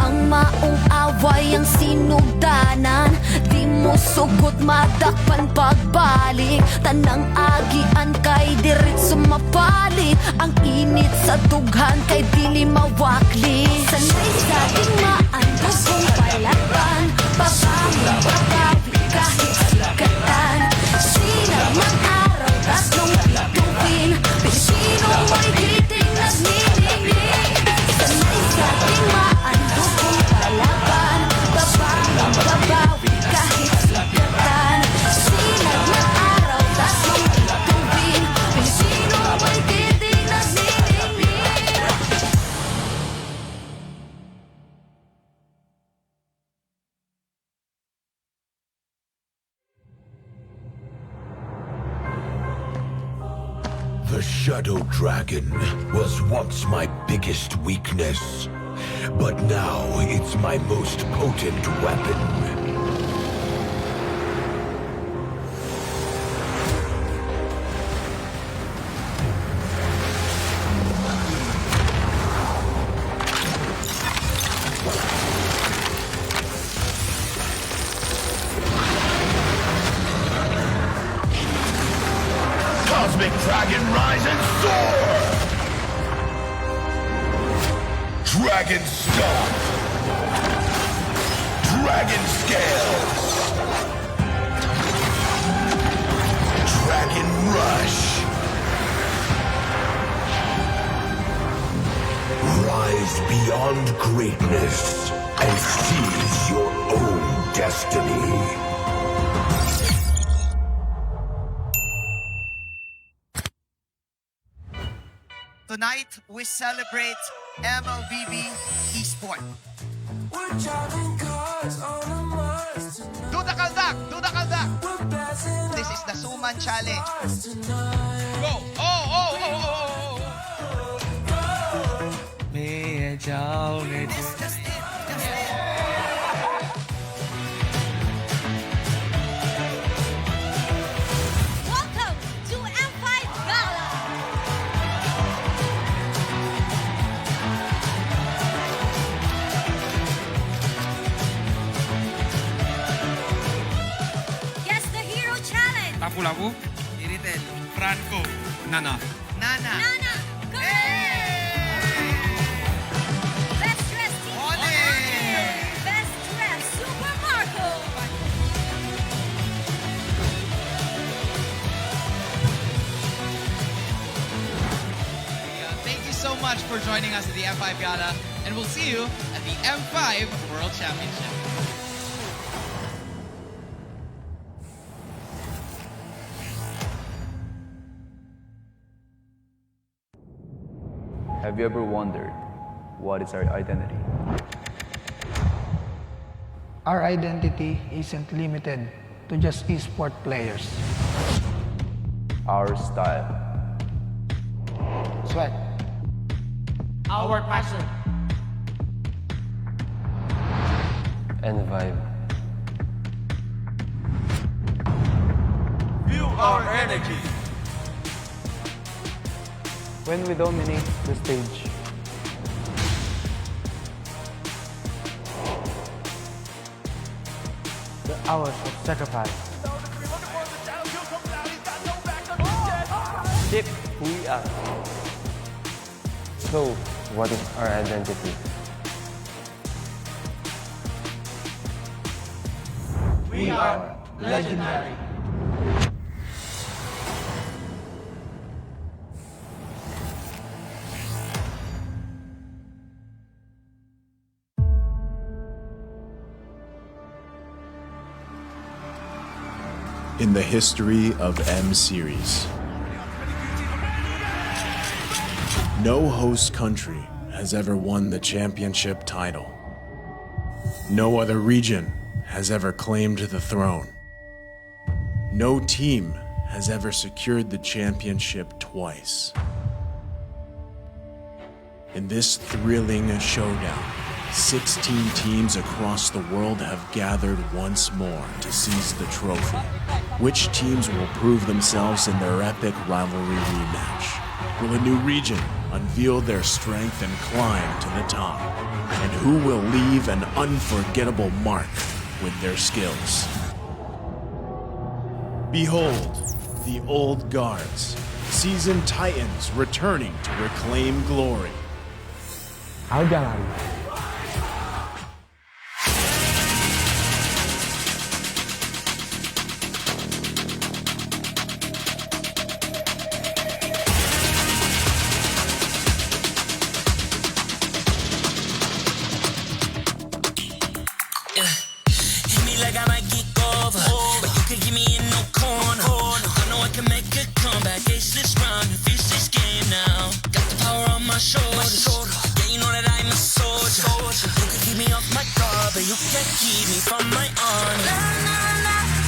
Ang maong away ang sinugdanan. Di mo sugot madakpan pagbalik. Tanang agian kay diretso mapalit. Ang init sa dughan kay dili mawakli. Sanay sa ating maandugong palaban. Babangon, babawi kahit sugatan. Sinag ng araw, 3 bituin. Pilipinong may giting nagniningning. Sanay sa ating maandugong palaban. Babangon, babawi kahit sugatan. Sinag ng araw, 3 bituin. Pilipinong may giting nagniningning. The Shadow Dragon was once my biggest weakness, but now it's my most potent weapon. Cosmic Dragon, rise and soar! Dragon Stomp! Dragon Scales! Dragon Rush! Rise beyond greatness and seize your own destiny. Tonight, we celebrate MLBB Esport. Do the kaldak! Do the kaldak! This is the Suman Challenge. Go! Oh! Welcome to M5 Gala! Guess the Hero Challenge! Lapu-Lapu, Iritel, Franco, Nana. Nana! Go! Best dressed team! Best dressed Super Marco! Thank you so much for joining us at the M5 Gala, and we'll see you at the M5 World Championship. Have you ever wondered what is our identity? Our identity isn't limited to just esport players. Our style. Sweat. Our passion. And vibe. Feel our energy. When we dominate the stage, the hours of sacrifice shape who we are. So, what is our identity? We are legendary. In the history of M Series, no host country has ever won the championship title. No other region has ever claimed the throne. No team has ever secured the championship twice. In this thrilling showdown, 16 teams across the world have gathered once more to seize the trophy. Which teams will prove themselves in their epic rivalry rematch? Will a new region unveil their strength and climb to the top? And who will leave an unforgettable mark with their skills? Behold, the old guards, seasoned titans returning to reclaim glory. Hit me like I might geek over, but you can give me in no corner. I know I can make a comeback, ace this round and finish this game now. Got the power on my shoulders, yeah, you know that I'm a soldier. You can keep me off my guard, but you can't keep me from my honor.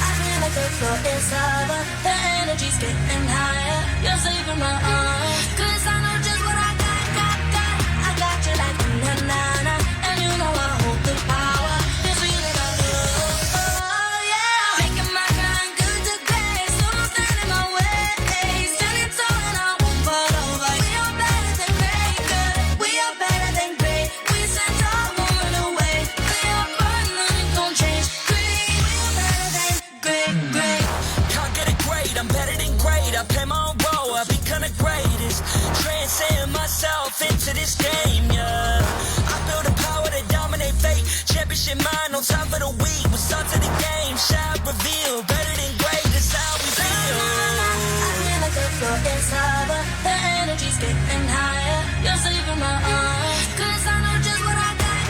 I feel like the floor is over, the energy's getting higher. You're saving my arm, 'cause I know just what I got. I got you like na-na-na, and you know I hold the power. It's really about love, oh yeah. Making my grind good to great, so don't stand in my way. Standing tall and I won't fall over. We are better than great, good. We are better than great. We stand tall, won't run away. We are fun, nothing gon' change. Great, we are better than great. Can't get it great, I'm better than great. I play my own role, I be kinda greatest. Transcend myself into this game, yeah. I build a power to dominate fate. Championship mind on top of the week. We start to the game, shout, reveal. Better than great, that's how we feel. I feel like the floor is over, the energy's getting higher. You're saving my arm, 'cause I know just what I got.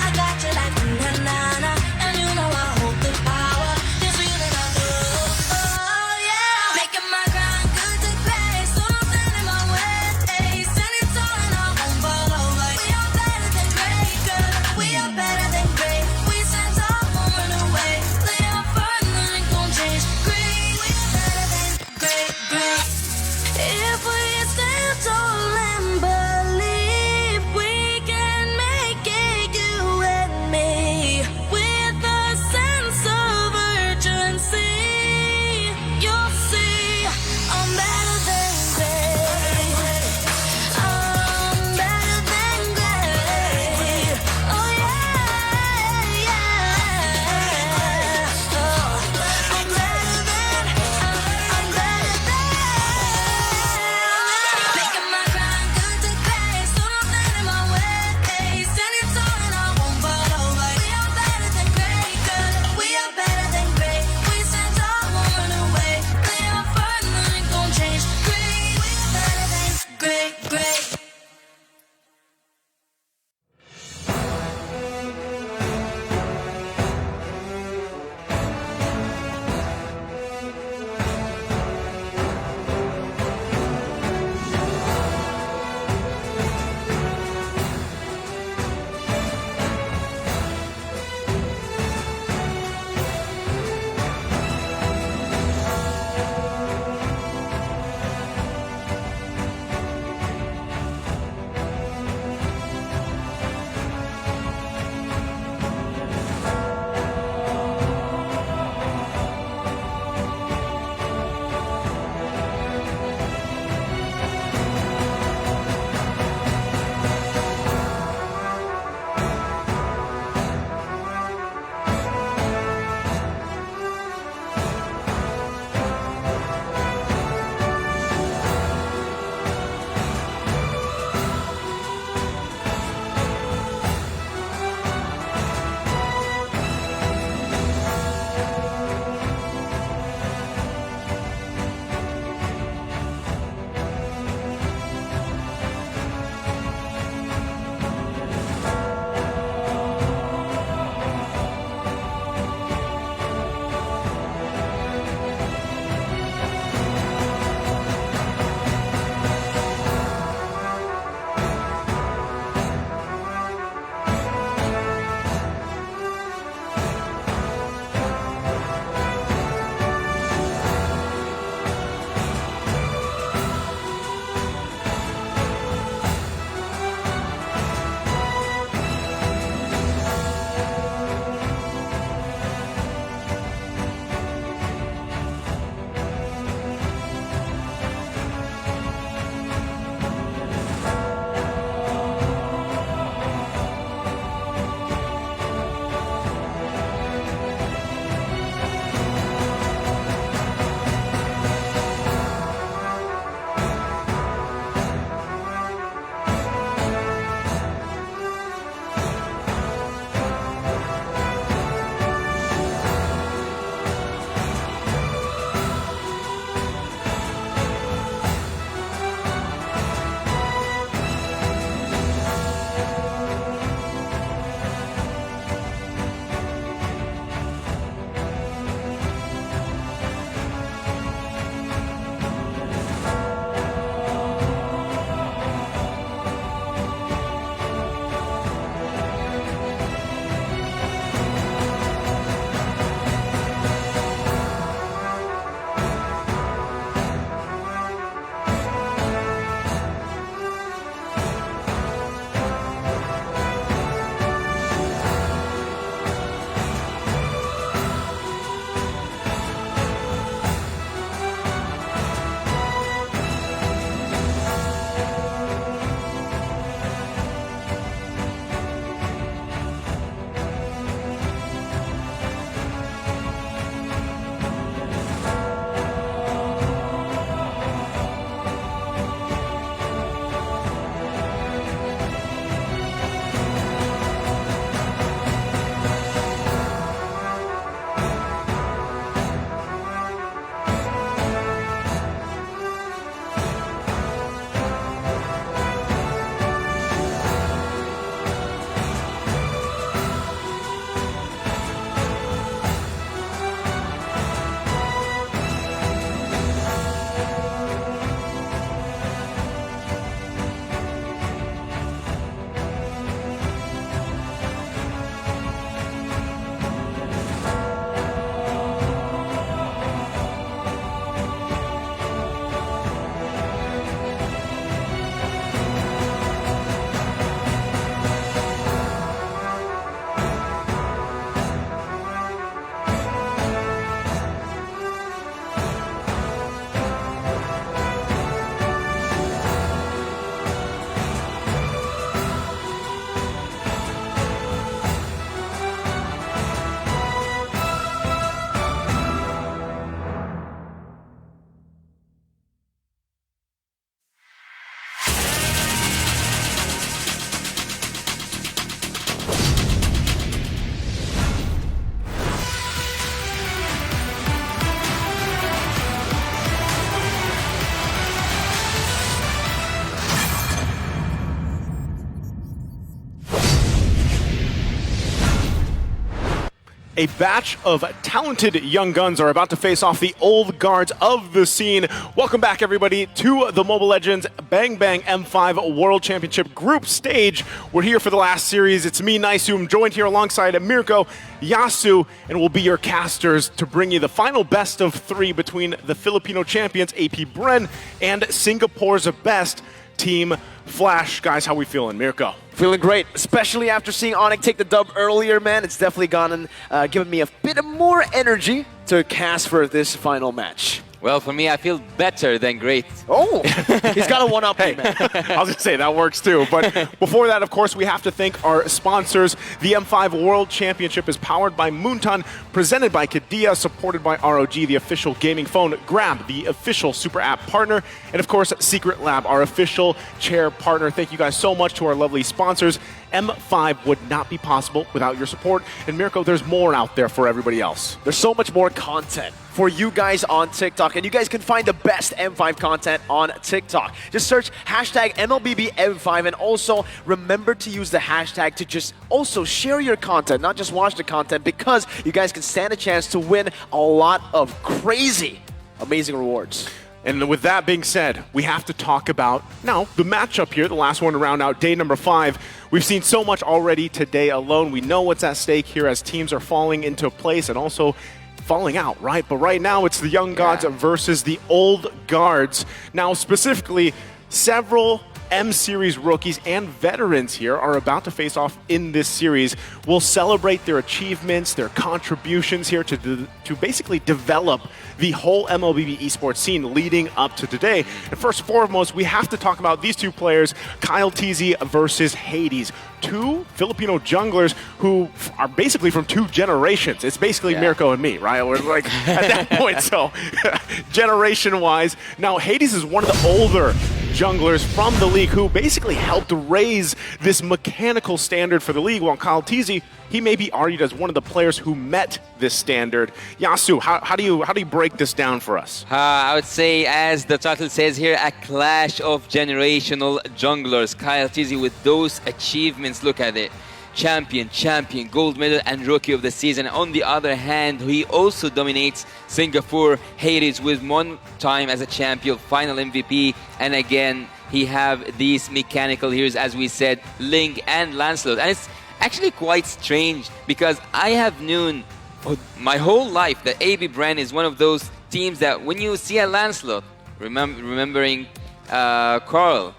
I got you like na-na-na, and you know I hold the power. It's really about love, oh yeah. Making my grind good to great, so don't stand in my way. A batch of talented young guns are about to face off the old guards of the scene. Welcome back, everybody, to the Mobile Legends Bang Bang M5 World Championship Group Stage. We're here for the last series. It's me, Naisu. I'm joined here alongside Mirko, Yasu, and we'll be your casters to bring you the final best of three between the Filipino champions, AP Bren, and Singapore's best, Team Flash. Guys, how we feeling? Mirko? Feeling great, especially after seeing Onyx take the dub earlier, man. It's definitely gone and given me a bit more energy to cast for this final match. Well, for me, I feel better than great. Oh, he's got a one-up, man. I was going to say, that works too. But before that, of course, we have to thank our sponsors. The M5 World Championship is powered by Moonton, presented by Qiddiya, supported by ROG, the official gaming phone, Grab, the official super app partner, and of course, Secret Lab, our official chair partner. Thank you guys so much to our lovely sponsors. M5 would not be possible without your support. And Mirko, there's more out there for everybody else. There's so much more content for you guys on TikTok, and you guys can find the best M5 content on TikTok. Just search hashtag MLBB M5, and also remember to use the hashtag to just also share your content, not just watch the content, because you guys can stand a chance to win a lot of crazy, amazing rewards. And with that being said, we have to talk about now the matchup here, the last one to round out day number 5. We've seen so much already today alone. We know what's at stake here as teams are falling into place and also falling out, right? But right now it's the young gods versus the old guards. Now specifically, several M-Series rookies and veterans here are about to face off in this series. We'll celebrate their achievements, their contributions here to basically develop the whole MLBB esports scene leading up to today. And first and foremost, we have to talk about these two players, Kyle TZ versus Hades. Two Filipino junglers who are basically from two generations. It's basically Mirko and me, right? We're like at that point, so generation-wise. Now, Hades is one of the older junglers from the league who basically helped raise this mechanical standard for the league, while Kyle TZ, he may be argued as one of the players who met this standard. Yasu, how do you break this down for us? I would say, as the title says here, a clash of generational junglers. Kyle TZ with those achievements, look at it. Champion, gold medal, and rookie of the season. On the other hand, he also dominates Singapore. Hades with one time as a champion, final MVP, and again, he have these mechanical heroes, as we said, Ling and Lancelot. And it's actually quite strange because I have known my whole life that AB Bren is one of those teams that when you see a Lancelot, remembering Carl,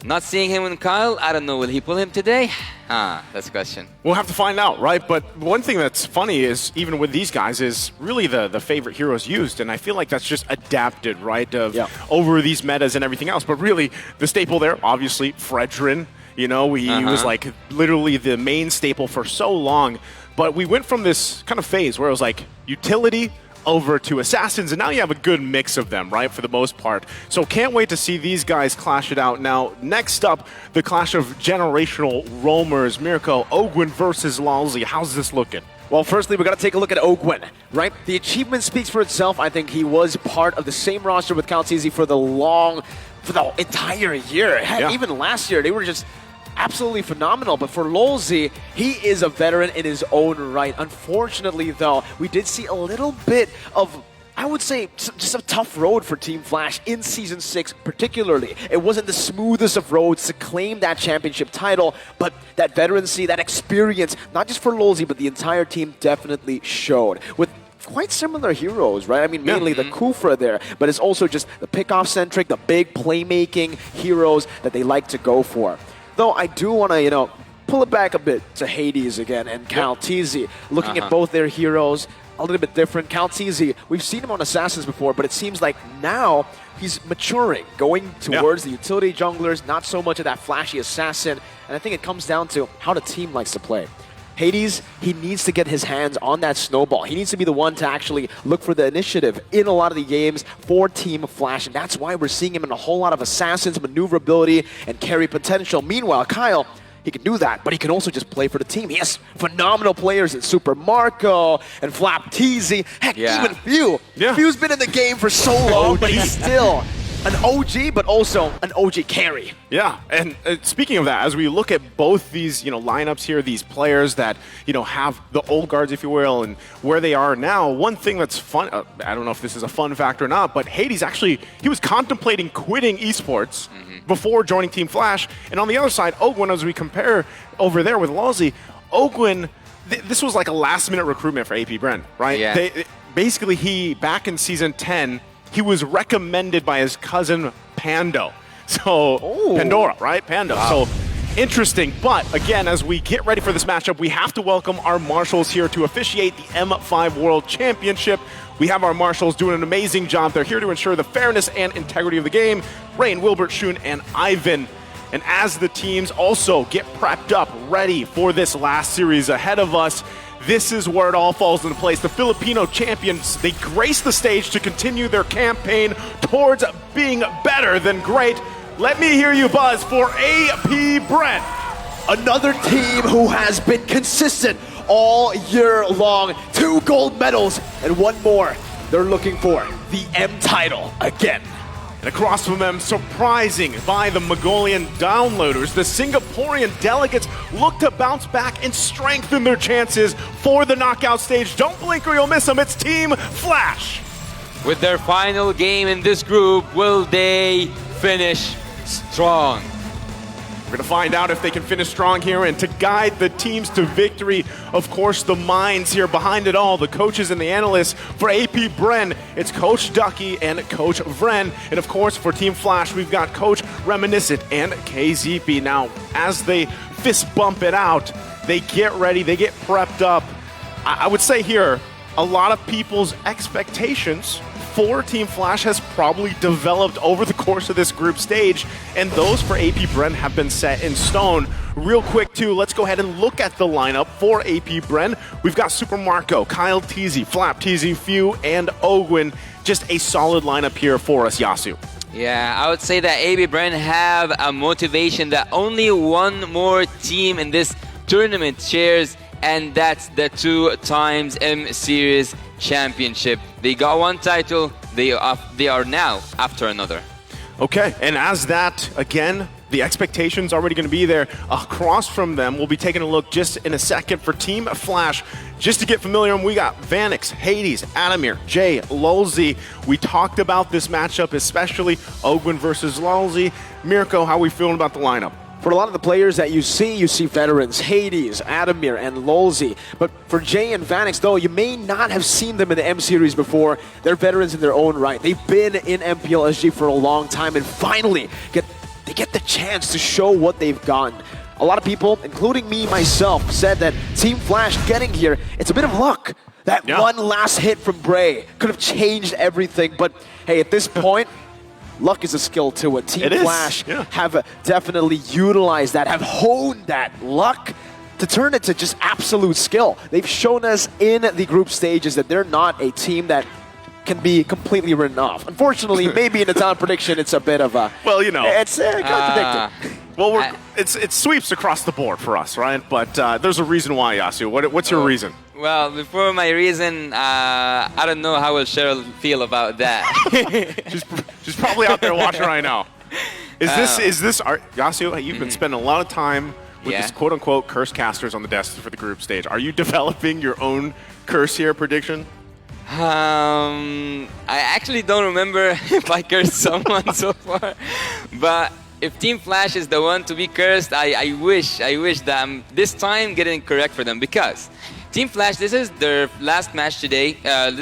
not seeing him in Kyle, I don't know, will he pull him today? That's a question. We'll have to find out, right? But one thing that's funny is, even with these guys, is really the favorite heroes used. And I feel like that's just adapted, right, over these metas and everything else. But really, the staple there, obviously, Fredrin. You know, he was like literally the main staple for so long. But we went from this kind of phase where it was like utility over to assassins, and now you have a good mix of them, right, for the most part. So can't wait to see these guys clash it out. Now, next up, the clash of generational roamers. Mirko, Ogwin versus Lalzi. How's this looking? Well, firstly, we got to take a look at Ogwin, right? The achievement speaks for itself. I think he was part of the same roster with Kyle TZ for the entire year. Heck, even last year, they were just absolutely phenomenal. But for Lolzy, he is a veteran in his own right. Unfortunately, though, we did see a little bit of, I would say, just a tough road for Team Flash in Season 6 particularly. It wasn't the smoothest of roads to claim that championship title, but that veterancy, that experience, not just for Lolzy, but the entire team definitely showed. With quite similar heroes, right? I mean, mainly the Kufra there, but it's also just the pick-off-centric, the big playmaking heroes that they like to go for. Though I do want to, pull it back a bit to Hades again and Kyle TZ. Looking at both their heroes, a little bit different. Kyle TZ, we've seen him on Assassins before, but it seems like now he's maturing, going towards the utility junglers, not so much of that flashy assassin. And I think it comes down to how the team likes to play. Hades, he needs to get his hands on that snowball. He needs to be the one to actually look for the initiative in a lot of the games for Team Flash, and that's why we're seeing him in a whole lot of assassins, maneuverability, and carry potential. Meanwhile, Kyle, he can do that, but he can also just play for the team. He has phenomenal players in Super Marco and Flap TZ. Heck, even Few. Few's been in the game for so long, but he's still an OG, but also an OG carry. Yeah, and speaking of that, as we look at both these, lineups here, these players that, have the old guards, if you will, and where they are now, one thing that's fun, I don't know if this is a fun fact or not, but Hades actually, he was contemplating quitting esports before joining Team Flash. And on the other side, Ogwin, as we compare over there with Lalzi, Ogwin, this was like a last-minute recruitment for AP Bren, right? Yeah. Basically, back in Season 10, he was recommended by his cousin Pando. So, Pandora, right? Pando. Wow. So, interesting. But, again, as we get ready for this matchup, we have to welcome our marshals here to officiate the M5 World Championship. We have our marshals doing an amazing job. They're here to ensure the fairness and integrity of the game. Rain, Wilbert, Shun, and Ivan. And as the teams also get prepped up, ready for this last series ahead of us, this is where it all falls into place. The Filipino champions, they grace the stage to continue their campaign towards being better than great. Let me hear you buzz for AP Bren. Another team who has been consistent all year long. 2 gold medals and 1 more. They're looking for the M title again. And across from them, surprising by the Mongolian downloaders, the Singaporean delegates look to bounce back and strengthen their chances for the knockout stage. Don't blink or you'll miss them. It's Team Flash. With their final game in this group, will they finish strong? We're going to find out if they can finish strong here, and to guide the teams to victory, of course, the minds here behind it all, the coaches and the analysts. For AP Bren, it's Coach Ducky and Coach Vren. And of course, for Team Flash, we've got Coach Reminiscent and KZP. Now, as they fist bump it out, they get ready, they get prepped up. I would say here, a lot of people's expectations for Team Flash has probably developed over the course of this group stage, and those for AP Bren have been set in stone. Real quick, too, let's go ahead and look at the lineup for AP Bren. We've got Super Marco, Kyle Teasy, Flap Teasy, Few, and Ogwin. Just a solid lineup here for us, Yasu. Yeah, I would say that AP Bren have a motivation that only one more team in this tournament shares, and that's the 2 times M Series Championship. They got 1 title, they are now after another. Okay, and as that, again, the expectation's already going to be there. Across from them, we'll be taking a look just in a second for Team Flash. Just to get familiar, we got Vanix, Hades, Adamir, Jay, Lulzi. We talked about this matchup, especially Ogwin versus Lulzi. Mirko, how are we feeling about the lineup? For a lot of the players that you see veterans, Hades, Adamir, and Lulzi. But for Jay and Vanix, though, you may not have seen them in the M Series before. They're veterans in their own right. They've been in MPLSG for a long time, and finally, they get the chance to show what they've gotten. A lot of people, including me myself, said that Team Flash getting here, it's a bit of luck. That one last hit from Bray could have changed everything. But hey, at this point, luck is a skill too. And Team Flash have definitely utilized that, have honed that luck to turn it to just absolute skill. They've shown us in the group stages that they're not a team that can be completely written off. Unfortunately, maybe in the talent prediction, it's a bit of a... Well, you know. It's contradicting. Well, it sweeps across the board for us, right? But there's a reason why, Yasu. What's your reason? Well, before my reason, I don't know how will Cheryl feel about that. she's probably out there watching right now. Is this Yasu? You've been spending a lot of time with this quote-unquote curse casters on the desk for the group stage. Are you developing your own curse here prediction? I actually don't remember if I cursed someone so far, but if Team Flash is the one to be cursed, I wish that I'm this time getting correct for them, because Team Flash, this is their last match today,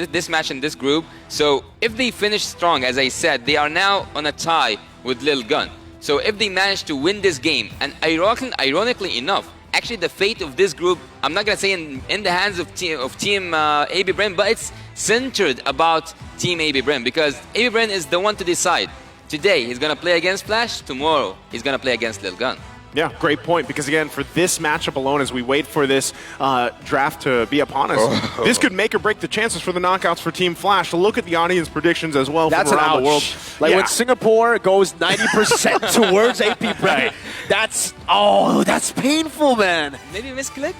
this match in this group. So if they finish strong, as I said, they are now on a tie with Lil Gun. So if they manage to win this game, and ironically enough, actually the fate of this group, I'm not going to say in the hands of Team AB Bren, but it's centered about Team AB Bren, because AB Bren is the one to decide. Today, he's going to play against Flash. Tomorrow, he's going to play against Lil Gun. Yeah, great point, because again, for this matchup alone, as we wait for this draft to be upon us, this could make or break the chances for the knockouts for Team Flash. So look at the audience predictions as well from around the world. Like when Singapore goes 90% towards AP Bren, that's painful, man. Maybe misclick?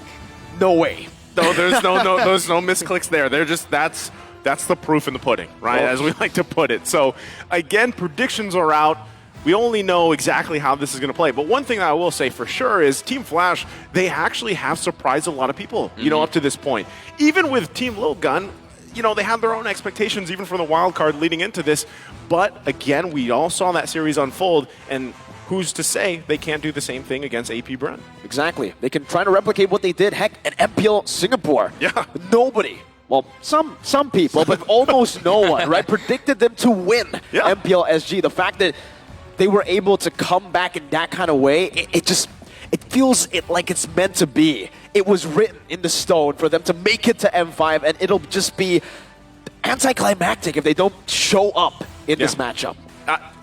No way. No, there's no misclicks there. They're just that's That's the proof in the pudding, right? As we like to put it. So, again, predictions are out. We only know exactly how this is going to play. But one thing that I will say for sure is Team Flash, they actually have surprised a lot of people, you know, up to this point. Even with Team Lil Gun, you know, they had their own expectations even for the wild card leading into this. But again, we all saw that series unfold, and who's to say they can't do the same thing against AP Bren? Exactly. They can try to replicate what they did, heck, at MPL Singapore. Yeah. Nobody, well, some people, but almost no one, right, predicted them to win MPL SG. The fact that they were able to come back in that kind of way, it feels like it's meant to be. It was written in the stone for them to make it to M5, and it'll just be anticlimactic if they don't show up in this matchup.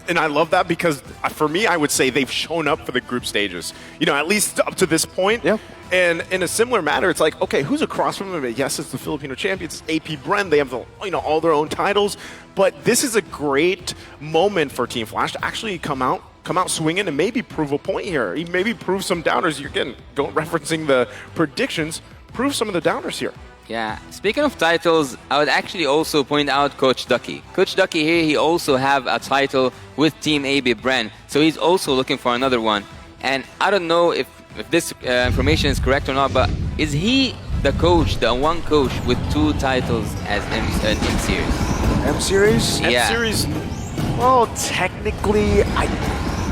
And I love that because for me, I would say they've shown up for the group stages, you know, at least up to this point. Yeah. And in a similar manner, it's like, okay, who's across from them? Yes, it's the Filipino champions, it's AP Bren. They have the, you know, all their own titles. But this is a great moment for Team Flash to actually come out swinging and maybe prove a point here. Maybe prove some downers. You're again referencing the predictions. Prove some of the downers here. Yeah, speaking of titles, I would actually also point out Coach Ducky. Coach Ducky here, he also have a title with Team AB Bren, so he's also looking for another one. And I don't know if this information is correct or not, but is he the coach, the one coach with 2 titles as M-Series? M-Series? Yeah. M-Series, well, technically,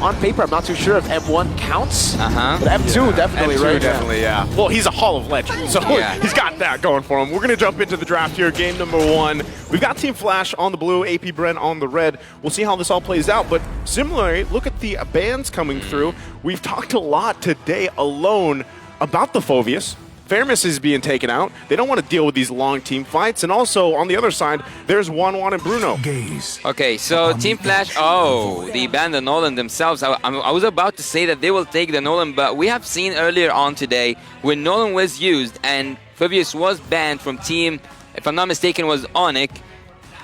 on paper, I'm not too sure if M1 counts. But M2 definitely, M2 right? definitely, yeah. Well, he's a Hall of Legends, so he's got that going for him. We're going to jump into the draft here, game number 1. We've got Team Flash on the blue, AP Bren on the red. We'll see how this all plays out, but similarly, look at the bans coming through. We've talked a lot today alone about the Phoveus. Fairness is being taken out. They don't want to deal with these long team fights. And also, on the other side, there's Juan and Bruno. Okay, so Team Flash, they banned the Nolan themselves. I was about to say that they will take the Nolan, but we have seen earlier on today when Nolan was used and Phoveus was banned from team, if I'm not mistaken, was Onyx.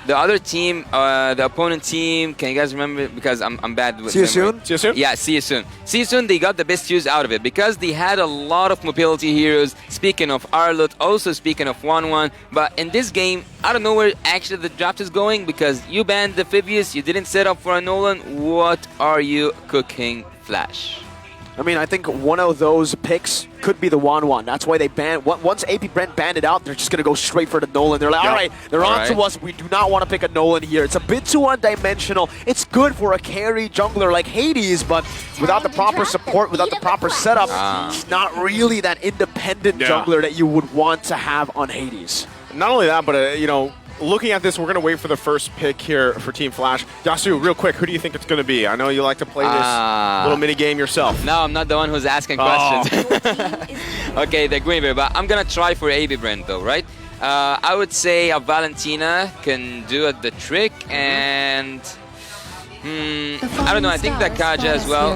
The other team, the opponent team, can you guys remember? Because I'm bad with See you soon? See you soon? Yeah, see you soon. See you soon, they got the best use out of it because they had a lot of mobility heroes. Speaking of Arlott, also speaking of 1-1. But in this game, I don't know where actually the draft is going because you banned the Phoveus, you didn't set up for a Nolan. What are you cooking, Flash? I mean, I think one of those picks could be the 1-1. That's why they banned. Once AP Bren banned it out, they're just going to go straight for the Nolan. They're like, all right, they're on to us. We do not want to pick a Nolan here. It's a bit too one-dimensional. It's good for a carry jungler like Hades, but without the proper support, without the proper setup, it's not really that independent jungler that you would want to have on Hades. Not only that, but, you know, looking at this, we're going to wait for the first pick here for Team Flash. Yasu, real quick, who do you think it's going to be? I know you like to play this little mini game yourself. No, I'm not the one who's asking questions. Okay, the Green Bay, but I'm going to try for AB Brand though, right? I would say a Valentina can do the trick, and I don't know, I think that Kaja as well.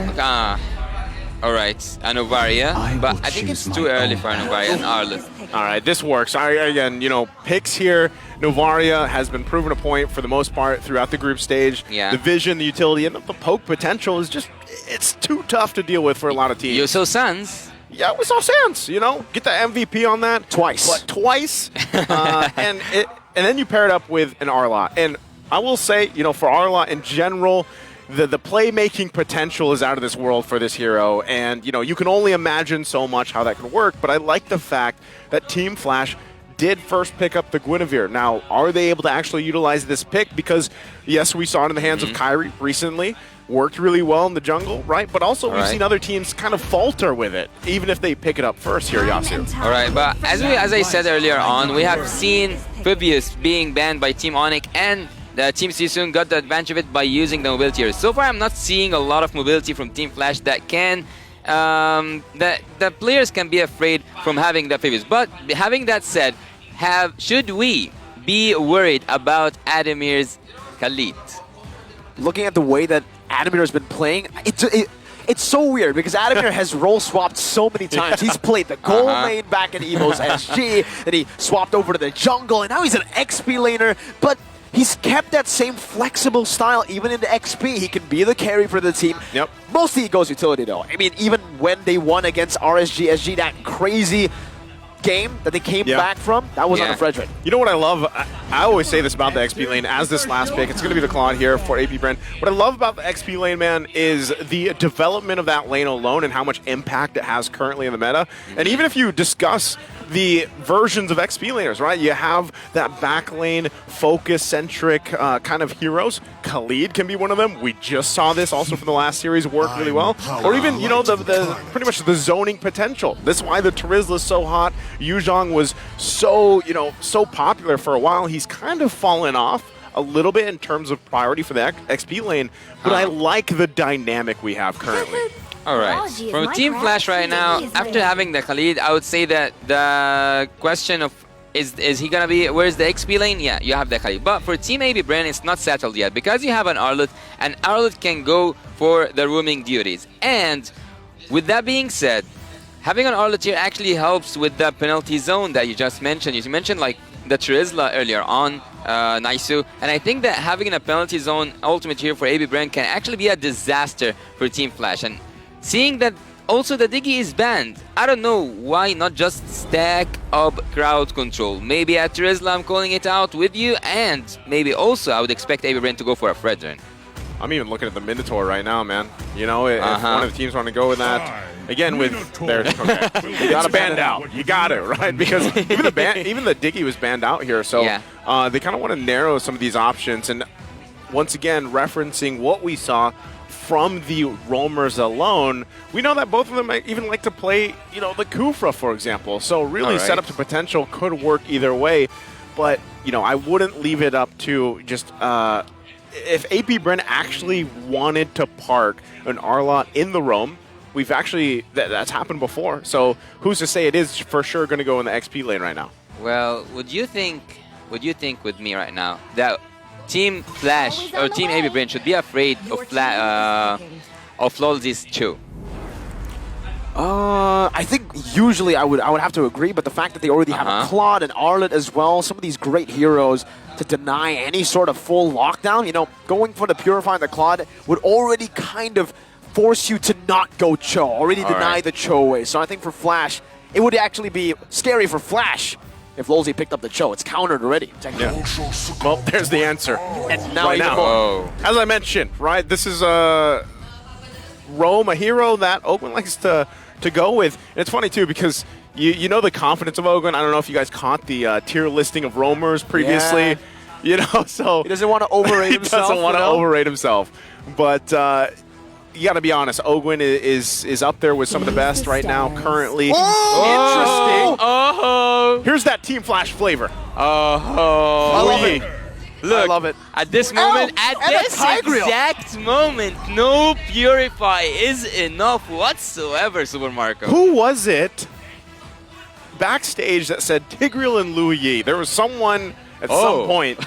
All right, Anovaria, but I think it's too early for Anovaria and Arlott. All right, this works. Again, you know, picks here. Novaria has been proven a point for the most part throughout the group stage. Yeah. The vision, the utility, and the poke potential is just, it's too tough to deal with for a lot of teams. You saw Sans. Yeah, we saw Sans, you know, get the MVP on that. Twice. But twice. And then you pair it up with an Arlott. And I will say, you know, for Arlott in general, the playmaking potential is out of this world for this hero. And, you know, you can only imagine so much how that can work. But I like the fact that Team Flash did first pick up the Guinevere. Now, are they able to actually utilize this pick? Because, yes, we saw it in the hands of Kyrie recently. Worked really well in the jungle, right? But also we've seen other teams kind of falter with it, even if they pick it up first here, Yasu. All right, but as I said earlier on, we have seen Phoveus being banned by Team Onyx, and Team Season got the advantage of it by using the mobility here. So far, I'm not seeing a lot of mobility from Team Flash that can the players can be afraid from having the Phoveus. But having that said, should we be worried about Adamir's Khalid? Looking at the way that Adamir has been playing, it's so weird because Adamir has role swapped so many times. He's played the gold lane back in Evo's SG, then he swapped over to the jungle, and now he's an XP laner, but he's kept that same flexible style even in the XP. He can be the carry for the team. Yep. Mostly he goes utility though. I mean, even when they won against RSG, SG, that crazy game that they came back from, that was on the Frederick. You know what I love? I always say this about the XP lane as this last pick. It's going to be the Claude here for AP Bren. What I love about the XP lane, man, is the development of that lane alone and how much impact it has currently in the meta. And even if you discuss the versions of XP laners, right? You have that back lane focus-centric kind of heroes. Khalid can be one of them. We just saw this also from the last series work really well. Or even, you know, the pretty much the zoning potential. That's why the Terizla is so hot. Yuzhong was so, you know, so popular for a while. He's kind of fallen off a little bit in terms of priority for the XP lane, but I like the dynamic we have currently. All right. From Team Flash right now, after having the Khalid, I would say that the question of is he gonna be, where's the XP lane? Yeah, you have the Khalid. But for Team AB Bren, it's not settled yet because you have an Arlet, and Arlet can go for the roaming duties. And with that being said, having an Arlet here actually helps with the penalty zone that you just mentioned. You mentioned like the Terizla earlier on, Naisu, and I think that having a penalty zone ultimate here for AB Bren can actually be a disaster for Team Flash. And seeing that also the Diggy is banned, I don't know why not just stack up crowd control. Maybe at Terizla I'm calling it out with you, and maybe also I would expect AB Bren to go for a Fredrin. I'm even looking at the Minotaur right now, man. You know, if one of the teams want to go with that, again with their, you got to banned out. You got it, right? Because even the Diggy was banned out here, so they kind of want to narrow some of these options. And once again, referencing what we saw from the roamers alone, we know that both of them might even like to play, you know, the Kufra, for example. So really set up to potential could work either way. But, you know, I wouldn't leave it up to just, if AP Bren actually wanted to park an Arlot in the roam, we've actually, that's happened before. So who's to say it is for sure going to go in the XP lane right now? Well, would you think with me right now that Team Flash or Team AB Bren should be afraid of Lolzy's Cho? I think usually I would have to agree, but the fact that they already have a Claude and Arlet as well, some of these great heroes, to deny any sort of full lockdown, you know, going for the Purify and the Claude would already kind of force you to not go Cho, already deny the Cho way. So I think for Flash, it would actually be scary for Flash if Lolzy picked up the Cho. It's countered already. Yeah. Well, there's the answer. And now, as I mentioned, right, this is a roam, a hero that Oakland likes to go with. And it's funny, too, because you know the confidence of Oakland. I don't know if you guys caught the tier listing of roamers previously. Yeah. You know, so he doesn't want to overrate himself. He doesn't want to overrate himself. But you got to be honest, Ogwin is up there with some of the best right now currently. Interesting. Here's that Team Flash flavor. I love it. Look, I love it. At this moment, exact moment, no Purify is enough whatsoever, Super Marco. Who was it backstage that said Tigreal and Louis Yi? There was someone at some point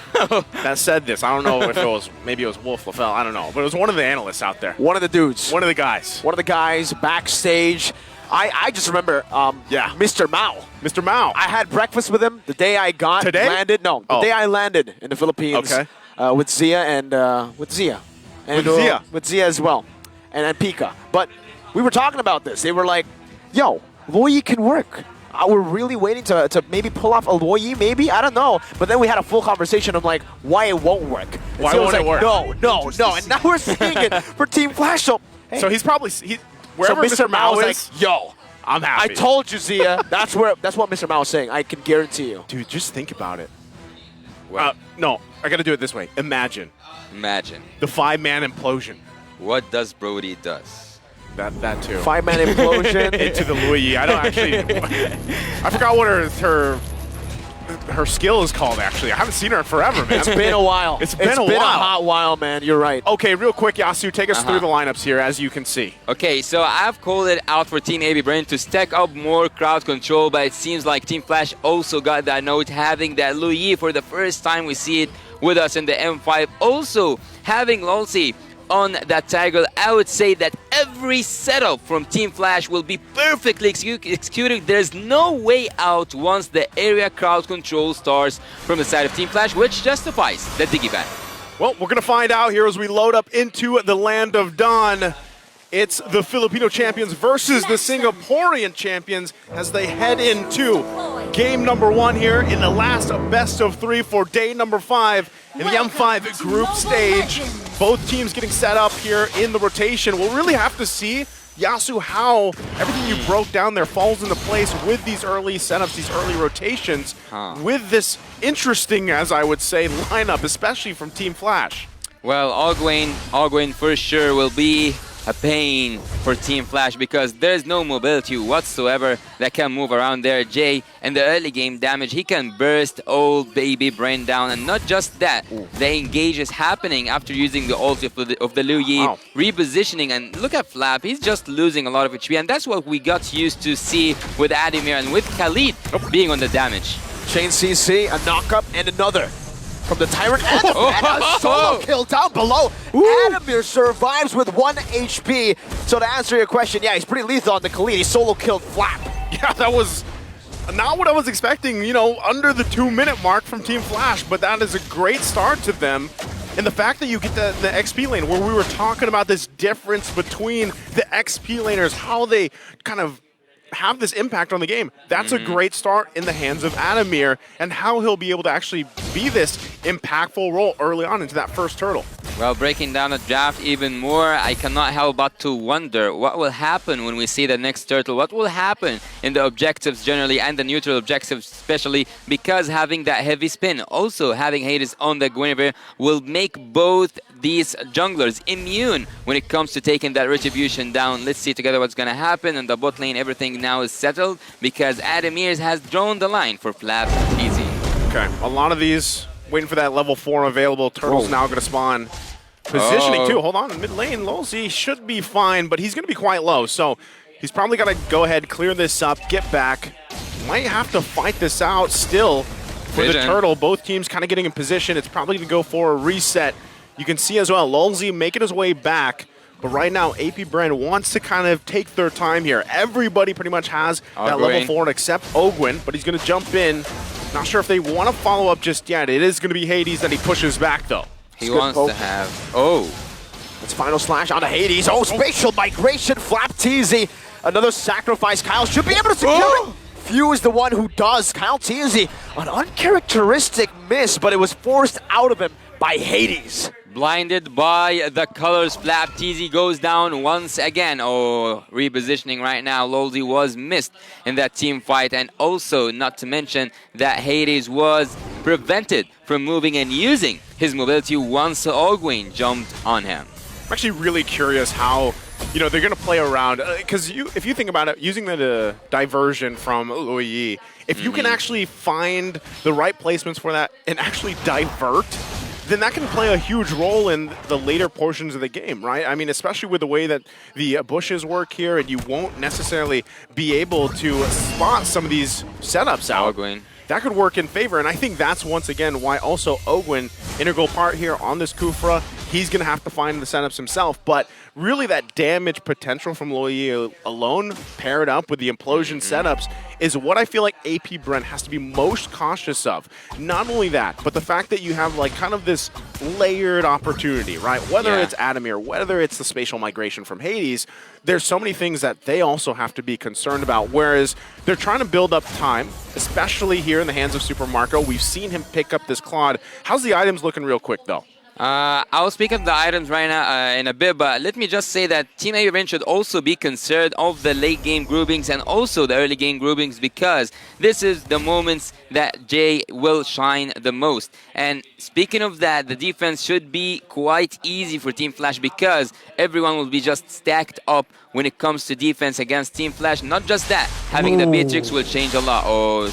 that said this. I don't know if it was, maybe it was Wolf LaFell, I don't know. But it was one of the analysts out there. One of the dudes. One of the guys. One of the guys backstage. I just remember Mr. Mao. Mr. Mao. I had breakfast with him the day I landed. No, the day I landed in the Philippines with Zia and with Zia. And, with Zia as well. And Pika. But we were talking about this. They were like, yo, Loyi can work. We're really waiting to maybe pull off a Loyi, maybe? I don't know. But then we had a full conversation of like, why it won't work. And why won't it work? No. And now we're seeing it for Team Flash. So, hey. So he's probably... Wherever so Mr. Mao is like, yo, I'm happy. I told you, Zia. That's what Mr. Mao is saying. I can guarantee you. Dude, just think about it. No, I got to do it this way. Imagine the 5-man implosion. What does Brody does? That too. 5-man implosion into the Louis. I don't actually. I forgot what her skill is called, actually. I haven't seen her in forever, man. It's been a while. It's been a hot while, man. You're right. Okay, real quick, Yasu, take us through the lineups here, as you can see. Okay, so I've called it out for Team AB Bren to stack up more crowd control, but it seems like Team Flash also got that note, having that Louis for the first time we see it with us in the M5. Also, having Lolzy on that Tiger, I would say that every setup from Team Flash will be perfectly executed. There's no way out once the area crowd control starts from the side of Team Flash, which justifies the Diggy ban. Well, we're going to find out here as we load up into the Land of Dawn. It's the Filipino champions versus the Singaporean champions as they head into game number 1 here in the last best of 3 for day number 5 in the M5 group stage. Both teams getting set up here in the rotation. We'll really have to see, Yasu, how everything you broke down there falls into place with these early setups, these early rotations, with this interesting, as I would say, lineup, especially from Team Flash. Well, Ogwin for sure will be a pain for Team Flash because there's no mobility whatsoever that can move around there. Jay, in the early game damage, he can burst old baby Brain down, and not just that, the engage is happening after using the ulti of the Liu Yi, repositioning, and look at Flap, he's just losing a lot of HP, and that's what we got used to see with Ademir and with Khalid being on the damage. Chain CC, a knockup, and another. From the Tyrant and a solo kill down below. Ademir survives with 1 HP. So to answer your question, yeah, he's pretty lethal on the Khalid. He solo killed Flap. Yeah, that was not what I was expecting, you know, under the 2-minute mark from Team Flash, but that is a great start to them. And the fact that you get the XP lane, where we were talking about this difference between the XP laners, how they kind of have this impact on the game. That's a great start in the hands of Ademir, and how he'll be able to actually be this impactful role early on into that first turtle. Well, breaking down the draft even more, I cannot help but to wonder what will happen when we see the next turtle. What will happen in the objectives generally and the neutral objectives especially, because having that heavy spin, also having Hades on the Guinevere will make both these junglers immune when it comes to taking that retribution down. Let's see together what's going to happen. In the bot lane, everything now is settled because Ademir has drawn the line for Flap easy. Okay, a lot of these waiting for that level 4 available. Turtle's now going to spawn. Positioning too. Hold on, mid lane, Lolzy should be fine, but he's going to be quite low. So he's probably got to go ahead, clear this up, get back. Might have to fight this out still for the Turtle. Both teams kind of getting in position. It's probably going to go for a reset. You can see as well, Lolzy making his way back. But right now, AP Bren wants to kind of take their time here. Everybody pretty much has that level 4 except Ogwin, but he's going to jump in. Not sure if they want to follow up just yet. It is going to be Hades that he pushes back, though. He wants to have... It's final slash onto Hades. Spatial migration, Flap TZ. Another sacrifice. Kyle should be able to secure it. Few is the one who does. Kyle TZ, an uncharacteristic miss, but it was forced out of him by Hades. Blinded by the colors, Flap TZ goes down once again. Repositioning right now. Lolzy was missed in that team fight, and also not to mention that Hades was prevented from moving and using his mobility once Ogwin jumped on him. I'm actually really curious how, you know, they're going to play around, because if you think about it, using the diversion from Liu Yi, if you can actually find the right placements for that and actually divert, then that can play a huge role in the later portions of the game, right? I mean, especially with the way that the bushes work here, and you won't necessarily be able to spot some of these setups out. Ogwin. That could work in favor, and I think that's once again why also Ogwin, integral part here on this Kufra. He's going to have to find the setups himself, but really that damage potential from Liu Yi alone, paired up with the implosion setups, is what I feel like AP Brent has to be most cautious of. Not only that, but the fact that you have like kind of this layered opportunity, right? Whether it's Ademir, whether it's the spatial migration from Hades, there's so many things that they also have to be concerned about, whereas they're trying to build up time, especially here in the hands of Super Marco. We've seen him pick up this Claude. How's the items looking real quick, though? I'll speak of the items right now in a bit, but let me just say that Team A should also be concerned of the late game groupings and also the early game groupings, because this is the moments that Jay will shine the most. And speaking of that, the defense should be quite easy for Team Flash because everyone will be just stacked up when it comes to defense against Team Flash. Not just that, having the Beatrix will change a lot.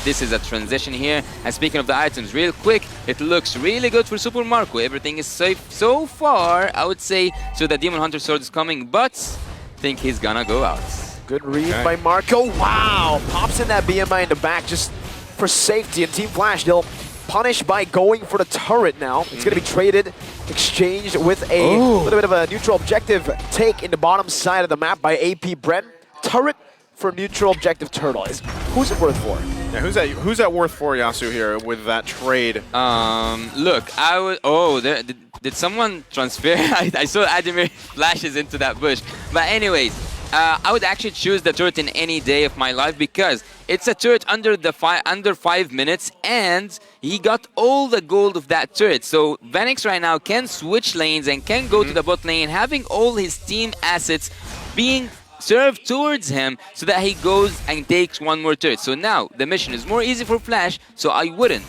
This is a transition here. And speaking of the items, real quick, it looks really good for Super Marco. Everything is safe so far, I would say. So the Demon Hunter Sword is coming, but I think he's gonna go out. Good read by Marco. Wow, pops in that BMI in the back just for safety. And Team Flash, they'll punish by going for the turret now. It's going to be traded, exchanged with a little bit of a neutral objective take in the bottom side of the map by AP Brent. Turret for neutral objective Turtle. Who's it worth for? Yeah, who's that worth for, Yasu, here with that trade? Look, I would. Oh, did someone transfer? I saw Adamir flashes into that bush. But anyways, I would actually choose the turret in any day of my life because it's a turret under 5 minutes, and he got all the gold of that turret. So Vanix right now can switch lanes and can go to the bot lane, having all his team assets being served towards him so that he goes and takes one more turret. So now the mission is more easy for Flash, so I wouldn't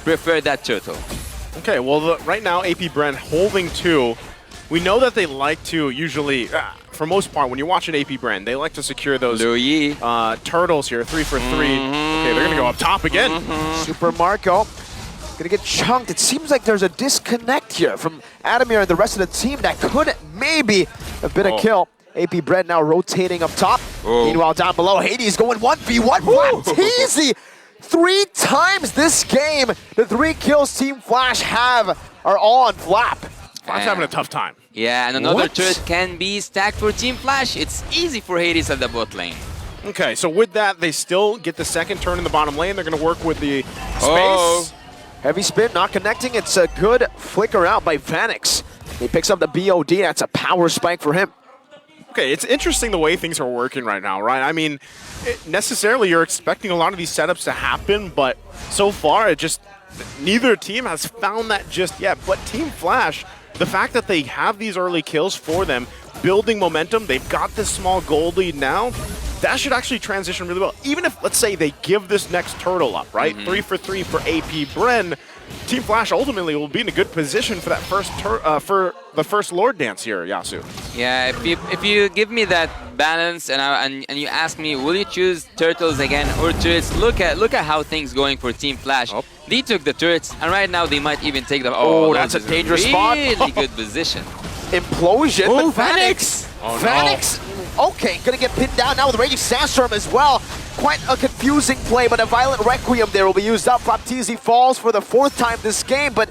prefer that turtle. Okay, well, right now AP Bren holding 2. We know that they like to usually, for most part, when you're watching AP Bren, they like to secure those turtles here, 3 for 3. Okay, they're gonna go up top again. Super Marco gonna get chunked. It seems like there's a disconnect here from Adamir and the rest of the team that could maybe have been a kill. AP Bren now rotating up top. Meanwhile, down below, Hades going 1v1. Flapteezy 3 times this game. The 3 kills Team Flash are all on Flap. Flap's having a tough time. Yeah, and another turret can be stacked for Team Flash. It's easy for Hades at the bot lane. Okay, so with that, they still get the second turn in the bottom lane. They're going to work with the space. Heavy spin, not connecting. It's a good flicker out by Vanix. He picks up the BOD. That's a power spike for him. Okay, it's interesting the way things are working right now, right? I mean, necessarily you're expecting a lot of these setups to happen, but so far neither team has found that just yet. But Team Flash, the fact that they have these early kills for them, building momentum, they've got this small gold lead now, that should actually transition really well. Even if, let's say, they give this next turtle up, right? 3 for 3 for AP Bren, Team Flash ultimately will be in a good position for that first Lord Dance here, Yasu. Yeah, if you give me that balance and you ask me, will you choose turtles again or turrets? Look at how things going for Team Flash. They took the turrets, and right now they might even take the. Oh, that's a dangerous spot. Really good position. Implosion. Oh, but Vanix! Vanix. Okay, gonna get pinned down now with Raging Sandstorm as well. Quite a confusing play, but a Violent Requiem there will be used up. Flapteezy falls for the 4th time this game, but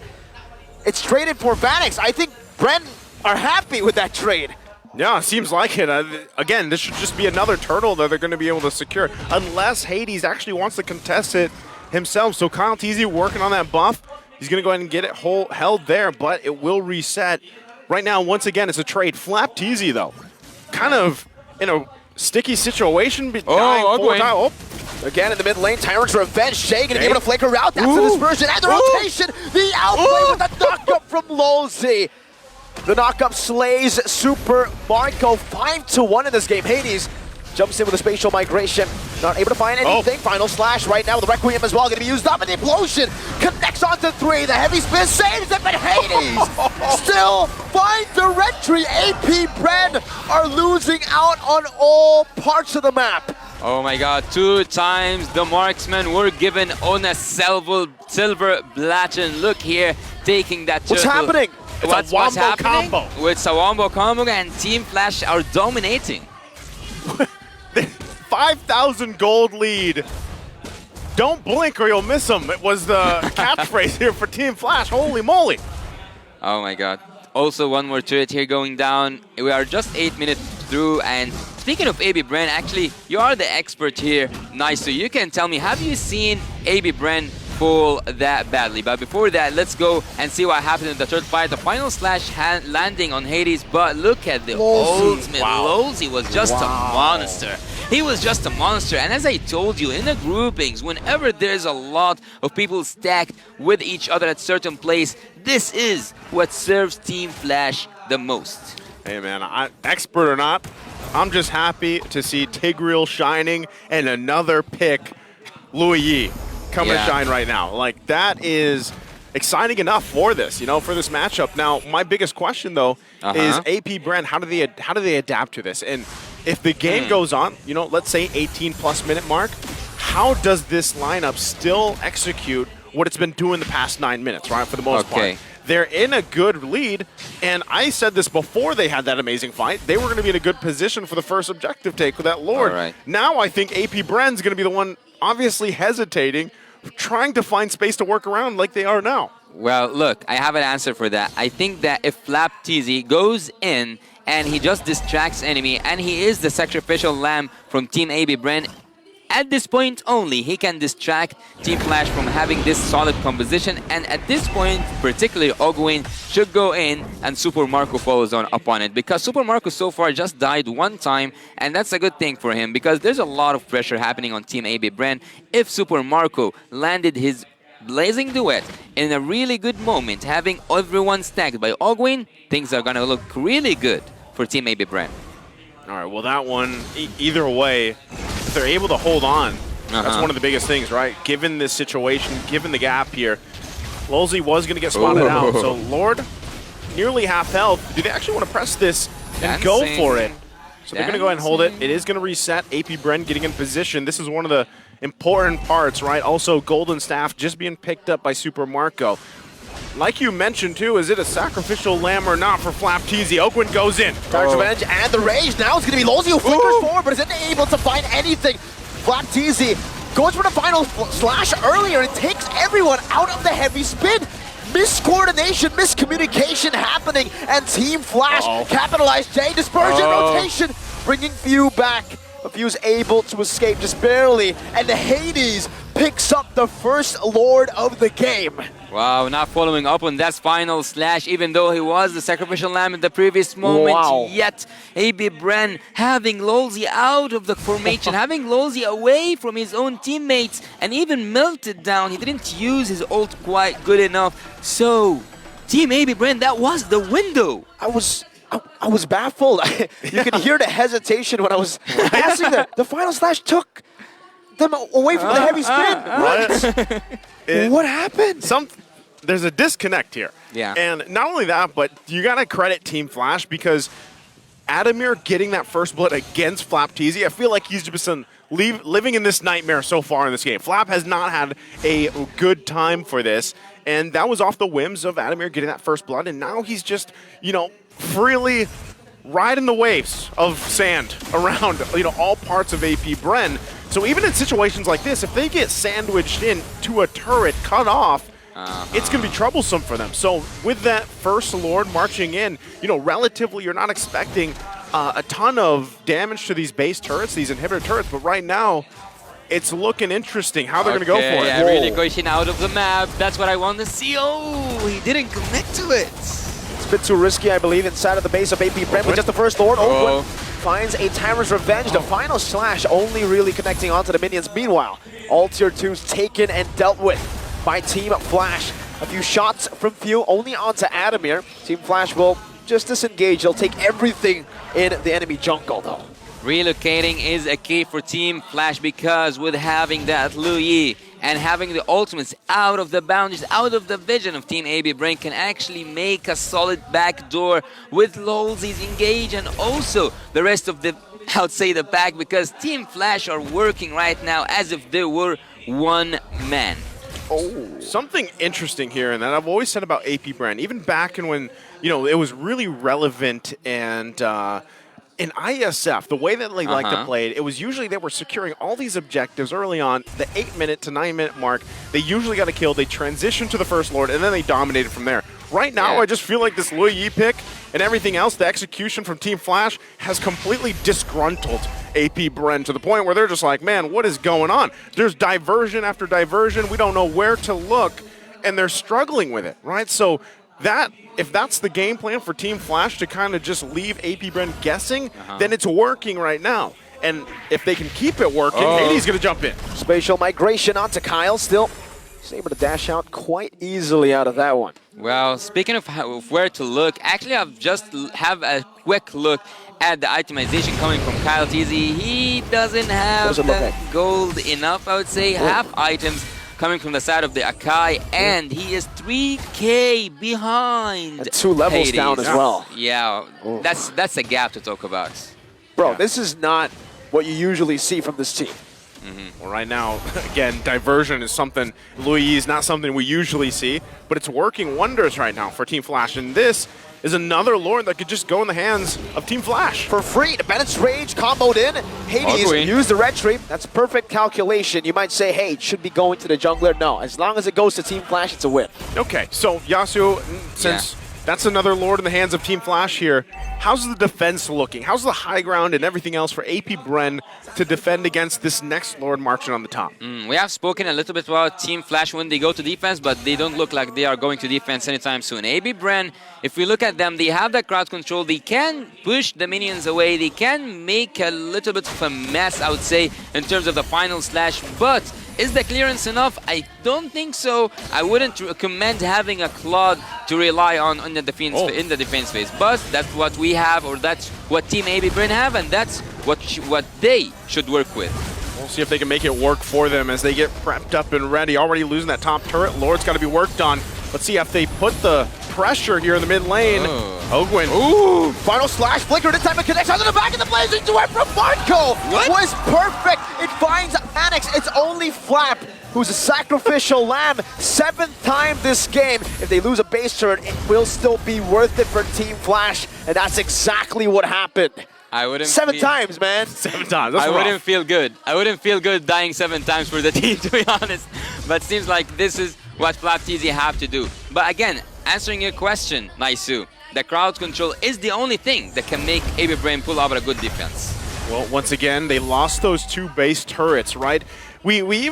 it's traded for Vanix. I think Bren are happy with that trade. Yeah, seems like it. Again, this should just be another turtle that they're going to be able to secure, unless Hades actually wants to contest it himself. So Kyle Teasy working on that buff. He's going to go ahead and get it held there, but it will reset. Right now, once again, it's a trade. Flapteezy, though, kind of in a sticky situation. Again in the mid lane, Tyrant's Revenge. Shay gonna be able to flicker out. That's the dispersion and the rotation. The outplay with the knock-up from Lolzy. The knock-up slays Super Marco 5-1 in this game. Hades jumps in with a spatial migration. Not able to find anything. Final slash right now with the Requiem as well. Going to be used up, and the implosion connects onto 3. The heavy spin saves it, but Hades still finds the retry. AP Bren are losing out on all parts of the map. Oh my god, 2 times the marksmen were given on a silver Blachen. Look here, taking that turtle. What's happening? What's happening? Combo. It's a wombo combo, and Team Flash are dominating. 5,000 gold lead. Don't blink or you'll miss them. It was the catchphrase here for Team Flash. Holy moly. Oh my god. Also, one more turret here going down. We are just 8 minutes through, and speaking of AB Bren, actually, you are the expert here. Nice, so you can tell me, have you seen AB Bren fall that badly? But before that, let's go and see what happened in the third fight. The final slash landing on Hades, but look at the ultimate. Lolzy was just a monster. He was just a monster, and as I told you, in the groupings, whenever there's a lot of people stacked with each other at certain place, this is what serves Team Flash the most. Hey man, expert or not, I'm just happy to see Tigreal shining and another pick, Louis Yi, come and shine right now. Like, that is exciting enough for this, for this matchup. Now, my biggest question though is AP Bren, how do they adapt to this? And if the game goes on, let's say 18+ minute mark, how does this lineup still execute what it's been doing the past 9 minutes, right? For the most part. They're in a good lead, and I said this before they had that amazing fight. They were going to be in a good position for the first objective take with that Lord. Now I think AP Bren's going to be the one obviously hesitating, trying to find space to work around like they are now. Well, look, I have an answer for that. I think that if Flapteezy goes in and he just distracts enemy, and he is the sacrificial lamb from Team AB Bren, At this point only, he can distract Team Flash from having this solid composition, and at this point, particularly Ogwin should go in and Super Marco follows on upon it, because Super Marco so far just died one time, and that's a good thing for him because there's a lot of pressure happening on Team AB Bren. If Super Marco landed his blazing duet in a really good moment, having everyone stacked by Ogwin, things are gonna look really good for Team AB Bren. All right, well that one, either way, if they're able to hold on, that's one of the biggest things, right? Given this situation, given the gap here, Lolzy was going to get spotted out. So Lord, nearly half health. Do they actually want to press this and go for it? So they're going to go ahead and hold it. It is going to reset. AP Bren getting in position. This is one of the important parts, right? Also, Golden Staff just being picked up by Super Marco. Like you mentioned, too, is it a sacrificial lamb or not for Flapteezy? Oakwood goes in. Charge Revenge and the Rage. Now it's going to be Lolzy who flickers forward, but isn't able to find anything. Flapteezy goes for the final slash earlier and takes everyone out of the heavy spin. Miscoordination, miscommunication happening, and Team Flash capitalized. J dispersion, rotation, bringing Few back. But Few's able to escape just barely, and the Hades picks up the first Lord of the game. Wow, not following up on that final slash, even though he was the sacrificial lamb in the previous moment. Yet, AB Bren having Lolzy out of the formation, having Lolzy away from his own teammates, and even melted down. He didn't use his ult quite good enough. So, Team AB Bren, that was the window. I was baffled. You could hear the hesitation when I was asking that. The final slash took them away from the heavy spin. What happened? There's a disconnect here. Yeah. And not only that, but you got to credit Team Flash because Adamir getting that first blood against Flapteezy, I feel like he's just been living in this nightmare so far in this game. Flap has not had a good time for this, and that was off the whims of Adamir getting that first blood, and now he's just, you know, freely riding the waves of sand around, you know, all parts of AP Bren. So even in situations like this, if they get sandwiched into a turret cut off, it's going to be troublesome for them. So with that first Lord marching in, you know, relatively you're not expecting a ton of damage to these base turrets, these inhibitor turrets, but right now it's looking interesting how they're going to go for it. Yeah, really pushing out of the map. That's what I want to see. Oh, he didn't connect to it. It's a bit too risky, I believe, inside of the base of AP Bren with just the first Lord. Oakwood finds a Tyrant's Revenge. The final slash only really connecting onto the minions. Meanwhile, all tier 2s taken and dealt with by Team Flash. A few shots from Few only onto Adamir. Team Flash will just disengage. They'll take everything in the enemy jungle, though. Relocating is a key for Team Flash because with having that Lu Yi and having the ultimates out of the boundaries, out of the vision of Team AB Bren can actually make a solid backdoor with Lolzy's engage and also the rest of the, I would say, the pack, because Team Flash are working right now as if they were one man. Something interesting here, and that I've always said about AP Bren, even back in when, you know, it was really relevant and in ISF, the way that they like to play it, it was usually they were securing all these objectives early on, the 8-minute to 9-minute mark. They usually got a kill, they transitioned to the first Lord, and then they dominated from there. Right now, I just feel like this Lu Yi pick and everything else, the execution from Team Flash has completely disgruntled AP Bren to the point where they're just like, man, what is going on? There's diversion after diversion. We don't know where to look, and they're struggling with it, right? So that, if that's the game plan for Team Flash to kind of just leave AP Bren guessing, then it's working right now. And if they can keep it working, Hades going to jump in. Spatial migration onto Kyle. Still, he's able to dash out quite easily out of that one. Well, speaking of where to look, actually I've just have a quick look at the itemization coming from Kyle TZ. He doesn't have the gold enough, I would say. Half items coming from the side of the Akai, and he is 3K behind. And 2 levels Hades. down as well. Yeah, that's a gap to talk about. Bro, this is not what you usually see from this team. Well, right now, again, diversion is something, Lu Yi is not something we usually see, but it's working wonders right now for Team Flash, and this is another Lord that could just go in the hands of Team Flash. For free, the Bennett's Rage comboed in. Hades used the red tree. That's perfect calculation. You might say, hey, it should be going to the jungler. No, as long as it goes to Team Flash, it's a win. Okay, so Yasu, since That's another Lord in the hands of Team Flash here. How's the defense looking? How's the high ground and everything else for AP Bren to defend against this next Lord marching on the top? We have spoken a little bit about Team Flash when they go to defense, but they don't look like they are going to defense anytime soon. AB Bren, if we look at them, they have that crowd control. They can push the minions away. They can make a little bit of a mess, I would say, in terms of the final slash. But is the clearance enough? I don't think so. I wouldn't recommend having a Claude to rely on in the defense phase. But that's what we have, or that's what Team AB Bren have, and that's what they should work with. We'll see if they can make it work for them as they get prepped up and ready. Already losing that top turret. Lord's got to be worked on. Let's see if they put the pressure here in the mid lane. Ogwin. Ooh! Final slash, flicker, this time it connects onto the back of the blazing duet from Marco. What? Was perfect. It finds Annex. It's only Flap who's a sacrificial lamb. 7th time this game. If they lose a base turret, it will still be worth it for Team Flash, and that's exactly what happened. I wouldn't 7 times, man. 7 times. That's I rough. wouldn't feel good. I wouldn't feel good dying 7 times for the team, to be honest. But seems like this is what Flap TZ have to do. But again, answering your question, Naisu, the crowd control is the only thing that can make AB Bren pull out a good defense. Well, once again, they lost those 2 base turrets, right? We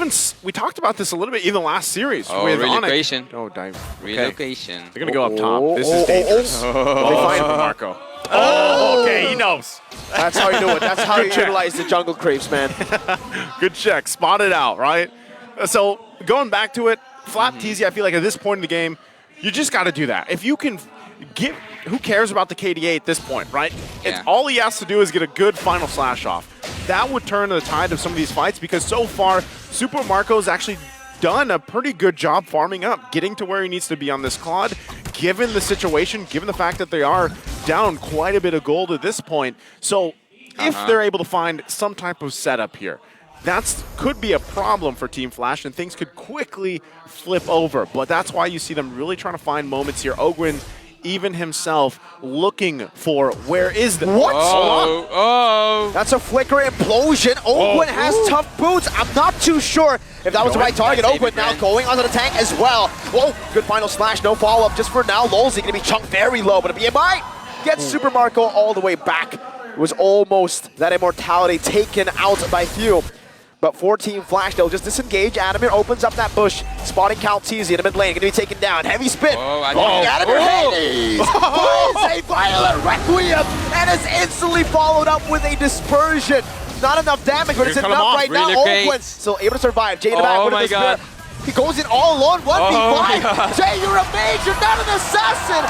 talked about this a little bit in the last series. Oh, with relocation. Oh, dive. Relocation. They're going to go up top. This is dangerous. They find Marco. Oh, okay, he knows. That's how you do it. That's how you utilize the jungle creeps, man. Good check. Spot it out, right? So, going back to it, Flap TZ, I feel like at this point in the game, you just got to do that. If you can get, who cares about the KDA at this point, right? Yeah. All he has to do is get a good final slash off. That would turn the tide of some of these fights because so far, Super Marco's actually done a pretty good job farming up, getting to where he needs to be on this Claude, given the situation, given the fact that they are down quite a bit of gold at this point. So if they're able to find some type of setup here, that could be a problem for Team Flash, and things could quickly flip over. But that's why you see them really trying to find moments here. Ogwin, even himself, looking for where is the... What? Oh. That's a flicker implosion. Ogwin has tough boots. I'm not too sure if that was the right target. Ogwin now going onto the tank as well. Whoa, good final slash, no follow-up just for now. Lolzy going to be chunked very low, but a BMI gets Super Marco all the way back. It was almost that immortality taken out by Few. But for Team Flash, they'll just disengage. Adamir opens up that bush, spotting Cal TZ in the mid lane, going to be taken down. Heavy spin. Adamir Hades finds a violent requiem and is instantly followed up with a dispersion. Not enough damage, but it's enough right now. Ogwin still able to survive. Jay in the back with a spear. He goes in all alone, 1v5. Jay, you're a mage, you're not an assassin.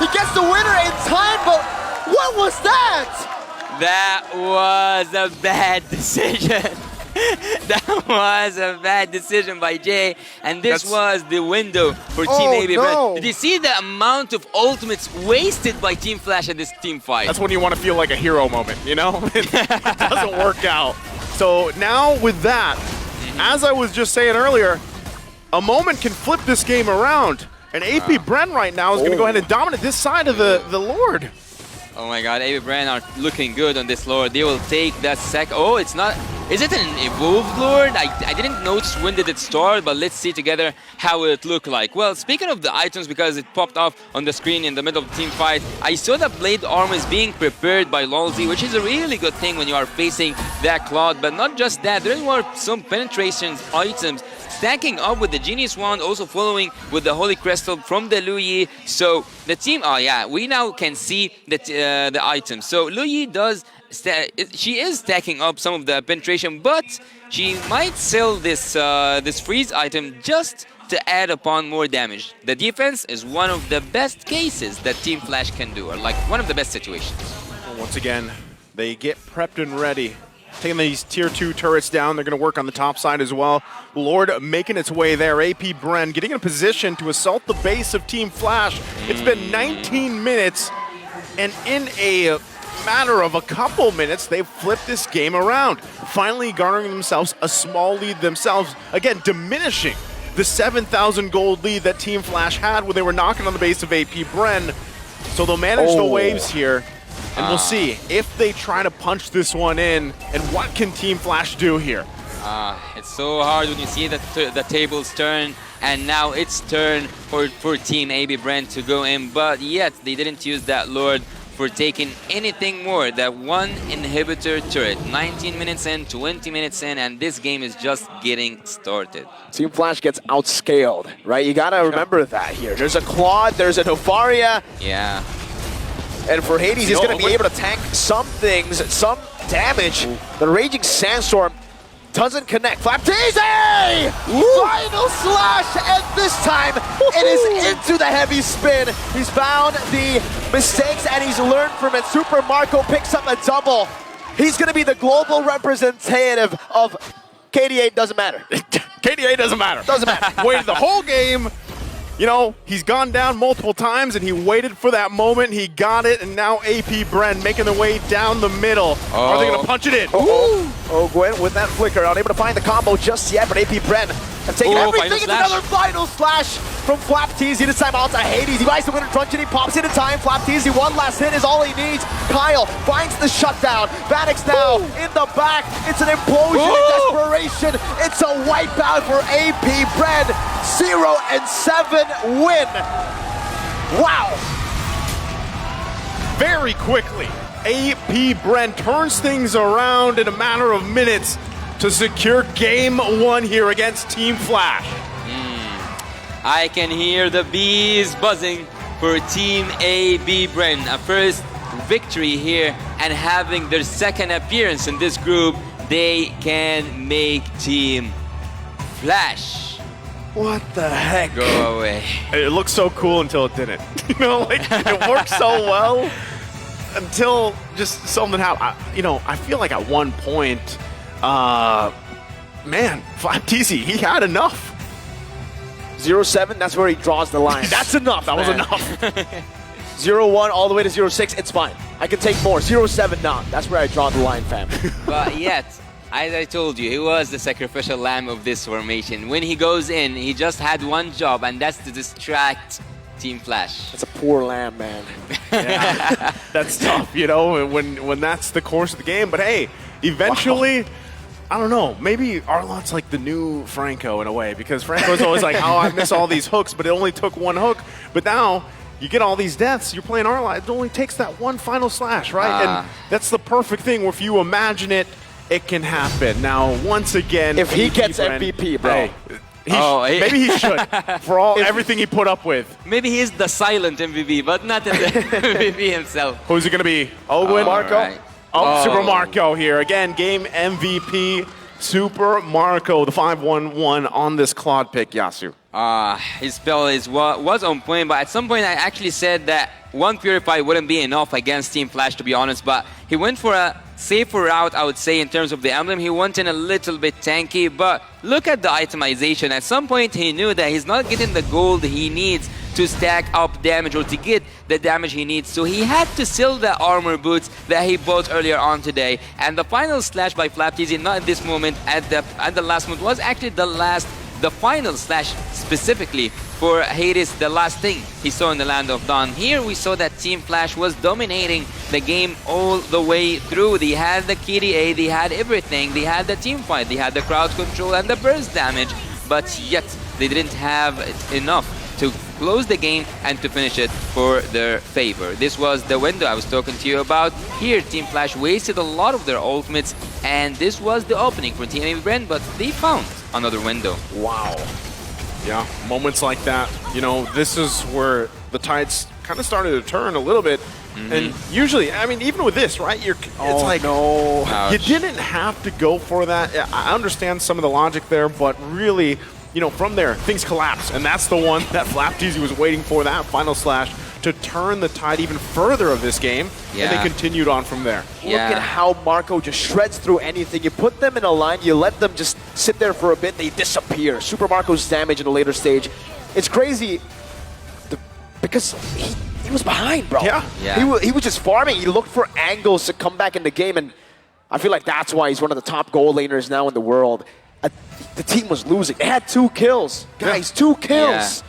He gets the winner in time, but what was that? That was a bad decision. That was a bad decision by Jay, and this was the window for Team AB Bren. Did you see the amount of ultimates wasted by Team Flash in this team fight? That's when you want to feel like a hero moment, you know? It doesn't work out. So now with that, as I was just saying earlier, a moment can flip this game around. And AP Bren right now is going to go ahead and dominate this side of the Lord. Oh my god, AB Bren are looking good on this Lord. They will take that sec. Oh, it's not... Is it an evolved Lord? I didn't notice when did it start, but let's see together how it looked like. Well, speaking of the items, because it popped off on the screen in the middle of the team fight, I saw that blade armor is being prepared by Lolzy, which is a really good thing when you are facing that Claude. But not just that, there were some penetration items stacking up with the Genius Wand, also following with the Holy Crystal from the Luyi. So the team, we now can see the items. So Luyi does... she is stacking up some of the penetration, but she might sell this this freeze item just to add upon more damage. The defense is one of the best cases that Team Flash can do, or like one of the best situations. Well, once again, they get prepped and ready. Taking these tier 2 turrets down, they're going to work on the top side as well. Lord making its way there. AP Bren getting in a position to assault the base of Team Flash. It's been 19 minutes, and in a matter of a couple minutes, they've flipped this game around, finally garnering themselves a small lead themselves, again diminishing the 7,000 gold lead that Team Flash had when they were knocking on the base of AP Bren. So they'll manage the waves here, and we'll see if they try to punch this one in, and what can Team Flash do here. It's so hard when you see the tables turn, and now it's turn for Team AB Brand to go in, but yet they didn't use that Lord for taking anything more. That one inhibitor turret. 19 minutes in, 20 minutes in, and this game is just getting started. Team Flash gets outscaled, right? You gotta remember that here. There's a Claude, there's a Novaria. Yeah. And for Hades, he's gonna be able to tank some things, some damage. Ooh. The Raging Sandstorm doesn't connect. Flapteezy! Final slash, and this time it is into the heavy spin. He's found the mistakes and he's learned from it. Super Marco picks up a double. He's gonna be the global representative of KDA. Doesn't matter. KDA doesn't matter. Doesn't matter. Waited the whole game. You know, he's gone down multiple times and he waited for that moment. He got it, and now AP Bren making their way down the middle. Are they going to punch it in? Oh, Gwen with that flicker, unable to find the combo just yet, but AP Bren have taken everything. It's another final slash from Flapteezy. This time out to Hades. He buys the winner truncheon, he pops it in time. Flapteezy, one last hit is all he needs. Kyle finds the shutdown. Vanix now in the back. It's an implosion in desperation. It's a wipeout for AP Bren. 0-7 win. Wow. Very quickly, AP Bren turns things around in a matter of minutes to secure game one here against Team Flash. I can hear the bees buzzing for Team AB Bren. A first victory here, and having their second appearance in this group, they can make Team Flash. What the heck? Go away. It looked so cool until it didn't. You know, like it worked so well until just something happened. I feel like at one point, man, Flapteezy, he had enough. 0-7, that's where he draws the line. That's enough. That was enough. 0-1 all the way to 0-6, it's fine. I can take more. 0-7, nah. That's where I draw the line, fam. But yet, as I told you, he was the sacrificial lamb of this formation. When he goes in, he just had one job, and that's to distract Team Flash. That's a poor lamb, man. Yeah, that's tough, you know, when that's the course of the game. But hey, eventually, I don't know, maybe Arlot's like the new Franco in a way, because Franco's always like, oh, I miss all these hooks, but it only took one hook. But now, you get all these deaths, you're playing Arlot, it only takes that one final slash, right? And that's the perfect thing where if you imagine it, it can happen. Now, once again, if he gets MVP, bro. Hey, maybe he should, for everything he put up with. Maybe he's the silent MVP, but not the MVP himself. Who's it going to be? Owen? Marco? Right. Super Marco here. Again, game MVP, Super Marco, the 5-1-1 on this Claude pick, Yasu. His spell was on point, but at some point I actually said that one Purify wouldn't be enough against Team Flash, to be honest, but he went for a safer route, I would say, in terms of the emblem. He went in a little bit tanky, but look at the itemization. At some point he knew that he's not getting the gold he needs to stack up damage or to get the damage he needs, so he had to sell the armor boots that he bought earlier on today. And the final slash by Flapteezy, not at this moment, at the last moment, was actually the final slash specifically for Hades, the last thing he saw in the Land of Dawn. Here we saw that Team Flash was dominating the game all the way through. They had the KDA, they had everything, they had the team fight, they had the crowd control and the burst damage, but yet they didn't have enough to close the game and to finish it for their favor. This was the window I was talking to you about. Here, Team Flash wasted a lot of their ultimates, and this was the opening for Team AB Bren, but they found another window. Wow. Yeah, moments like that, you know, this is where the tides kind of started to turn a little bit. And usually, I mean, even with this, right, it's like, you didn't have to go for that. I understand some of the logic there, but really, you know, from there, things collapse. And that's the one that Flapteezy was waiting for, that final slash, to turn the tide even further of this game. And they continued on from there. Look at how Marco just shreds through anything. You put them in a line, you let them just sit there for a bit, they disappear. Super Marco's damage in a later stage. It's crazy because he was behind, bro. He was just farming. He looked for angles to come back in the game, and I feel like that's why he's one of the top goal laners now in the world. The team was losing. They had 2 kills. Guys, 2 kills.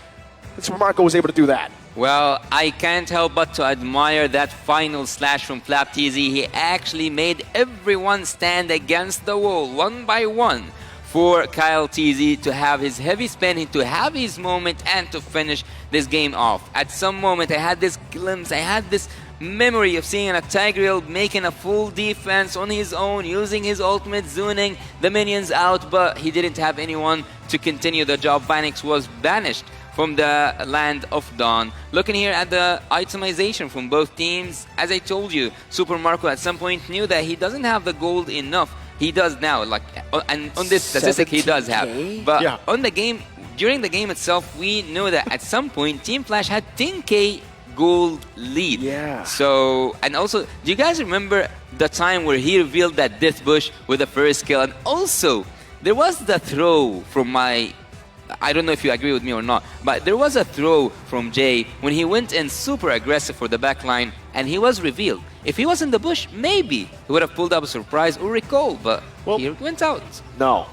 That's where Marco was able to do that. Well, I can't help but to admire that final slash from Flapteezy. He actually made everyone stand against the wall, one by one. for Kyle TZ to have his heavy spin, to have his moment, and to finish this game off. At some moment, I had this glimpse, I had this memory of seeing a Tigreal making a full defense on his own, using his ultimate, zoning the minions out, but he didn't have anyone to continue the job. Phoenix was banished from the land of Dawn. Looking here at the itemization from both teams, as I told you, Super Marco at some point knew that he doesn't have the gold enough. He does now, like, and on this statistic he does have. But on the game, during the game itself, we knew that at some point Team Flash had 10k gold lead. Yeah. So, and also, do you guys remember the time where he revealed that Death Bush with the first kill? And also, there was the throw from I don't know if you agree with me or not, but there was a throw from Jay when he went in super aggressive for the backline and he was revealed. If he was in the bush, maybe he would have pulled up a surprise or recall, but he went out. No.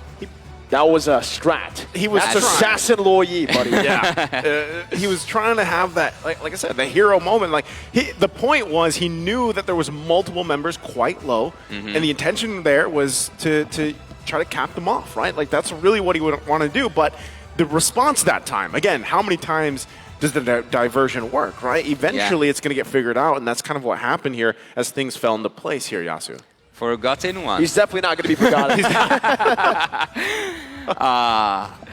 That was a strat. He was That's assassin Luo Yi, buddy. Yeah. He was trying to have that, like I said, the hero moment. Like the point was he knew that there was multiple members quite low, and the intention there was to try to cap them off, right? Like that's really what he would want to do. But the response that time, again, how many times does the diversion work, right? Eventually it's going to get figured out, and that's kind of what happened here as things fell into place here, Yasu. Forgotten one. He's definitely not going to be forgotten.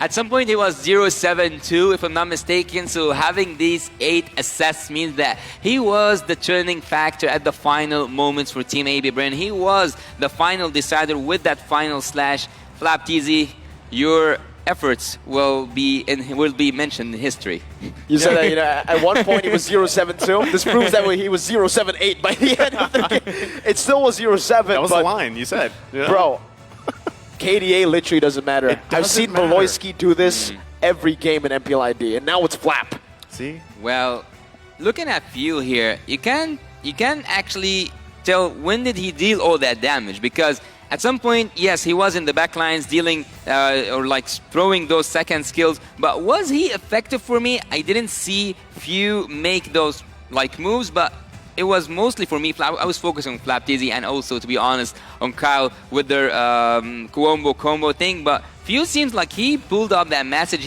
At some point he was 0-7-2 if I'm not mistaken, so having these 8 assists means that he was the turning factor at the final moments for Team AB Brain. He was the final decider with that final slash. Flap TZ, your efforts will be mentioned in history. You said that, at one point he was 0-7-2. This proves that he was 0-7-8 by the end of the game. It still was 0-7. That was the line you said. Yeah. Bro, KDA literally doesn't matter. I've seen Maloyski do this every game in MPLID, and now it's Flap. See? Well, looking at Fuel here, you can actually tell when did he deal all that damage, because at some point, yes, he was in the backlines dealing or like throwing those second skills, but was he effective for me? I didn't see Few make those like moves, but it was mostly for me. I was focusing on Flap TZ and also, to be honest, on Kyle with their Kuombo combo thing, but Few seems like he pulled up that magic.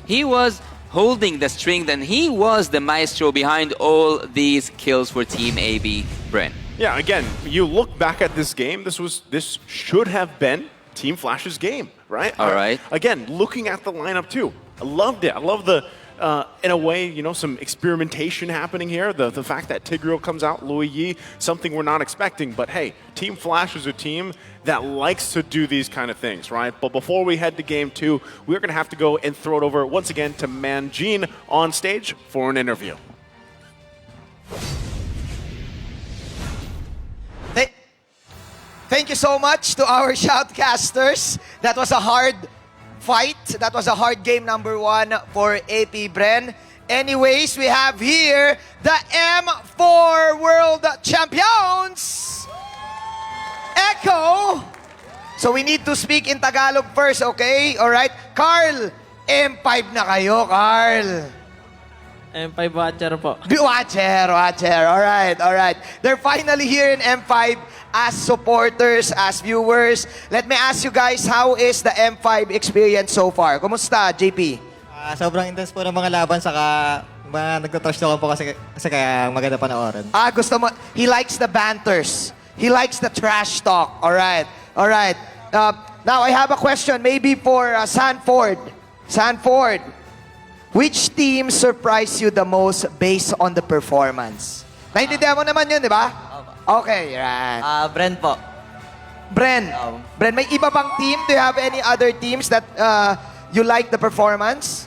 He was holding the string, and he was the maestro behind all these kills for Team AB Bren. Yeah, again, you look back at this game, this should have been Team Flash's game, right? All right. Again, looking at the lineup too, I loved it. I love the, in a way, some experimentation happening here. The fact that Tigreal comes out, Luo Yi, something we're not expecting. But hey, Team Flash is a team that likes to do these kind of things, right? But before we head to game 2, we're going to have to go and throw it over once again to Manjin on stage for an interview. Thank you so much to our shoutcasters. That was a hard fight. That was a hard game number 1 for AP Bren. Anyways, we have here the M4 World Champions, Echo. So we need to speak in Tagalog first, okay? Alright. Carl, M5 na kayo, Carl. M5 Watcher po. Watcher. Alright. They're finally here in M5 as supporters, as viewers. Let me ask you guys, how is the M5 experience so far? Kumusta, JP? Sobrang intense po ng mga laban, saka mga nagtatrash talk po kasi kaya maganda panoorin. Gusto mo, he likes the banters. He likes the trash talk. Alright. Now, I have a question maybe for Sanford. Sanford, which team surprised you the most based on the performance? Naintindihan mo naman yun, di ba? Okay, right. Bren po. Bren, may iba bang team? Do you have any other teams that you like the performance?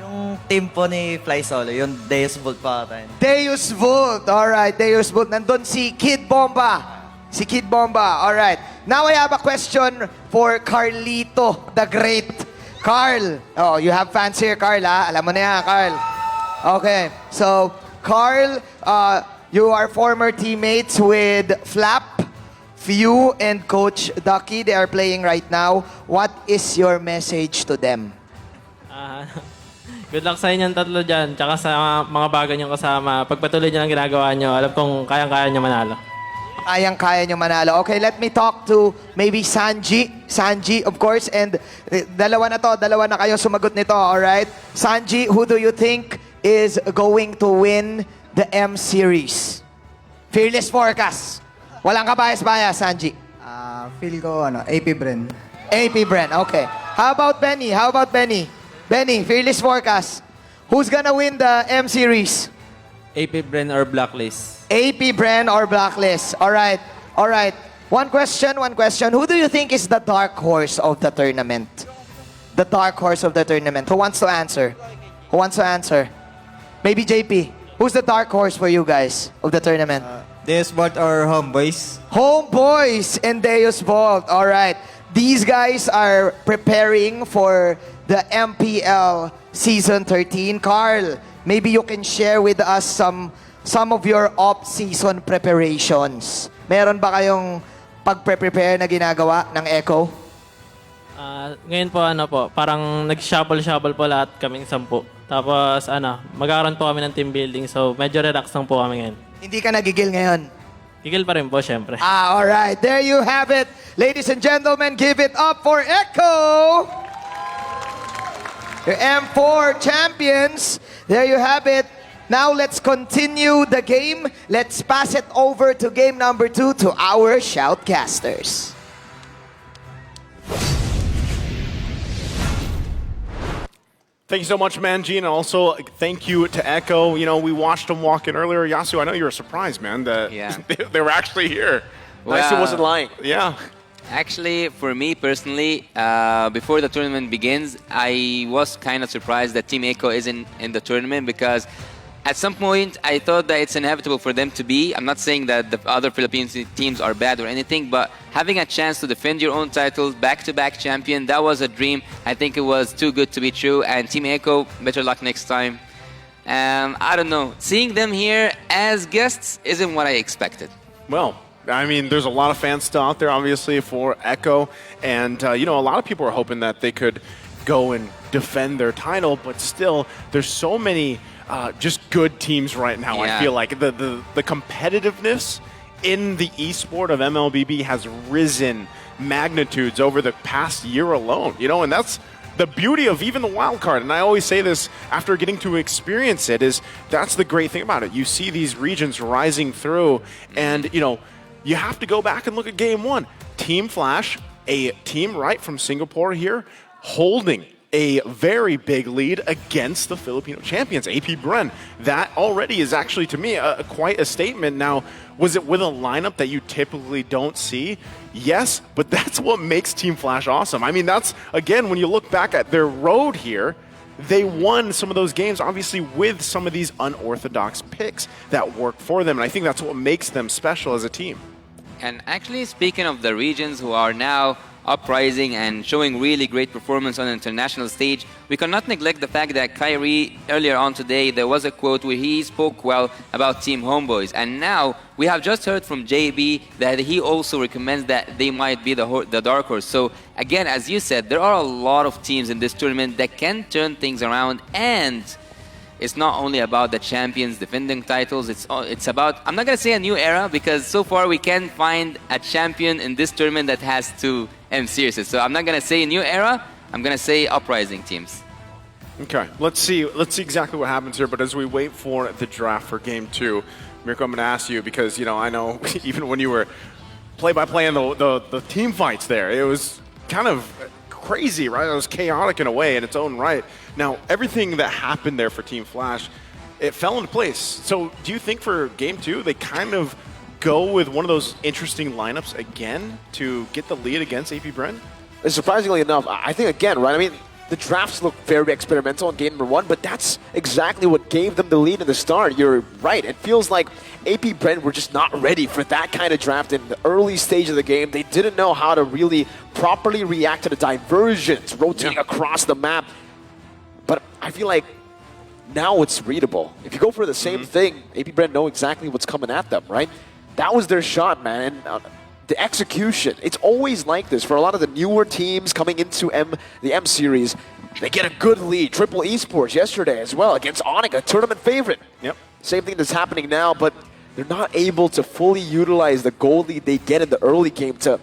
Yung team po ni Fly Solo, yung Deus Vult pa rin. Deus Vult, alright, Deus Vult. Nandun si Kid Bomba. Alright. Now I have a question for Carlito, the Great. Carl, you have fans here, Carl, ha? Alam mo na yan, Carl. Okay, so, Carl, you are former teammates with Flap, Few, and Coach Ducky. They are playing right now. What is your message to them? Good luck sa inyong tatlo dyan, tsaka sa mga bago niyong kasama. Pagpatuloy niyo ang ginagawa niyo, alam kong kayang-kaya niyo manalo. kayang-kaya nyo manalo. Okay, let me talk to maybe Sanji. Sanji, of course, and dalawa na kayo sumagot nito, alright? Sanji, who do you think is going to win the M Series? Fearless forecast. Walang kabayas-bayas, Sanji. Feel ko, AP Bren. AP Bren, okay. How about Benny? Benny, fearless forecast. Who's gonna win the M Series? AP Bren or Blacklist? AP Bren or Blacklist. All right. One question. Who do you think is the dark horse of the tournament? The dark horse of the tournament. Who wants to answer? Maybe JP. Who's the dark horse for you guys of the tournament? Deus Vault or Homeboys? Homeboys and Deus Vault. All right. These guys are preparing for the MPL Season 13. Carl, maybe you can share with us some of your off-season preparations. Meron ba kayong pag-prepare na ginagawa ng Echo? Ngayon po, parang nag-shuffle po lahat kaming 10. Tapos magkakaroon po kami ng team building. So medyo relax lang po kami ngayon. Hindi ka nagigil ngayon? Gigil pa rin po, syempre. Alright. There you have it. Ladies and gentlemen, give it up for Echo! Your M4 champions. There you have it. Now let's continue the game. Let's pass it over to game number 2 to our shoutcasters. Thank you so much, Manji, and also thank you to Echo. You know, we watched them walk in earlier. Yasu, I know you were surprised, man, that they were actually here. Nice, it wasn't lying. Yeah. Actually, for me personally, before the tournament begins, I was kind of surprised that Team Echo isn't in the tournament because at some point I thought that it's inevitable for them to be. I'm not saying that the other Philippine teams are bad or anything, but having a chance to defend your own titles, back-to-back champion, that was a dream. I think it was too good to be true, and Team Echo, better luck next time. I don't know, seeing them here as guests isn't what I expected. Well, I mean, there's a lot of fans still out there, obviously, for Echo. And, you know, a lot of people are hoping that they could go and defend their title. But still, there's so many just good teams right now. Yeah. I feel like the competitiveness in the esport of MLBB has risen magnitudes over the past year alone. You know, and that's the beauty of even the wild card. And I always say this after getting to experience it, is that's the great thing about it. You see these regions rising through, and, you know, you have to go back and look at game 1. Team Flash, a team right from Singapore here, holding a very big lead against the Filipino champions, AP Bren. That already is actually, to me, quite a statement. Now, was it with a lineup that you typically don't see? Yes, but that's what makes Team Flash awesome. I mean, that's, again, when you look back at their road here, they won some of those games, obviously, with some of these unorthodox picks that work for them. And I think that's what makes them special as a team. And actually, speaking of the regions who are now uprising and showing really great performance on the international stage, we cannot neglect the fact that Kyrie, earlier on today, there was a quote where he spoke well about Team Homeboys. And now, we have just heard from JB that he also recommends that they might be the dark horse. So, again, as you said, there are a lot of teams in this tournament that can turn things around, and it's not only about the champions defending titles, it's about, I'm not going to say a new era, because so far we can't find a champion in this tournament that has 2 M series. So I'm not going to say a new era, I'm going to say uprising teams. Okay, let's see exactly what happens here, but as we wait for the draft for game 2, Mirko, I'm going to ask you, because, you know, I know even when you were play-by-play in the team fights there, it was kind of crazy, right? It was chaotic in a way in its own right. Now, everything that happened there for Team Flash, it fell into place. So do you think for game 2, they kind of go with one of those interesting lineups again to get the lead against AP Bren? And surprisingly enough, I think again, right? I mean, the drafts look very experimental in game number 1, but that's exactly what gave them the lead in the start. You're right. It feels like AP Bren were just not ready for that kind of draft in the early stage of the game. They didn't know how to really properly react to the diversions rotating across the map. But I feel like now it's readable. If you go for the same thing, AP Bren know exactly what's coming at them, right? That was their shot, man. And the execution, it's always like this for a lot of the newer teams coming into the M Series. They get a good lead. Triple Esports yesterday as well against Onyx, a tournament favorite. Yep. Same thing that's happening now, but they're not able to fully utilize the goal lead they get in the early game to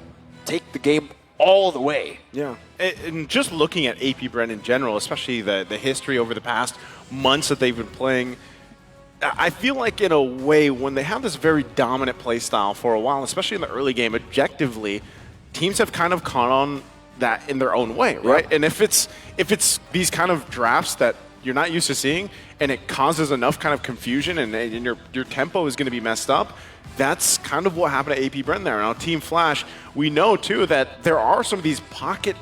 take the game all the way. Yeah. And just looking at AP Bren in general, especially the history over the past months that they've been playing, I feel like in a way when they have this very dominant play style for a while, especially in the early game, objectively, teams have kind of caught on that in their own way, right? Yep. And if it's these kind of drafts that you're not used to seeing and it causes enough kind of confusion and your tempo is going to be messed up, that's kind of what happened to AP Bren there. Now, Team Flash, we know too that there are some of these pocket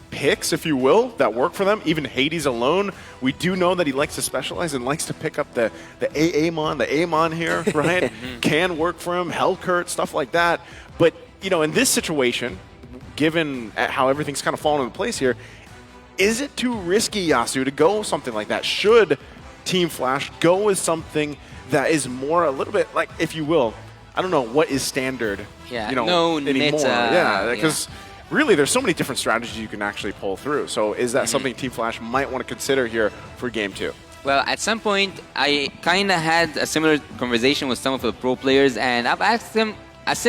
picks, if you will, that work for them. Even Hades alone, we do know that he likes to specialize and likes to pick up the Amon here, right? Can work for him, Hellkurt, stuff like that. But, you know, in this situation, given how everything's kind of fallen into place here, is it too risky, Yasu, to go something like that? Should Team Flash go with something that is more a little bit like, if you will, I don't know, what is standard, anymore? Because really, there's so many different strategies you can actually pull through. So is that something Team Flash might want to consider here for Game 2? Well, at some point, I kind of had a similar conversation with some of the pro players, and I've asked them,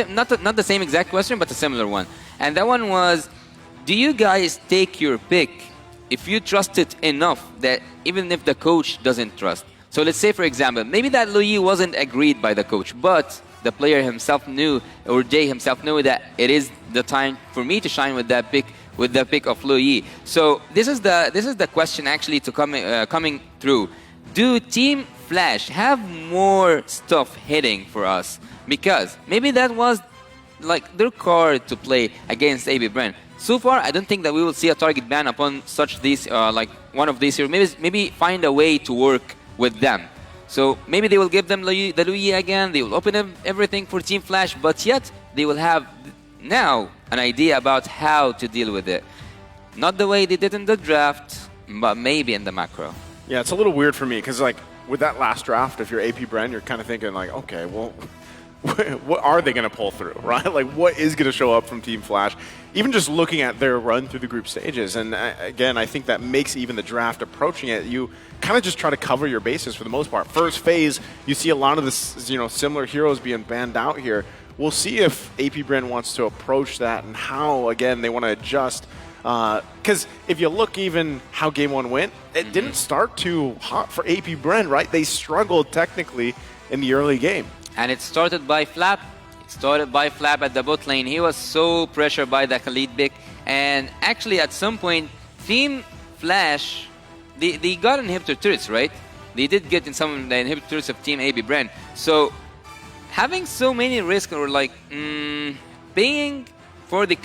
not the same exact question, but a similar one. And that one was, do you guys take your pick if you trust it enough that even if the coach doesn't trust? So let's say, for example, maybe that Luyi wasn't agreed by the coach, but the player himself knew, or Jay himself knew, that it is the time for me to shine with that pick, with the pick of Luyi. So this is the question actually to coming through. Do Team Flash have more stuff hitting for us? Because maybe that was like their card to play against AB Bren. So far, I don't think that we will see a target ban upon such these, like one of these heroes. Maybe find a way to work with them. So maybe they will give them the Luyi again, they will open up everything for Team Flash, but yet they will have now an idea about how to deal with it. Not the way they did in the draft, but maybe in the macro. Yeah, it's a little weird for me, because like with that last draft, if you're AP Bren, you're kind of thinking like, okay, well, what are they going to pull through, right? Like, what is going to show up from Team Flash? Even just looking at their run through the group stages, and again, I think that makes even the draft approaching it, you kind of just try to cover your bases for the most part. First phase, you see a lot of this, similar heroes being banned out here. We'll see if AP Bren wants to approach that and how, again, they want to adjust. Because if you look even how Game 1 went, it didn't start too hot for AP Bren, right? They struggled technically in the early game. And it started by Flap. It started by Flap at the bot lane. He was so pressured by the Khalid pick. And actually, at some point, Team Flash, they got inhibitor turrets, right? They did get in some of the inhibitor turrets of Team AB Bren. So, having so many risks, or like paying for the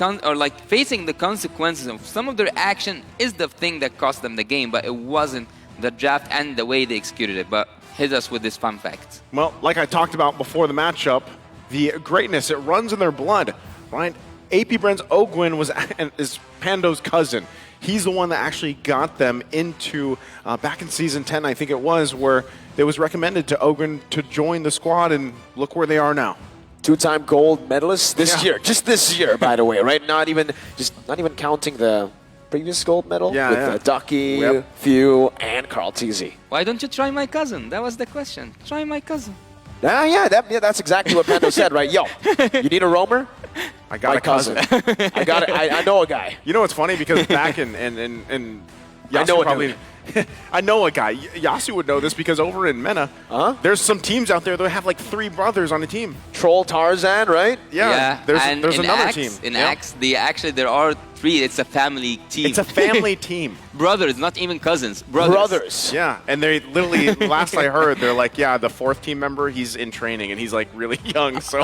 facing the consequences of some of their action is the thing that cost them the game, but it wasn't the draft and the way they executed it. But hit us with this fun fact. Well, like I talked about before the matchup, the greatness, it runs in their blood, right? AP Bren's Ogwyn is Pando's cousin. He's the one that actually got them into, back in Season 10, I think it was, where it was recommended to Ogwyn to join the squad, and look where they are now. Two-time gold medalist this year. Just this year, by the way, right? Not even counting the previous gold medal with Ducky, Few, and Carl Teasy. Why don't you try my cousin? That was the question. Try my cousin. That's exactly what Pando said, right? Yo, you need a roamer? I got a cousin. I got it. I know a guy. You know what's funny? Because back in Yasu I know a guy. Yasu would know this because over in MENA, there's some teams out there that have like 3 brothers on a team. Troll Tarzan, right? Yeah. There's another team. In Axe, there are 3. It's a family team. It's a family team. Brothers, not even cousins. Brothers. Yeah, and they literally, last I heard, they're like, yeah, the 4th team member, he's in training, and he's like really young, so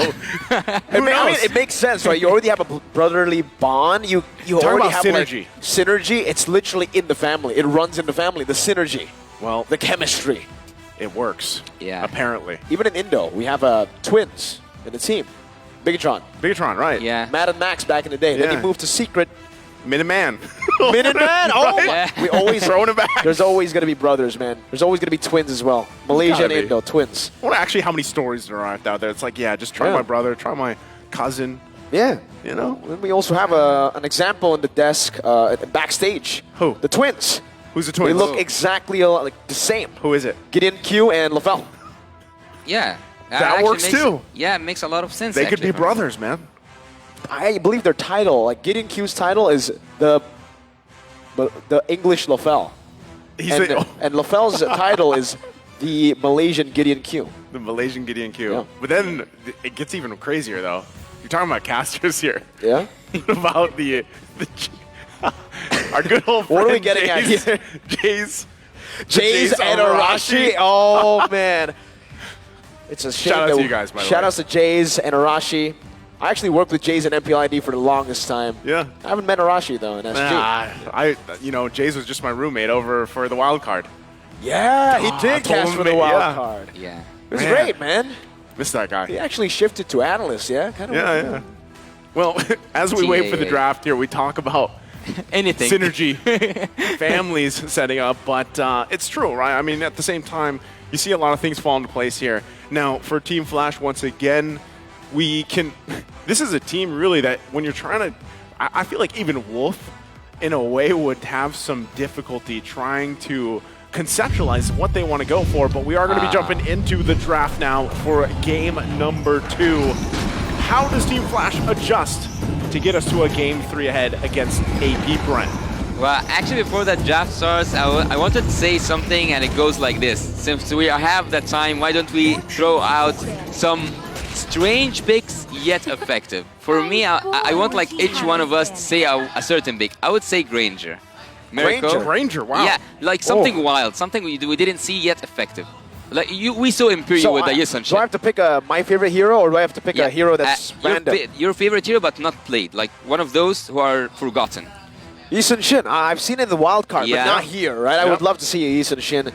I mean, it makes sense, right? You already have a brotherly bond. You already have synergy. Synergy, it's literally in the family. It runs in the family, the synergy. Well, the chemistry. It works. Yeah. Apparently. Even in Indo, we have twins in the team. Bigatron, right. Yeah. Matt and Max back in the day. Yeah. Then he moved to Secret. Minuteman. Minuteman! Oh, right? We always throwing it back. There's always going to be brothers, man. There's always going to be twins as well. Malaysia and Indo, twins. I wonder actually how many stories there are out there. It's like, just try my brother, try my cousin. Yeah. You know? And we also have an example in the desk backstage. Who? The twins. Who's the twins? They look exactly like the same. Who is it? Gideon Q and Lavelle. Yeah. That actually works too. Yeah, it makes a lot of sense. They could actually, be brothers, man. I believe their title, like Gideon Q's title, is the English Lofel. And Lofel's title is the Malaysian Gideon Q. The Malaysian Gideon Q. Yeah. But then it gets even crazier, though. You're talking about casters here. Yeah? What about the our good old friend What are we getting at here? Jays and Arashi. Oh, man. It's a shame. Shout out to you guys, by the way. Shout outs to Jays and Arashi. I actually worked with Jays and MPLID for the longest time. Yeah. I haven't met Arashi, though, in SG. Jays was just my roommate over for the wild card. Yeah, he did cast for the wild card. Yeah. It was great, man. Missed that guy. He actually shifted to analyst, yeah? Kind of. Yeah. Well, as we wait for the draft here, we talk about anything synergy, families setting up, but it's true, right? I mean, at the same time, you see a lot of things fall into place here. Now, for Team Flash, once again, we can. This is a team really that when you're trying to, I feel like even Wolf, in a way, would have some difficulty trying to conceptualize what they want to go for. But we are going to be jumping into the draft now for game number 2. How does Team Flash adjust to get us to a game 3 ahead against AP Brent? Well, actually, before that draft starts, I wanted to say something, and it goes like this. Since we have that time, why don't we throw out some strange picks, yet effective? For me, I want like each one of us to say a certain pick. I would say Granger. Granger, wow. Yeah, like something wild, something we didn't see yet effective. Like we saw Imperial with the Yisun. Do I have to pick my favorite hero, or do I have to pick a hero that's random? Your favorite hero, but not played. Like one of those who are forgotten. Yisun Shin, I've seen it in the wild card, but not here, right? I would love to see Yisun Shin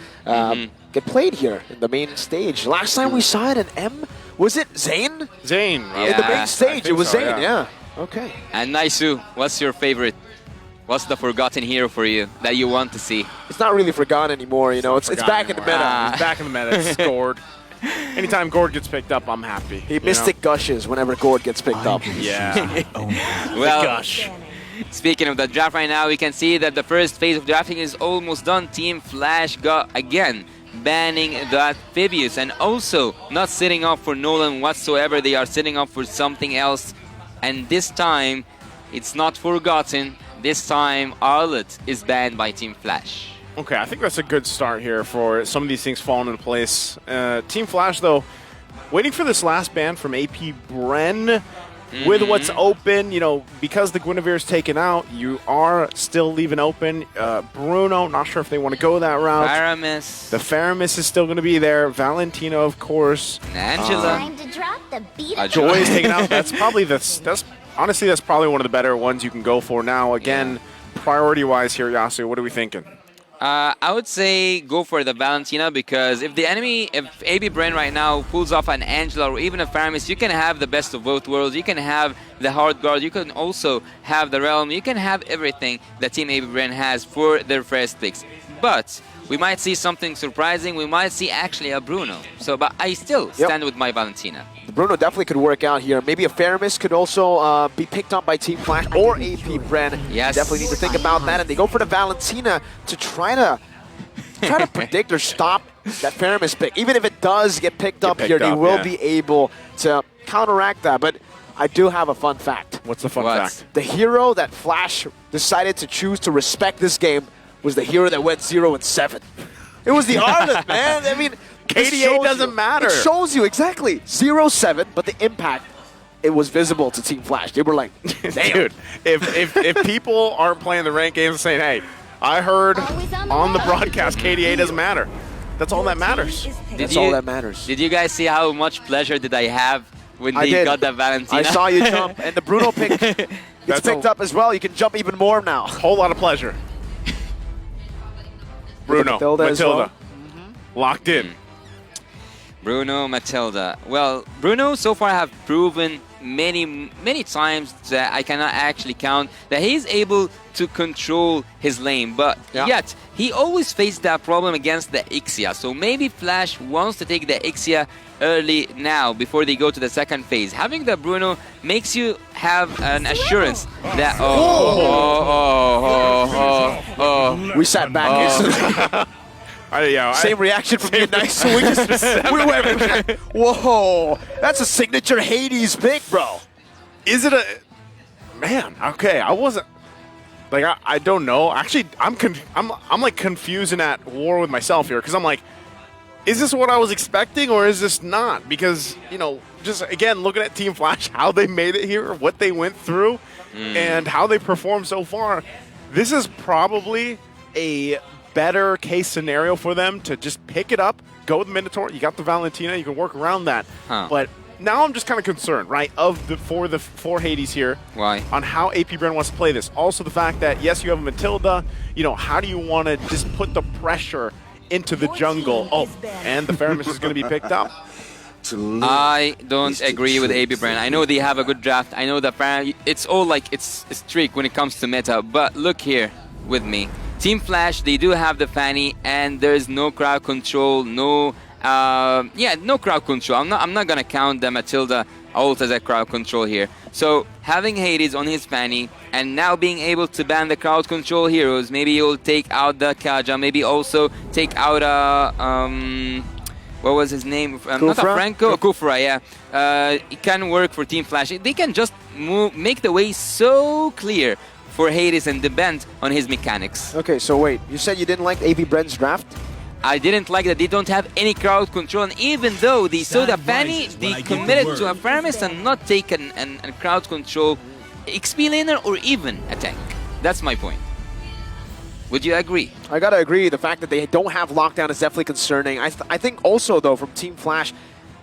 get played here in the main stage. Last time we saw it in M, was it Zane? Zane. In the main stage, it was Zane, yeah. Okay. And Naisu, what's your favorite? What's the forgotten hero for you that you want to see? It's not really forgotten anymore, you know. It's back in the meta. It's back in the meta. It's Gord. Anytime Gord gets picked up, I'm happy. He Mystic gushes whenever Gord gets picked up. Yeah. Well, Gush. Speaking of the draft right now, we can see that the first phase of drafting is almost done. Team Flash got, again, banning that Phoebus and also not sitting up for Nolan whatsoever. They are sitting up for something else. And this time, it's not forgotten. This time, Arlet is banned by Team Flash. Okay, I think that's a good start here for some of these things falling into place. Team Flash, though, waiting for this last ban from AP Bren. With what's open, you know, because the Guinevere's taken out, you are still leaving open. Bruno, not sure if they want to go that route. Faramis. The Faramis is still going to be there. Valentina, of course. Angela. Time to drop the beat. Joy is taken out. That's probably honestly, that's probably one of the better ones you can go for now. Again, priority-wise here, Yasu, what are we thinking? I would say go for the Valentina, because if AB Bren right now pulls off an Angela or even a Faramis, you can have the best of both worlds. You can have the hard guard. You can also have the Realm. You can have everything that Team AB Bren has for their first picks. But we might see something surprising. We might see actually a Bruno. But I still stand with my Valentina. The Bruno definitely could work out here. Maybe a Faramis could also be picked up by Team Flash or AP Bren. Yes. Definitely need to think about that. And they go for the Valentina to try to predict or stop that Faramis pick. Even if it does get picked up here, they will be able to counteract that. But I do have a fun fact. What's the fun fact? The hero that Flash decided to choose to respect this game was the hero that went 0-7. It was the Arlet, man. I mean, KDA doesn't matter. It shows you, exactly. 0-7, but the impact, it was visible to Team Flash. They were like, damn. Dude, if people aren't playing the ranked games and saying, hey, I heard on the broadcast KDA doesn't matter. That's all that matters. That's all that matters. Did you guys see how much pleasure did I have when they got that Valentina? I saw you jump, and the Bruno pick gets picked up as well. You can jump even more now. Whole lot of pleasure. Bruno, Matilda, locked in. Bruno, Matilda. Well, Bruno so far have proven many times that I cannot actually count that he's able to control his lane, but yet he always faced that problem against the Ixia. So maybe Flash wants to take the Ixia early now before they go to the second phase. Having the Bruno makes you have an assurance that we sat back instantly. Same reaction from you, nice. So we just we went, whoa, that's a signature Hades pick, bro. Is it a man? Okay, I wasn't like I don't know. Actually, I'm like confused and at war with myself here because I'm like, is this what I was expecting or is this not? Because just again looking at Team Flash, how they made it here, what they went through, and how they performed so far. This is probably a better case scenario for them to just pick it up, go with Minotaur. You got the Valentina, you can work around that. But now I'm just kind of concerned, right, for the four Hades here. Why? On how AP Bren wants to play this. Also the fact that, yes, you have a Matilda. How do you want to just put the pressure into the jungle? Oh, and the Faramis is going to be picked up. I don't agree with AP Bren. I know they have a good draft. I know that it's all like it's a streak when it comes to meta. But look here with me. Team Flash, they do have the Fanny, and there's no crowd control, no crowd control. I'm not gonna count the Matilda ult as a crowd control here. So having Hades on his Fanny and now being able to ban the crowd control heroes, maybe he'll take out the Kaja, maybe also take out what was his name? Not a Franco, Kufra, yeah. It can work for Team Flash. They can just make the way so clear for Hades and depend on his mechanics. Okay, so wait, you said you didn't like AP Bren's draft? I didn't like that they don't have any crowd control, and even though they saw the Fanny, they committed to a premise and not take a crowd control XP laner or even a tank. That's my point. Would you agree? I gotta agree. The fact that they don't have lockdown is definitely concerning. I think also, though, from Team Flash,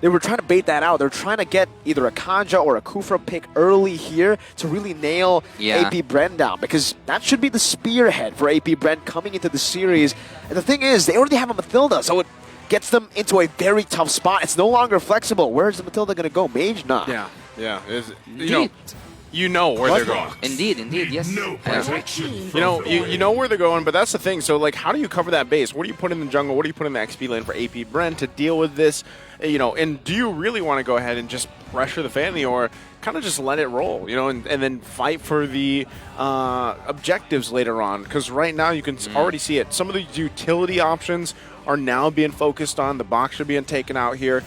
they were trying to bait that out. They're trying to get either a Kanja or a Kufra pick early here to really nail AP Bren down, because that should be the spearhead for AP Bren coming into the series. And the thing is, they already have a Matilda, so it gets them into a very tough spot. It's no longer flexible. Where's the Matilda going to go? Mage? Nah. Yeah. You know where they're going. Indeed, yes. You know where they're going, but that's the thing. So, like, how do you cover that base? What do you put in the jungle? What do you put in the XP lane for AP Bren to deal with this? And do you really want to go ahead and just pressure the Fanny, or kind of just let it roll, and then fight for the objectives later on? Because right now you can already see it. Some of the utility options are now being focused on. The box are being taken out here.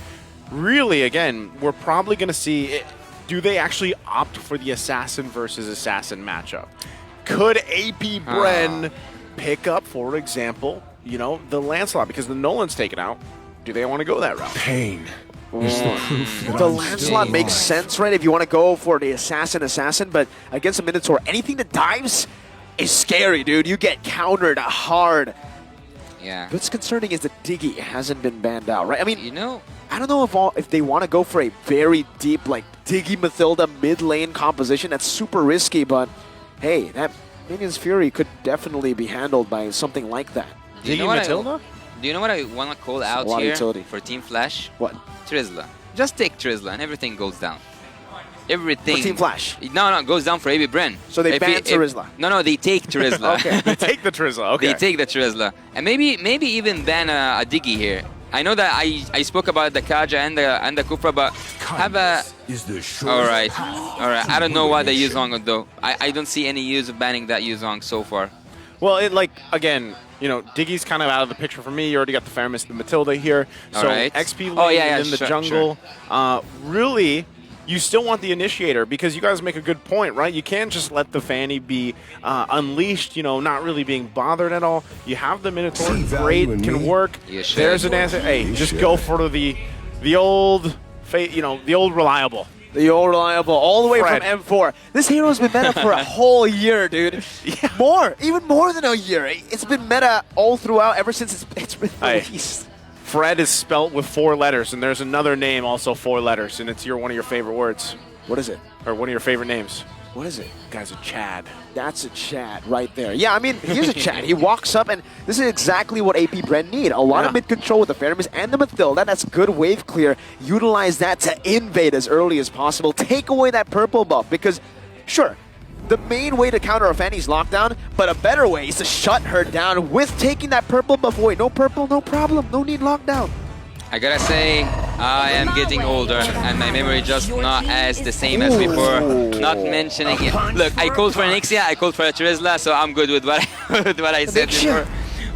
Really, again, we're probably going to see it. Do they actually opt for the assassin versus assassin matchup? Could AP Bren pick up, for example, the Lancelot, because the Nolan's taken out? Do they want to go that route? Pain. The Lancelot makes sense, right? If you want to go for the assassin, but against a Minotaur, anything that dives is scary, dude. You get countered hard. Yeah. What's concerning is that Diggy hasn't been banned out, right? I mean, I don't know if they want to go for a very deep, like, Diggy Matilda mid lane composition. That's super risky, but hey, that Minion's Fury could definitely be handled by something like that. Diggy Matilda? Do you know what I want to call out here for Team Flash? What? Trizla. Just take Trizla and everything goes down. Everything. For Team Flash? No, it goes down for AB Bren. So they ban Trizla? No, they take Trizla. Okay, they take the Trizla, okay. They take the Trizla. And maybe even ban a Diggy here. I know that I spoke about the Kaja and the Kufra, but have a... Alright. I don't know why they use Zong though. I don't see any use of banning that Yuzong so far. Well, again, Diggy's kind of out of the picture for me. You already got the Faramis, the Matilda here. So XP lane in the jungle. Sure. Really, you still want the Initiator, because you guys make a good point, right? You can't just let the Fanny be unleashed, not really being bothered at all. You have the Minotaur, great, can work. There's an answer. Hey, just go for the old, the old reliable. The old reliable, all the way from M4. This hero's been meta for a whole year, dude. Yeah. Even more than a year. It's been meta all throughout, ever since it's been released. Fred is spelt with 4 letters, and there's another name also 4 letters, and it's one of your favorite words. What is it? Or one of your favorite names. What is it? Guy's a Chad. That's a Chad right there. Yeah, I mean, he's a Chad. He walks up, and this is exactly what AP Bren need. A lot of mid-control with the Faramis and the Matilda. That's good wave clear. Utilize that to invade as early as possible. Take away that purple buff, because, sure, the main way to counter a Fanny's lockdown, but a better way is to shut her down with taking that purple buff away. No purple, no problem. No need lockdown. I gotta say, I am getting older and my memory just not as the same as before. Not mentioning it. Look, I called for an Ixia, I called for a Trizla, so I'm good with what I said before.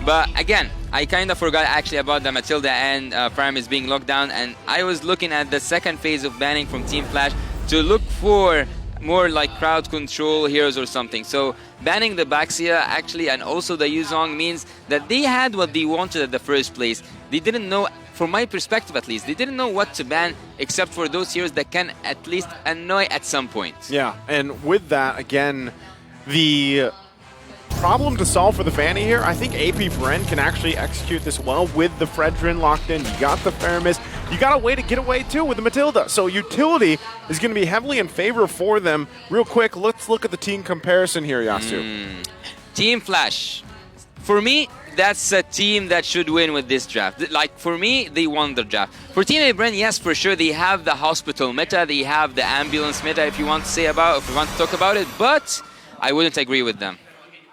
But again, I kind of forgot actually about the Matilda and Paramis being locked down, and I was looking at the second phase of banning from Team Flash to look for more like crowd control heroes or something. So banning the Baxia actually and also the Yuzong means that they had what they wanted at the first place. They didn't know, from my perspective at least, they didn't know what to ban except for those heroes that can at least annoy at some point. Yeah, and with that, again, the problem to solve for the Fanny here, I think AP Bren can actually execute this well with the Fredrin locked in. You got the Faramis. You got a way to get away too with the Matilda. So utility is going to be heavily in favor for them. Real quick, let's look at the team comparison here, Yasu. Team Flash. For me, that's a team that should win with this draft. Like, for me, they won the draft. For Team A-Bren, yes, for sure, they have the hospital meta, they have the ambulance meta, if you want to talk about it, but I wouldn't agree with them.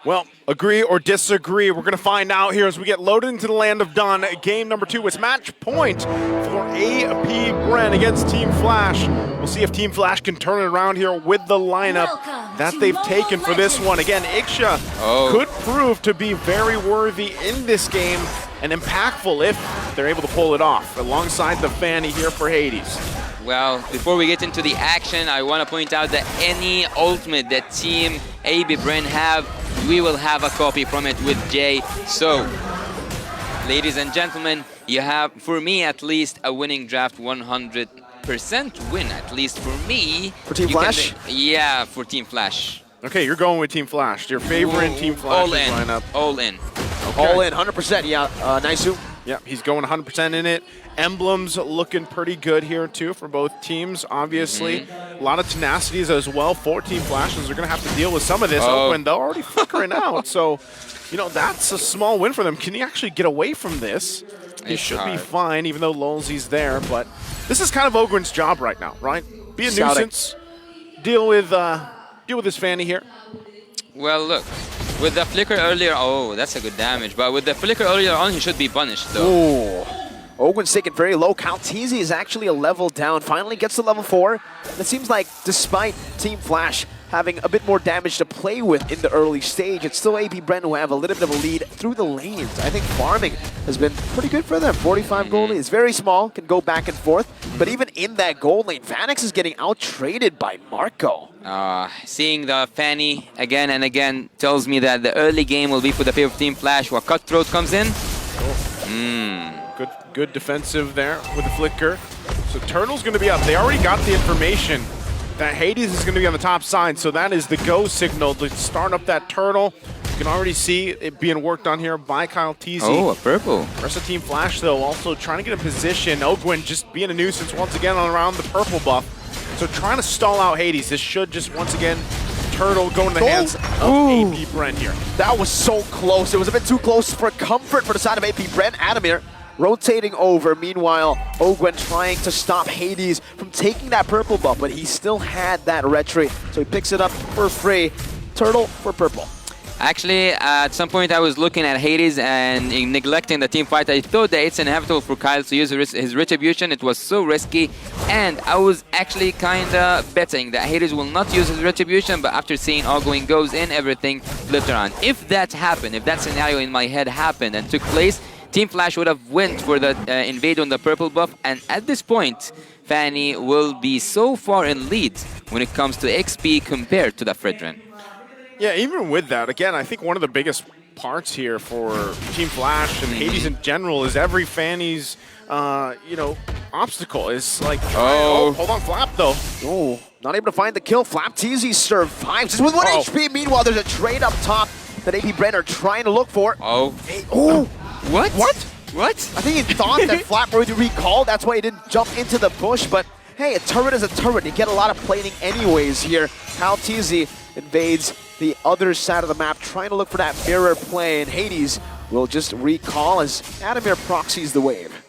Well, agree or disagree, we're going to find out here as we get loaded into the Land of Dawn. Game number 2, it's match point for AP Bren against Team Flash. We'll see if Team Flash can turn it around here with the lineup that they've taken for this one. Again, Ixia could prove to be very worthy in this game and impactful if they're able to pull it off, alongside the Fanny here for Hades. Well, before we get into the action, I want to point out that any ultimate that Team AB Bren have, we will have a copy from it with Jay. So, ladies and gentlemen, you have, for me at least, a winning draft, 100% win, at least for me. For Team Flash? Yeah, for Team Flash. Okay, you're going with Team Flash. Your favorite Team Flash lineup. All in. Okay. All in, 100%, yeah. Naisu? Yeah, he's going 100% in it. Emblems looking pretty good here, too, for both teams, obviously. A lot of tenacities as well for Team Flashes. They're going to have to deal with some of this when they're already flickering out. So, you know, that's a small win for them. Can he actually get away from this? He should be fine, even though Lolzy's there. But this is kind of Ogren's job right now, right? Be a nuisance. Deal with his Fanny here. Well, look. With the flicker earlier, that's a good damage. But with the flicker earlier on, he should be punished, though. Ooh. Ogren's taken very low. Kaltizi is actually a level down. Finally gets to level 4. And it seems like despite Team Flash having a bit more damage to play with in the early stage, it's still AP Bren who have a little bit of a lead through the lanes. I think farming has been pretty good for them. 45 gold lead. It's very small, can go back and forth. But even in that gold lane, Vanix is getting out-traded by Marco. Seeing the Fanny again and again tells me that the early game will be for the favor of Team Flash, while Cutthroat comes in. Good defensive there with the flicker. So Turtle's going to be up. They already got the information that Hades is going to be on the top side, so that is the go signal to start up that Turtle. You can already see it being worked on here by Kaltizi. Oh, a purple. Rest of Team Flash, though, also trying to get in position. Ogwen just being a nuisance once again around the purple buff. So trying to stall out Hades. This should just, once again, Turtle go in the hands of AP Bren here. That was so close. It was a bit too close for comfort for the side of AP Bren. Adamir rotating over. Meanwhile, Ogwen trying to stop Hades from taking that purple buff, but he still had that retreat, so he picks it up for free. Turtle for purple. Actually, at some point I was looking at Hades and neglecting the team fight. I thought that it's inevitable for Kyle to use his retribution. It was so risky, and I was actually kind of betting that Hades will not use his retribution, but after seeing Ogwen goes in, everything flipped around. If that happened, if that scenario in my head happened and took place, Team Flash would have went for the invade on the purple buff, and at this point, Fanny will be so far in lead when it comes to XP compared to the Fredrin. Yeah, even with that, again, I think one of the biggest parts here for Team Flash and Hades in general is every Fanny's, obstacle is like, hold on, Flap though. Oh, not able to find the kill. Flapteezy survives just with 1 HP. Meanwhile, there's a trade up top that AP Bren are trying to look for. What? I think he thought that Flap were to recall. That's why he didn't jump into the bush. But hey, a turret is a turret. You get a lot of plating anyways here. Kaltizi invades the other side of the map, trying to look for that mirror play, and Hades will just recall as Adamir proxies the wave.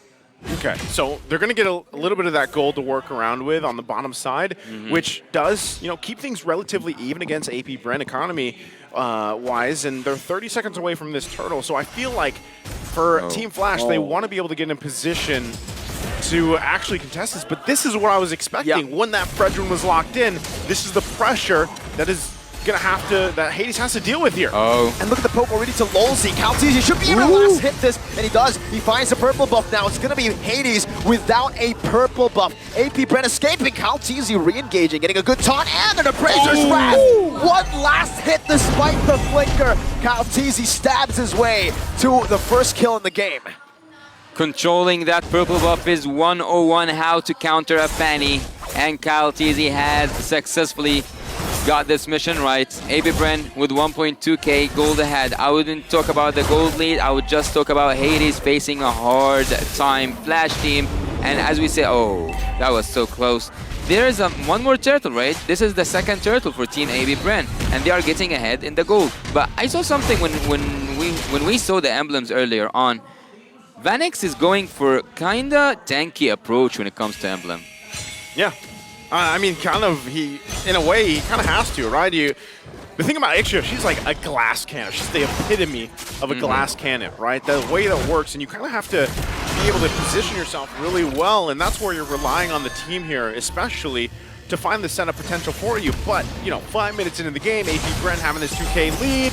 Okay, so they're going to get a little bit of that gold to work around with on the bottom side, which does, keep things relatively even against AP Bren economy wise, and they're 30 seconds away from this turtle. So I feel like for Team Flash, they want to be able to get in position to actually contest this, but this is what I was expecting. When that Fredrin was locked in, this is the pressure that is that Hades has to deal with here. Oh. And look at the poke already to Lolzy. Caltesi should be able to last hit this, and he does. He finds a purple buff now. It's going to be Hades without a purple buff. AP Brent escaping. Caltesi re-engaging, getting a good taunt, and an Appraiser's Wrath. One last hit despite the flicker. Caltesi stabs his way to the first kill in the game. Controlling that purple buff is 101 how to counter a Fanny. And Caltesi has successfully got this mission right. AB Bren with 1.2k gold ahead. I wouldn't talk about the gold lead, I would just talk about Hades facing a hard time Flash team. And as we say, oh, that was so close. There's one more turtle, right? This is the second turtle for Team AB Bren, and they are getting ahead in the gold. But I saw something when we saw the emblems earlier on. Vanix is going for kinda tanky approach when it comes to emblem. Yeah, I mean, in a way, he kind of has to, right? The thing about Ixia, she's like a glass cannon. She's the epitome of a glass cannon, right? The way that works, and you kind of have to be able to position yourself really well, and that's where you're relying on the team here, especially to find the setup potential for you. But, you know, 5 minutes into the game, AP Brent having this 2K lead,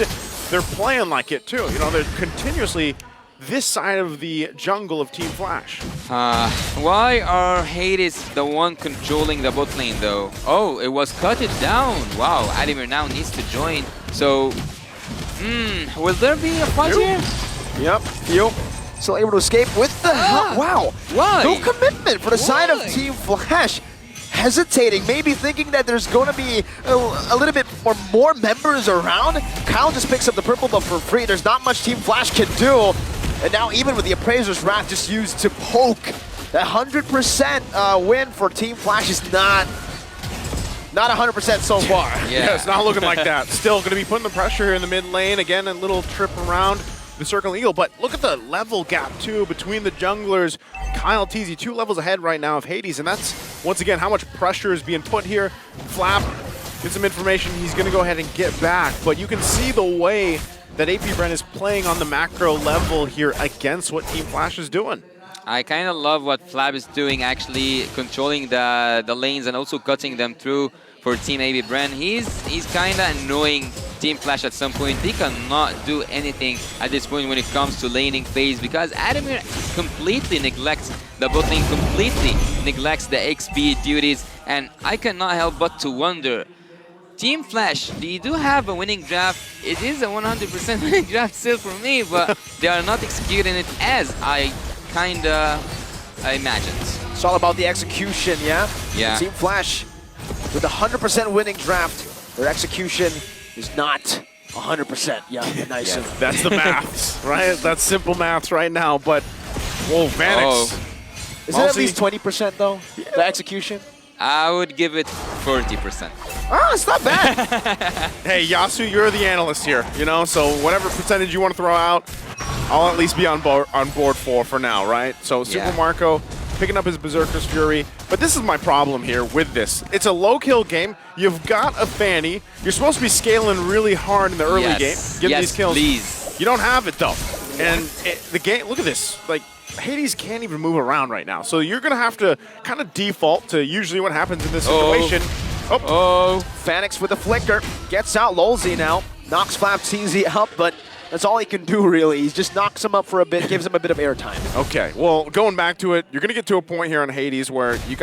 they're playing like it too. You know, they're continuously this side of the jungle of Team Flash. Why are Hades the one controlling the bot lane though? Oh, it was cut it down. Wow, Adamir now needs to join. So, will there be a fight here? Yep, Theo still able to escape with the help. Wow, why? No commitment for the side of Team Flash. Hesitating, maybe thinking that there's going to be a little bit more members around. Kyle just picks up the purple buff for free. There's not much Team Flash can do. And now even with the Appraiser's Wrath just used to poke, that 100% win for Team Flash is not 100% so far. Yeah, it's not looking like that. Still going to be putting the pressure here in the mid lane. Again, a little trip around the Circle Eagle. But look at the level gap, too, between the junglers. Kyle Teasy, 2 levels ahead right now of Hades. And that's, once again, how much pressure is being put here. Flap gets some information. He's going to go ahead and get back. But you can see the way that AP Bren is playing on the macro level here against what Team Flash is doing. I kind of love what Flab is doing, actually controlling the lanes and also cutting them through for Team AB Bren. He's kind of annoying Team Flash at some point. They cannot do anything at this point when it comes to laning phase because Adamir completely neglects the bot lane, completely neglects the XP duties, and I cannot help but to wonder, Team Flash, they do have a winning draft. It is a 100% winning draft still for me, but they are not executing it as I imagined. It's all about the execution, yeah? Yeah. Team Flash, with a 100% winning draft, their execution is not 100%. Yeah, nice. Yeah, that's the maths, right? That's simple maths right now, but, whoa, Vanix. Is it at least 20% though, the execution? I would give it 40%. Ah, it's not bad. Hey, Yasu, you're the analyst here, you know? So whatever percentage you want to throw out, I'll at least be on board for now, right? So Super Marco picking up his Berserker's Fury. But this is my problem here with this. It's a low-kill game. You've got a Fanny. You're supposed to be scaling really hard in the early game, getting these kills. Please. You don't have it, though. And the game, look at this. Like, Hades can't even move around right now. So you're going to have to kind of default to usually what happens in this situation. Fanix with the flicker. Gets out Lolzy now. Knocks Flap Teasy up, but that's all he can do, really. He just knocks him up for a bit, gives him a bit of airtime. Okay, well, going back to it, you're going to get to a point here on Hades where you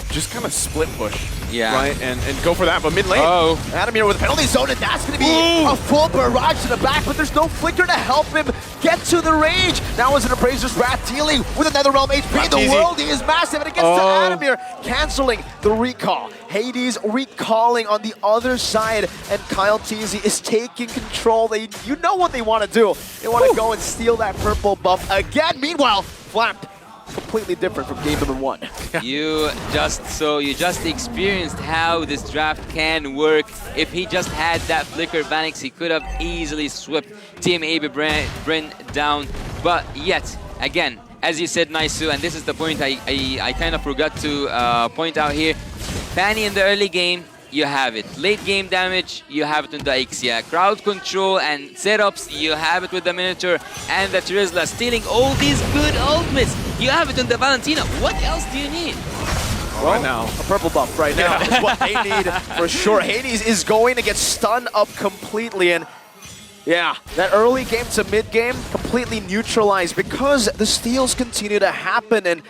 just kind of split push. Yeah. Right? And go for that, but mid lane. Adamir with a penalty zone, and that's going to be a full barrage to the back, but there's no flicker to help him get to the range. Now is an Appraiser's Wrath dealing with another Realm HP. The worldie is massive, and it gets to Adamir, canceling the recall. Hades recalling on the other side, and Kyle Teasy is taking control. You know what they want to do. They want to go and steal that purple buff again. Meanwhile, Flap, completely different from game number 1. You just experienced how this draft can work. If he just had that flicker Vanix, he could have easily swept Team AB Bren down. But yet, again, as you said, Naisu, and this is the point I kind of forgot to point out here. Fanny in the early game, you have it. Late game damage, you have it in the Ixia. Crowd control and setups, you have it with the Minotaur and the Terizla. Stealing all these good ultimates, you have it in the Valentina. What else do you need? Well, right now. a purple buff right now is what they need for sure. Hades is going to get stunned up completely, and yeah, that early game to mid game completely neutralized because the steals continue to happen. And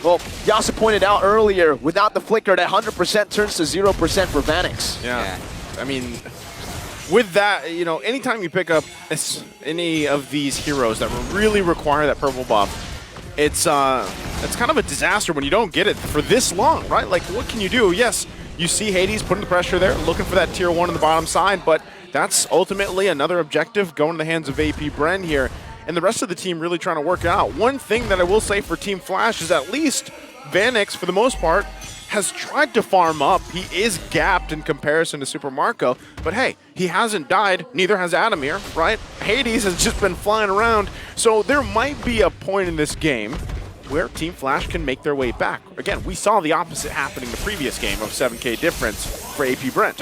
well, Yasu pointed out earlier, without the flicker, that 100% turns to 0% for Vanix. Yeah. I mean, with that, you know, anytime you pick up any of these heroes that really require that purple buff, it's kind of a disaster when you don't get it for this long, right? Like, what can you do? Yes, you see Hades putting the pressure there, looking for that tier 1 on the bottom side, but that's ultimately another objective going to the hands of AP Bren here. And the rest of the team really trying to work it out. One thing that I will say for Team Flash is at least Vanix, for the most part, has tried to farm up. He is gapped in comparison to Super Marco, but hey, he hasn't died, neither has Adamir, right? Hades has just been flying around, so there might be a point in this game where Team Flash can make their way back. Again, we saw the opposite happening the previous game of 7K difference for AP Brent.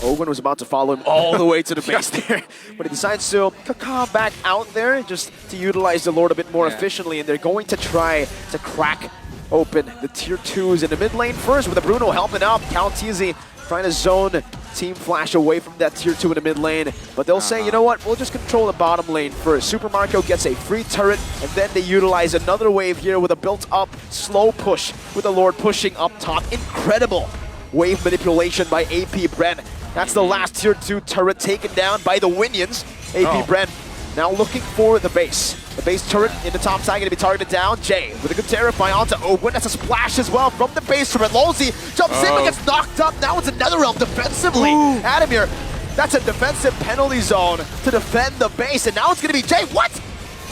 Owen was about to follow him all the way to the base there, but he decides to caca back out there just to utilize the Lord a bit more efficiently, and they're going to try to crack open the tier 2s in the mid lane first with a Bruno helping out. Caltizi trying to zone Team Flash away from that tier 2 in the mid lane, but they'll say, you know what, we'll just control the bottom lane first. Super Marco gets a free turret, and then they utilize another wave here with a built-up slow push with the Lord pushing up top. Incredible wave manipulation by AP Bren. That's the last tier 2 turret taken down by the Winions. AP Bren now looking for the base. The base turret in the top side going to be targeted down. Jay with a good Terrify onto Owen. That's a splash as well from the base turret. Lolzy jumps in but gets knocked up. Now it's another realm defensively. Adamir, that's a defensive penalty zone to defend the base. And now it's going to be Jay. What?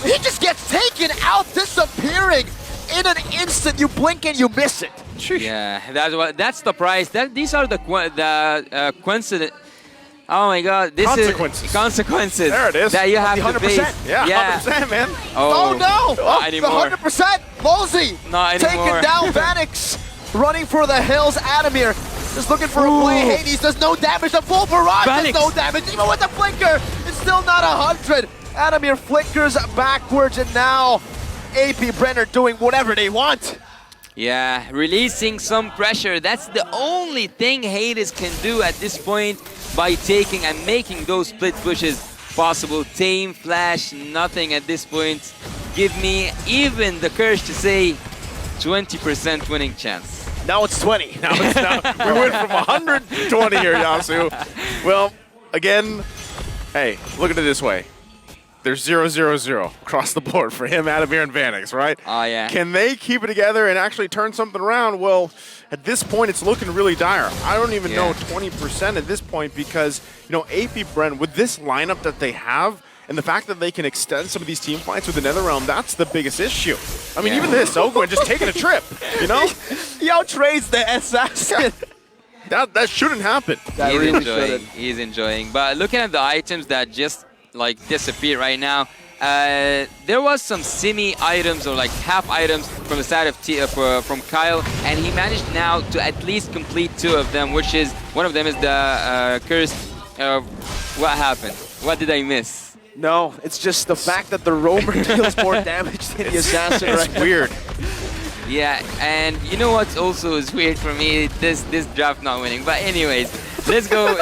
He just gets taken out, disappearing in an instant. You blink and you miss it. Yeah, that's the price. These are the coincident. Oh my God! This is consequences. There it is. That you have to face. Yeah, 100%, man. Oh no! Not anymore. The 100%. Lolzy taking down Vanix, running for the hills. Adamir just looking for a play. Hades does no damage. The full barrage does no damage. Even with the flicker, it's still not 100. Adamir flickers backwards, and now AP Brenner doing whatever they want. Yeah, releasing some pressure. That's the only thing Hades can do at this point by taking and making those split pushes possible. Team Flash, nothing at this point. Give me even the courage to say 20% winning chance. Now it's 20. We went from 100 to 20 here, Yasu. Well, again, hey, look at it this way. There's 0-0-0 across the board for him, Adamir, and Vanix, right? Oh, yeah. Can they keep it together and actually turn something around? Well, at this point, it's looking really dire. I don't even know 20% at this point because, you know, AP Bren, with this lineup that they have, and the fact that they can extend some of these team fights with the Netherrealm, that's the biggest issue. I mean, even this, Ogwen just taking a trip, you know? He outtrades the assassin. That shouldn't happen. He's enjoying. But looking at the items that just like disappear right now, there was some semi items or like half items from the side of from Kyle, and he managed now to at least complete 2 of them, which is one of them is the cursed. What happened? What did I miss? No, it's just the fact that the roamer deals more damage than the assassin. It's weird. Yeah, and you know what also is weird for me? This draft not winning. But anyways, let's go.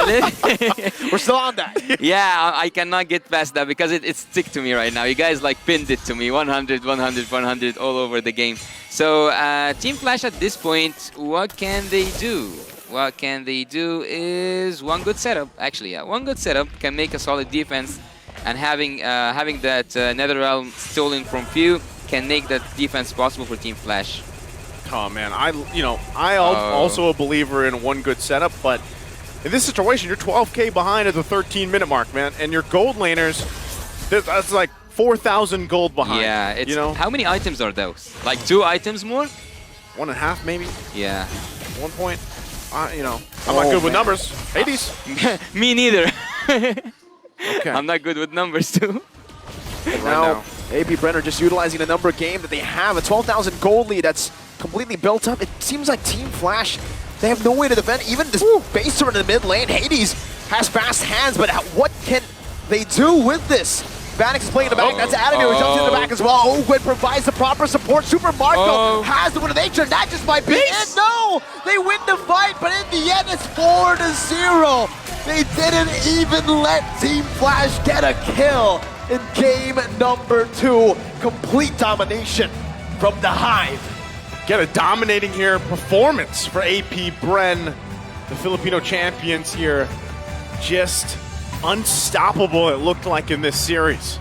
We're still on that. Yeah, I cannot get past that because it's stick to me right now. You guys like pinned it to me. 100, 100, 100 all over the game. So Team Flash at this point, what can they do? What can they do is one good setup. Actually, yeah, one good setup can make a solid defense, and having that Netherrealm stolen from few can make that defense possible for Team Flash. Oh man, I also a believer in one good setup, but in this situation, you're 12K behind at the 13-minute mark, man, and your gold laners, that's like 4,000 gold behind. Yeah, it's, how many items are those? Like 2 items more? 1.5 maybe? Yeah. 1 point. I'm not good with numbers. Hades? Me neither. Okay. I'm not good with numbers too. Now, AP Brenner just utilizing the number game that they have, a 12,000 gold lead that's completely built up. It seems like Team Flash, they have no way to defend even this base turret in the mid lane. Hades has fast hands, but what can they do with this? Vanix is playing in the back. That's Adamir who jumps in the back as well. Oh, Gwen provides the proper support. Super Marco has the win of nature. That just might be it. No! They win the fight, but in the end, it's 4-0. They didn't even let Team Flash get a kill in game number 2. Complete domination from the Hive. Get a dominating here performance for AP Bren, the Filipino champions here. Just unstoppable, it looked like, in this series.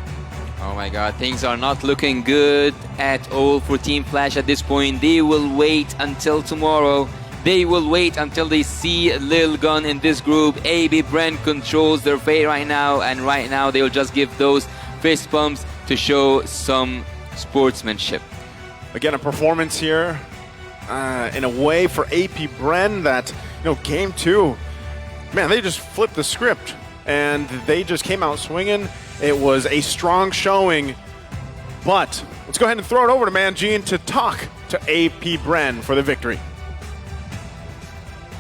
Oh my god, things are not looking good at all for Team Flash at this point. They will wait until tomorrow. They will wait until they see Lil Gun in this group. AB Brent controls their fate right now, and right now they will just give those fist bumps to show some sportsmanship. Again, a performance here in a way for AP Bren that, game 2, man, they just flipped the script and they just came out swinging. It was a strong showing, but let's go ahead and throw it over to Manjean to talk to AP Bren for the victory.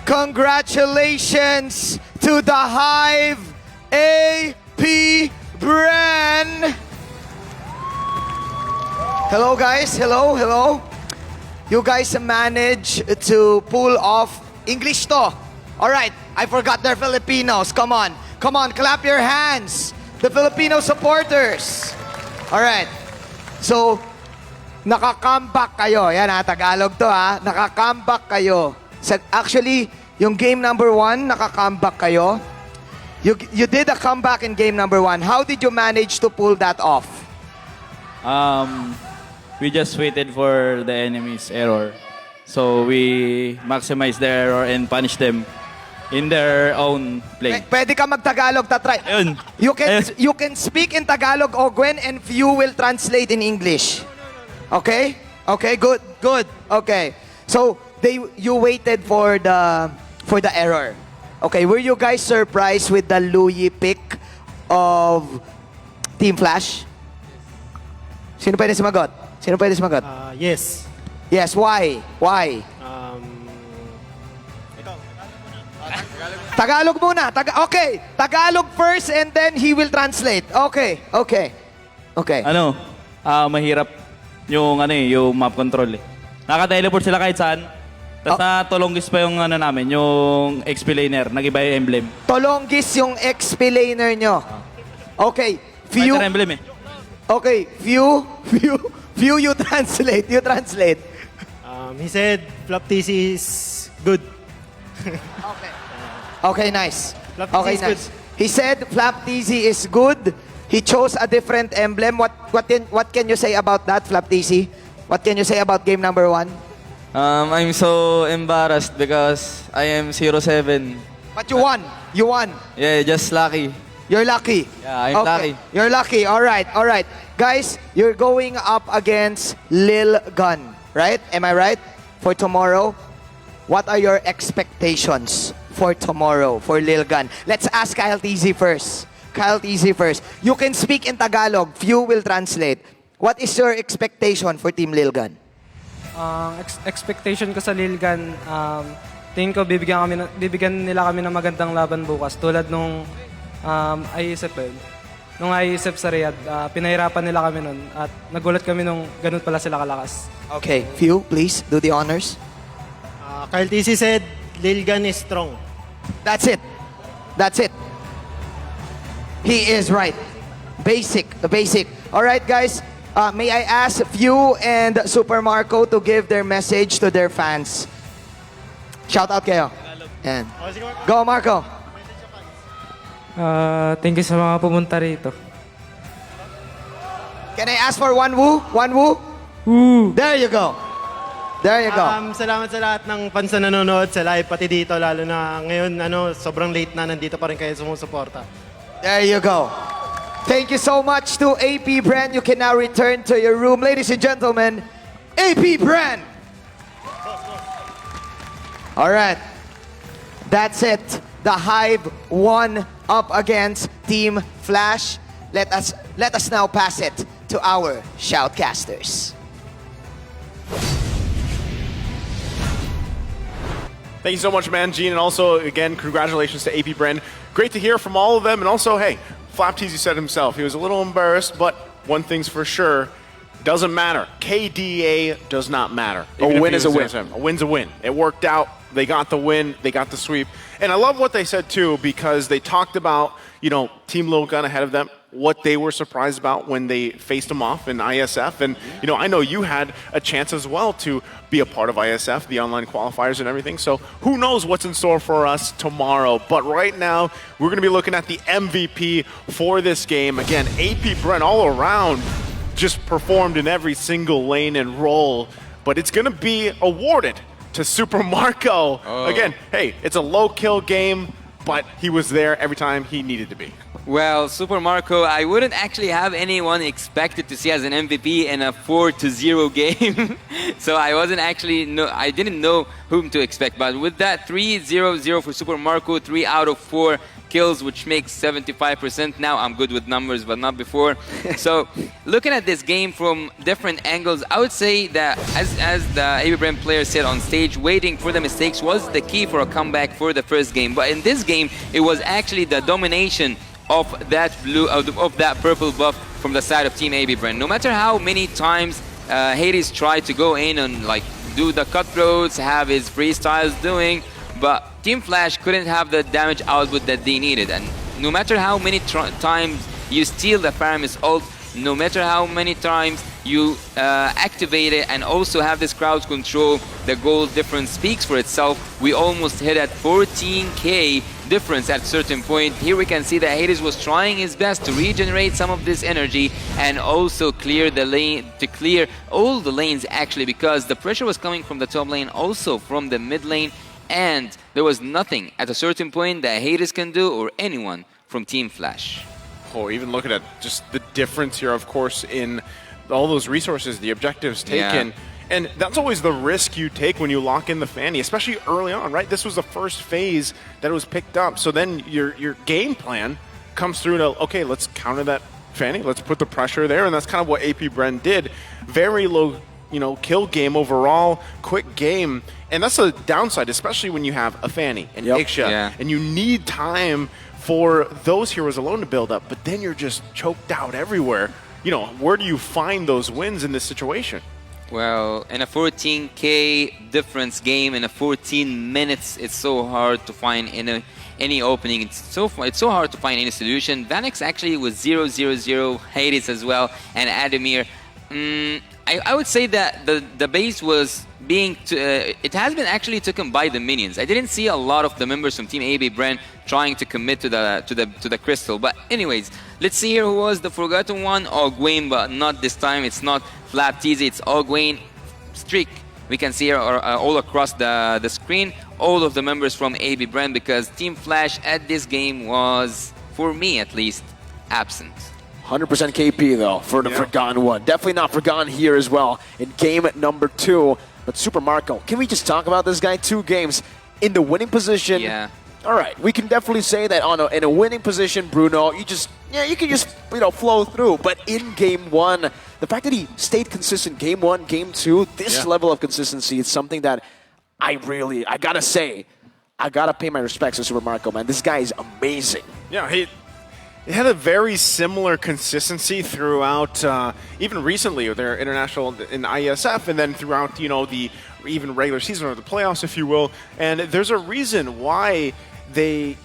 Congratulations to the Hive, AP Bren. Hello guys, hello. You guys managed to pull off English to. Alright, I forgot they're Filipinos. Come on, clap your hands. The Filipino supporters. Alright, so naka-comeback kayo. Yan ha, Tagalog to ha. Naka-comeback kayo. Actually, yung game number 1, naka-comeback kayo. You did a comeback in game number 1. How did you manage to pull that off? We just waited for the enemy's error. So we maximized their error and punished them in their own play. Pwede ka mag-Tagalog, tatry. Ayun. You can speak in Tagalog, Gwen, and few will translate in English. Okay? Okay, good. Okay. So you waited for the error. Okay, were you guys surprised with the Louis pick of Team Flash? Sino pwede sumagot? Yes. Yes, why? Tagalog muna. Okay, Tagalog first and then he will translate. Okay. Mahirap yung map control eh. Naka-teleport sila kahit saan. Tapos na Tolongis pa yung namin, yung XP-laner, nag-iba yung emblem. Tolongis yung XP-laner nyo. Okay, few... Fighter emblem eh. Okay, few, you translate. He said Flop TC is good. Okay, nice. Flop TC is good. He said Flap TC is good. He chose a different emblem. What can you say about that, Flap TC? What can you say about game number 1? I'm so embarrassed because I am 0-7. But you won. Yeah, just lucky. You're lucky. Yeah, I'm lucky. You're lucky. All right. Guys, you're going up against Lil Gun, right? Am I right? For tomorrow, what are your expectations for tomorrow for Lil Gun? Let's ask Kyle TZ first. You can speak in Tagalog. Few will translate. What is your expectation for Team Lil Gun? Expectation ko sa Lil Gun, tingin ko bibigyan nila kami ng magandang laban bukas. Tulad nung ISF nung ISF sa Riyadh, pinahirapan nila kami nun at nagulat kami nung ganun pala sila kalakas. Okay, Few, please do the honors. Kyle TC said Lil Gun is strong. That's it. He is right. Basic. All right, guys. May I ask Few and Super Marco to give their message to their fans? Shout out kayo. And go, Marco. Thank you sa mga pumunta rito. Can I ask for one woo? Woo. There you go. Salamat sa lahat ng fans na nanonood sa live, pati dito, lalo na ngayon, sobrang late na, nandito pa rin kayo sumusuporta. There you go. Thank you so much to AP Bren. You can now return to your room. Ladies and gentlemen, AP Bren. All right. That's it. The Hive won up against Team Flash. Let us now pass it to our shoutcasters. Thank you so much, Manjean, and also, again, congratulations to AP Bren. Great to hear from all of them, and also, hey, Flapteasy said himself, he was a little embarrassed, but one thing's for sure, doesn't matter. KDA does not matter. A win is a win. A win's a win. It worked out. They got the win. They got the sweep. And I love what they said, too, because they talked about, Team Little Gun ahead of them, what they were surprised about when they faced them off in ISF. And, I know you had a chance as well to be a part of ISF, the online qualifiers and everything. So who knows what's in store for us tomorrow. But right now, we're going to be looking at the MVP for this game. Again, AP Brent all around just performed in every single lane and role. But it's going to be awarded to Super Marco. Again, hey, it's a low-kill game, but he was there every time he needed to be. Well, Super Marco, I wouldn't actually have anyone expected to see as an MVP in a 4-0 game. So I I didn't know whom to expect. But with that 3-0-0 for Super Marco, 3 out of 4 kills, which makes 75%. Now I'm good with numbers, but not before. So looking at this game from different angles, I would say that as the AB Brand player said on stage, waiting for the mistakes was the key for a comeback for the first game. But in this game, it was actually the domination of that purple buff from the side of Team AB Brand. No matter how many times Hades tried to go in and do the cutthroats, have his freestyles doing, but Team Flash couldn't have the damage output that they needed. And no matter how many times you steal the Paramis ult, no matter how many times you activate it and also have this crowd control, the goal difference speaks for itself. We almost hit at 14k difference at a certain point. Here we can see that Hades was trying his best to regenerate some of this energy and also clear the lane, to clear all the lanes actually, because the pressure was coming from the top lane, also from the mid lane, and there was nothing at a certain point that Hades can do or anyone from Team Flash. Or even looking at just the difference here, of course, in all those resources, the objectives taken. Yeah. And that's always the risk you take when you lock in the Fanny, especially early on, right? This was the first phase that was picked up. So then your game plan comes through to, okay, let's counter that Fanny. Let's put the pressure there. And that's kind of what AP Bren did. Very low, kill game overall, quick game. And that's a downside, especially when you have a Fanny and Iksha. And you need time for those heroes alone to build up. But then you're just choked out everywhere. Where do you find those wins in this situation? Well, in a 14k difference game, in a 14 minutes, it's so hard to find any opening. It's so hard to find any solution. Vanix actually was 0-0-0, Hades as well, and Adamir. I would say that the base was being it has been actually taken by the minions. I didn't see a lot of the members from Team AB Brand trying to commit to the crystal. But anyways, let's see here who was the forgotten one. Ogwayne, but not this time. It's not Flapteasy, it's Ogwayne. Streak. We can see here all across the screen all of the members from AB Brand, because Team Flash at this game was, for me at least, absent. 100% KP though for the Forgotten one. Definitely not forgotten here as well in game number 2. But Super Marco, can we just talk about this guy? 2 games in the winning position. Yeah. All right, we can definitely say that in a winning position, Bruno, you can just flow through. But in game 1, the fact that he stayed consistent game 1, game 2, this level of consistency is something that I gotta say, I gotta pay my respects to Super Marco, man. This guy is amazing. Yeah, he had a very similar consistency throughout, even recently with their international in ISF, and then throughout, the even regular season or the playoffs, if you will. And there's a reason why they,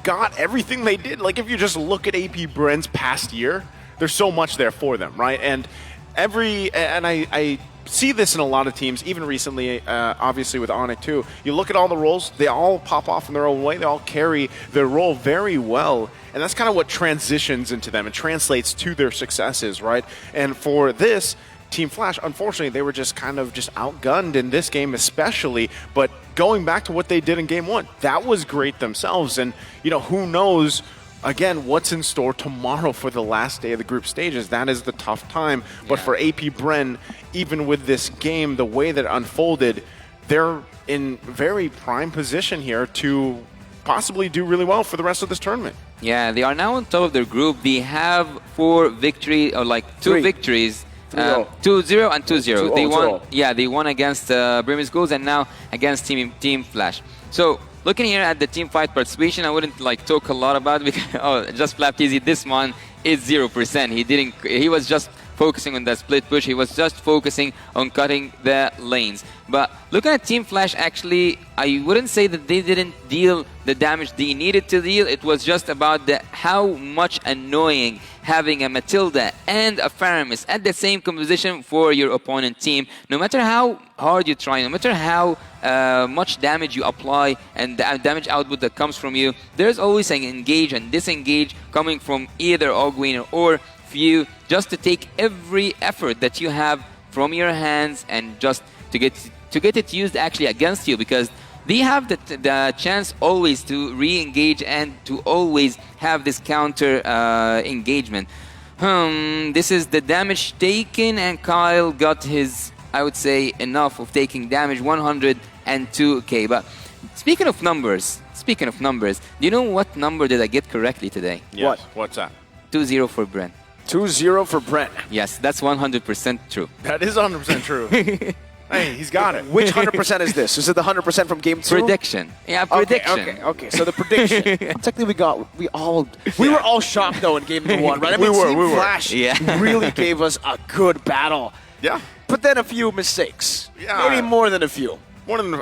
got everything they did. Like, if you just look at AP Bren's past year, there's so much there for them, right? And I see this in a lot of teams, even recently, obviously with Onyx too. You look at all the roles, they all pop off in their own way. They all carry their role very well. And that's kind of what transitions into them and translates to their successes, right? And for this, Team Flash, unfortunately, they were just kind of outgunned in this game especially. But going back to what they did in game 1, that was great themselves. And, who knows, again, what's in store tomorrow for the last day of the group stages. That is the tough time. But for AP Bren, even with this game, the way that it unfolded, they're in very prime position here to possibly do really well for the rest of this tournament. Yeah, they are now on top of their group. They have 4 victories, or 2 victories. 2-0 and 2-0. They won. Yeah, they won against Brimis Goals and now against Team Flash. So looking here at the team fight participation, I wouldn't like talk a lot about it because just Flapteasy, this one is 0%. He was just focusing on the split push. He was just focusing on cutting the lanes. But looking at Team Flash, actually, I wouldn't say that they didn't deal the damage they needed to deal. It was just about how much annoying having a Matilda and a Faramis at the same composition for your opponent team. No matter how hard you try, no matter how much damage you apply and the damage output that comes from you, there's always an engage and disengage coming from either Ogwin or Few, just to take every effort that you have from your hands and just to get it used actually against you, because they have the chance always to re-engage and to always have this counter engagement. This is the damage taken, and Kyle got his, I would say, enough of taking damage, 102k. But speaking of numbers, do you know what number did I get correctly today? Yes. What's that? 2-0 for Brent. 2-0 for Brent. Yes, that's 100% true. That is 100% true. Hey, he's got it. Which 100% is this? Is it the 100% from game 2? Prediction. Yeah, prediction. Okay. So the prediction. Technically, we were all shocked though in game 1, right? I mean, Team Flash really gave us a good battle. Yeah. But then a few mistakes. Yeah. Maybe more than a few. More than.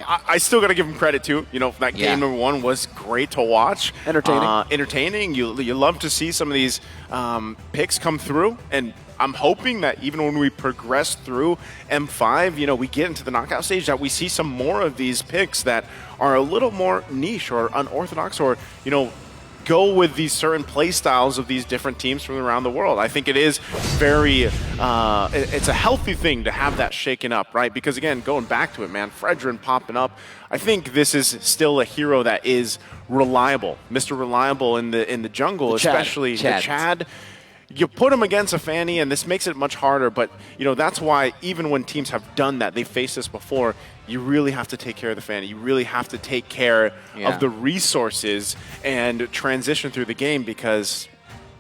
I still got to give him credit too. You know, that game number 1 was great to watch. Entertaining. You love to see some of these picks come through, and I'm hoping that even when we progress through M5, you know, we get into the knockout stage, that we see some more of these picks that are a little more niche or unorthodox, or, you know, go with these certain play styles of these different teams from around the world. I think it is very, it's a healthy thing to have that shaken up, right? Because again, going back to it, man, Fredrin popping up, I think this is still a hero that is reliable. Mr. Reliable in the jungle, especially the Chad. You put him against a Fanny, and this makes it much harder, but you know that's why even when teams have done that, they faced this before, you really have to take care of the Fanny. You really have to take care of the resources and transition through the game, because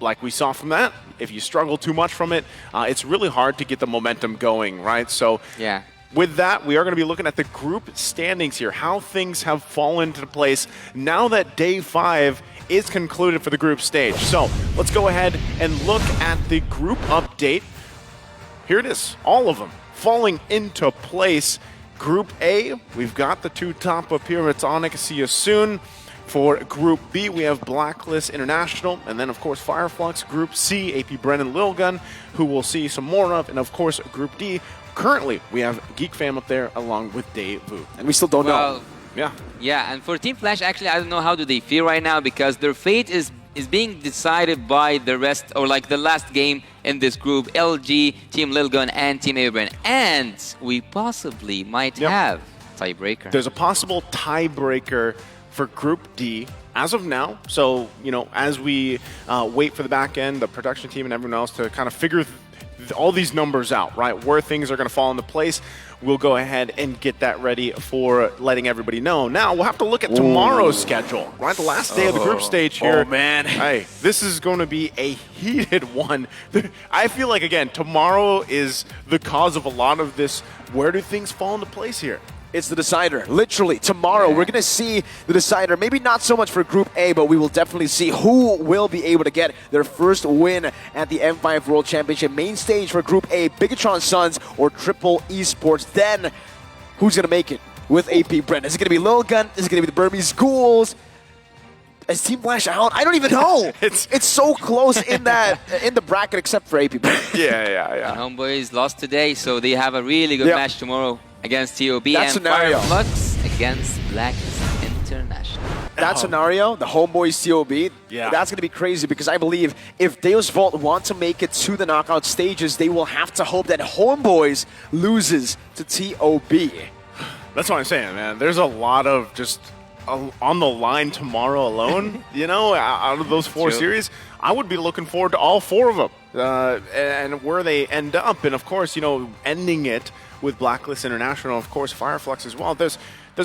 like we saw from that, if you struggle too much from it, it's really hard to get the momentum going, right? So with that, we are going to be looking at the group standings here, how things have fallen into place now that day 5 is concluded for the group stage. So let's go ahead and look at the group update. Here it is, all of them falling into place. Group A, we've got the 2 top up here. Matonic, see you soon. For Group B, we have Blacklist International, and then of course Fireflux. Group C, AP Brennan Lilgun, who we'll see some more of, and of course Group D, currently we have Geek Fam up there along with Dave Vu. And we still don't know. Yeah, and for Team Flash, actually, I don't know how do they feel right now, because their fate is being decided by the rest, or like the last game in this group, LG, Team Lilgun, and Team Abram. And we possibly might have tiebreaker. There's a possible tiebreaker for Group D as of now. So, you know, as we wait for the back end, the production team and everyone else to kind of figure all these numbers out, right, where things are going to fall into place, we'll go ahead and get that ready for letting everybody know. Now, we'll have to look at tomorrow's schedule, right? The last day of the group stage here. Oh, man. Hey, this is going to be a heated one. I feel like, again, tomorrow is the cause of a lot of this. Where do things fall into place here? It's the decider. Literally, tomorrow we're going to see the decider. Maybe not so much for Group A, but we will definitely see who will be able to get their first win at the M5 World Championship main stage for Group A, Bigatron Suns or Triple Esports. Then, who's going to make it with AP Brent? Is it going to be Lilgun? Is it going to be the Burmese Ghouls? Is Team Flash out? I don't even know. It's so close in the bracket except for AP Brent. Yeah. And Homeboys lost today, so they have a really good match tomorrow against TOB and Fireflux against Blacklist International. That scenario, the Homeboys TOB, that's going to be crazy, because I believe if Deus Vault want to make it to the knockout stages, they will have to hope that Homeboys loses to TOB. That's what I'm saying, man. There's a lot of just on the line tomorrow alone, you know, out of those 4 series. I would be looking forward to all 4 of them and where they end up. And of course, you know, ending it with Blacklist International, of course, Fireflux as well. There's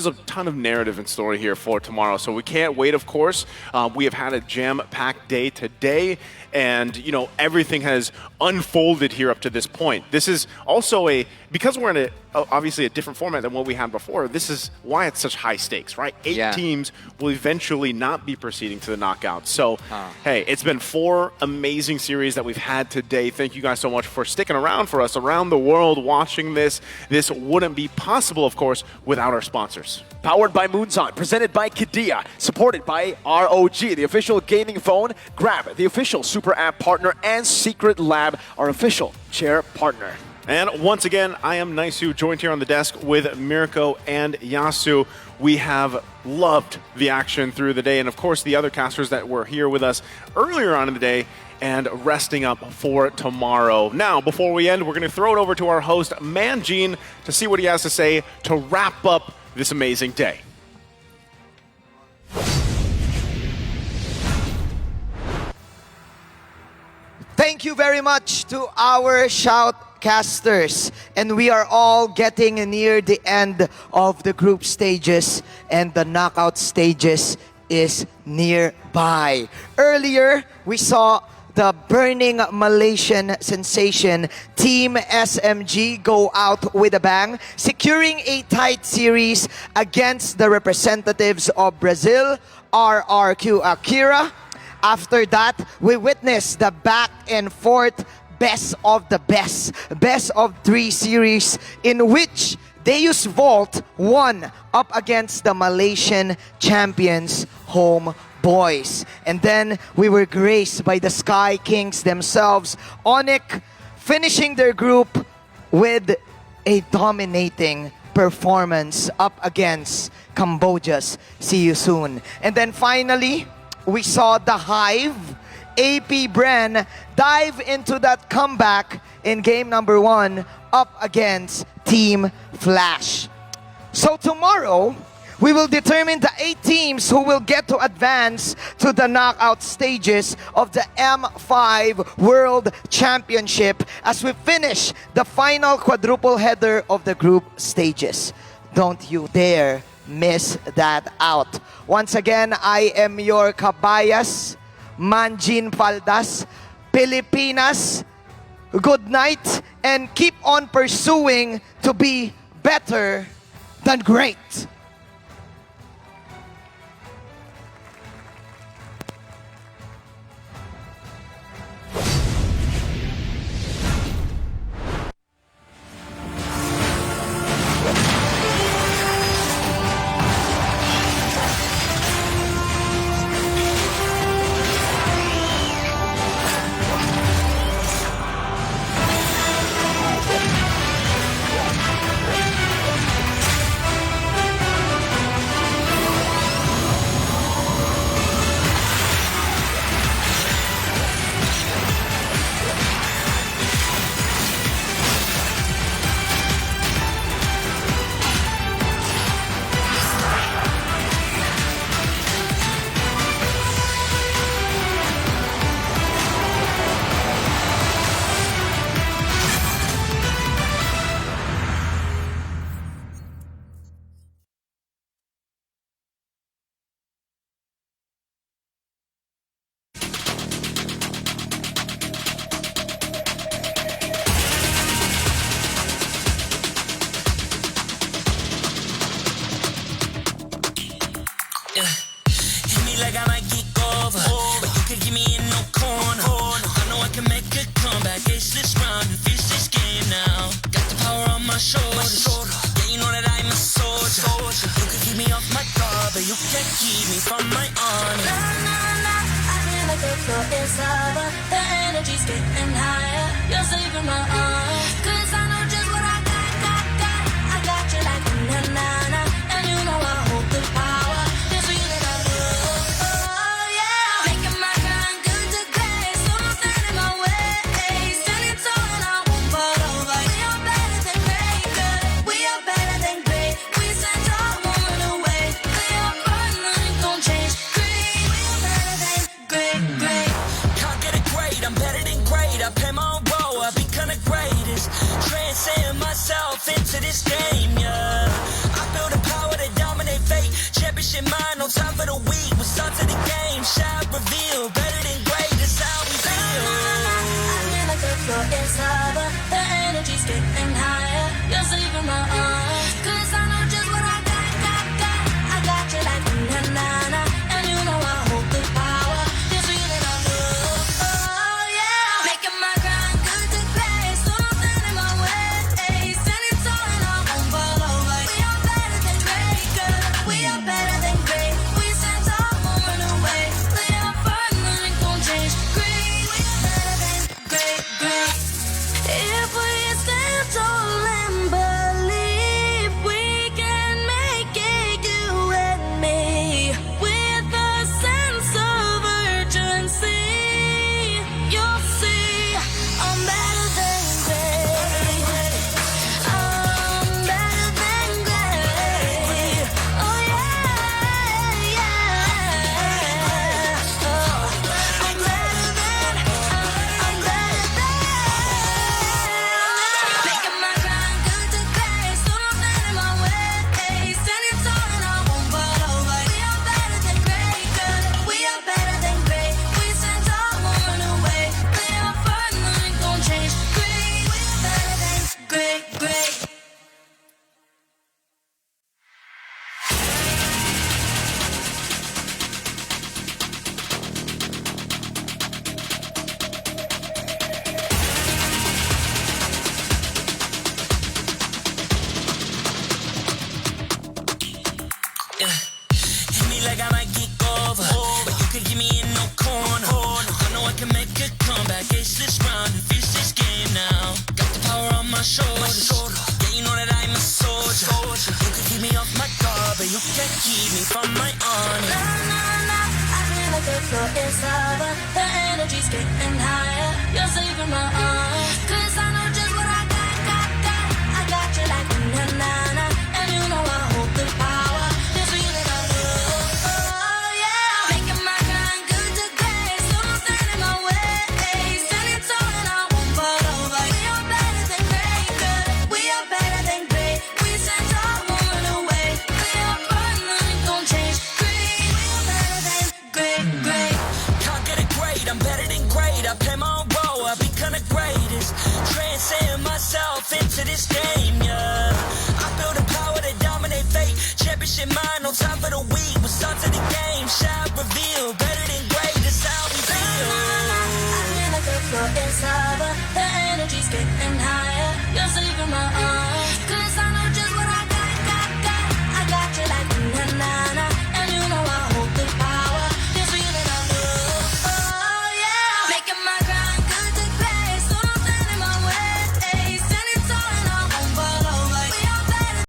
a ton of narrative and story here for tomorrow, so we can't wait, of course. We have had a jam-packed day today, and, you know, everything has unfolded here up to this point. This is also because we're in obviously a different format than what we had before. This is why it's such high stakes, right? 8 teams will eventually not be proceeding to the knockouts. So, hey, it's been 4 amazing series that we've had today. Thank you guys so much for sticking around for us around the world watching this. This wouldn't be possible, of course, without our sponsors. Powered by Moonzon, presented by Qiddiya, supported by ROG, the official gaming phone, Grab, the official super app partner, and Secret Lab, our official chair partner. And once again, I am Naisu, joined here on the desk with Mirko and Yasu. We have loved the action through the day, and of course the other casters that were here with us earlier on in the day and resting up for tomorrow. Now, before we end, we're going to throw it over to our host, Manjin, to see what he has to say to wrap up this amazing day. Thank you very much to our shoutcasters. And we are all getting near the end of the group stages, and the knockout stages is nearby. Earlier, we saw the burning Malaysian sensation Team SMG go out with a bang, securing a tight series against the representatives of Brazil, RRQ Akira. After that, we witnessed the back and forth best of the best of 3 series in which Deus Volt won up against the Malaysian champions home boys. And then we were graced by the Sky Kings themselves, Onyx finishing their group with a dominating performance up against Cambodia's See You Soon. And then finally, we saw the Hive, AP Bren, dive into that comeback in game number 1 up against Team Flash. So tomorrow, we will determine the 8 teams who will get to advance to the knockout stages of the M5 World Championship as we finish the final quadruple header of the group stages. Don't you dare miss that out. Once again, I am your kabayas, Manjin Paldas, Pilipinas. Good night and keep on pursuing to be better than great. The energy's getting higher. You're saving my shoulders. Yeah, you know that I'm a soldier. You can keep me off my guard, but you can't keep me from my honor. Nah, nah, nah, I feel like the floor is lava. The energy's getting higher. You're saving my honor. 'Cause I know just what I got. I got you like na na na, and you know I hold the power. This feeling I love, oh yeah. Making my grind good today, so don't stand in my way. Standing tall and I won't fall over. We are better than great, good. We are better than great. We stand tall, won't run away. We are burning, nothing gon' change. Great, we are better than great. Can't get it great, I'm better than great. I play my own role, I become the greatest. Transcend myself into this game, yeah. I build a power to dominate fate. Championship mind, no time for the weak. We'll start to the game, shine, reveal. Better than great, that's how we feel. I feel like the floor is lava. The energy's getting higher. You're saving my arm.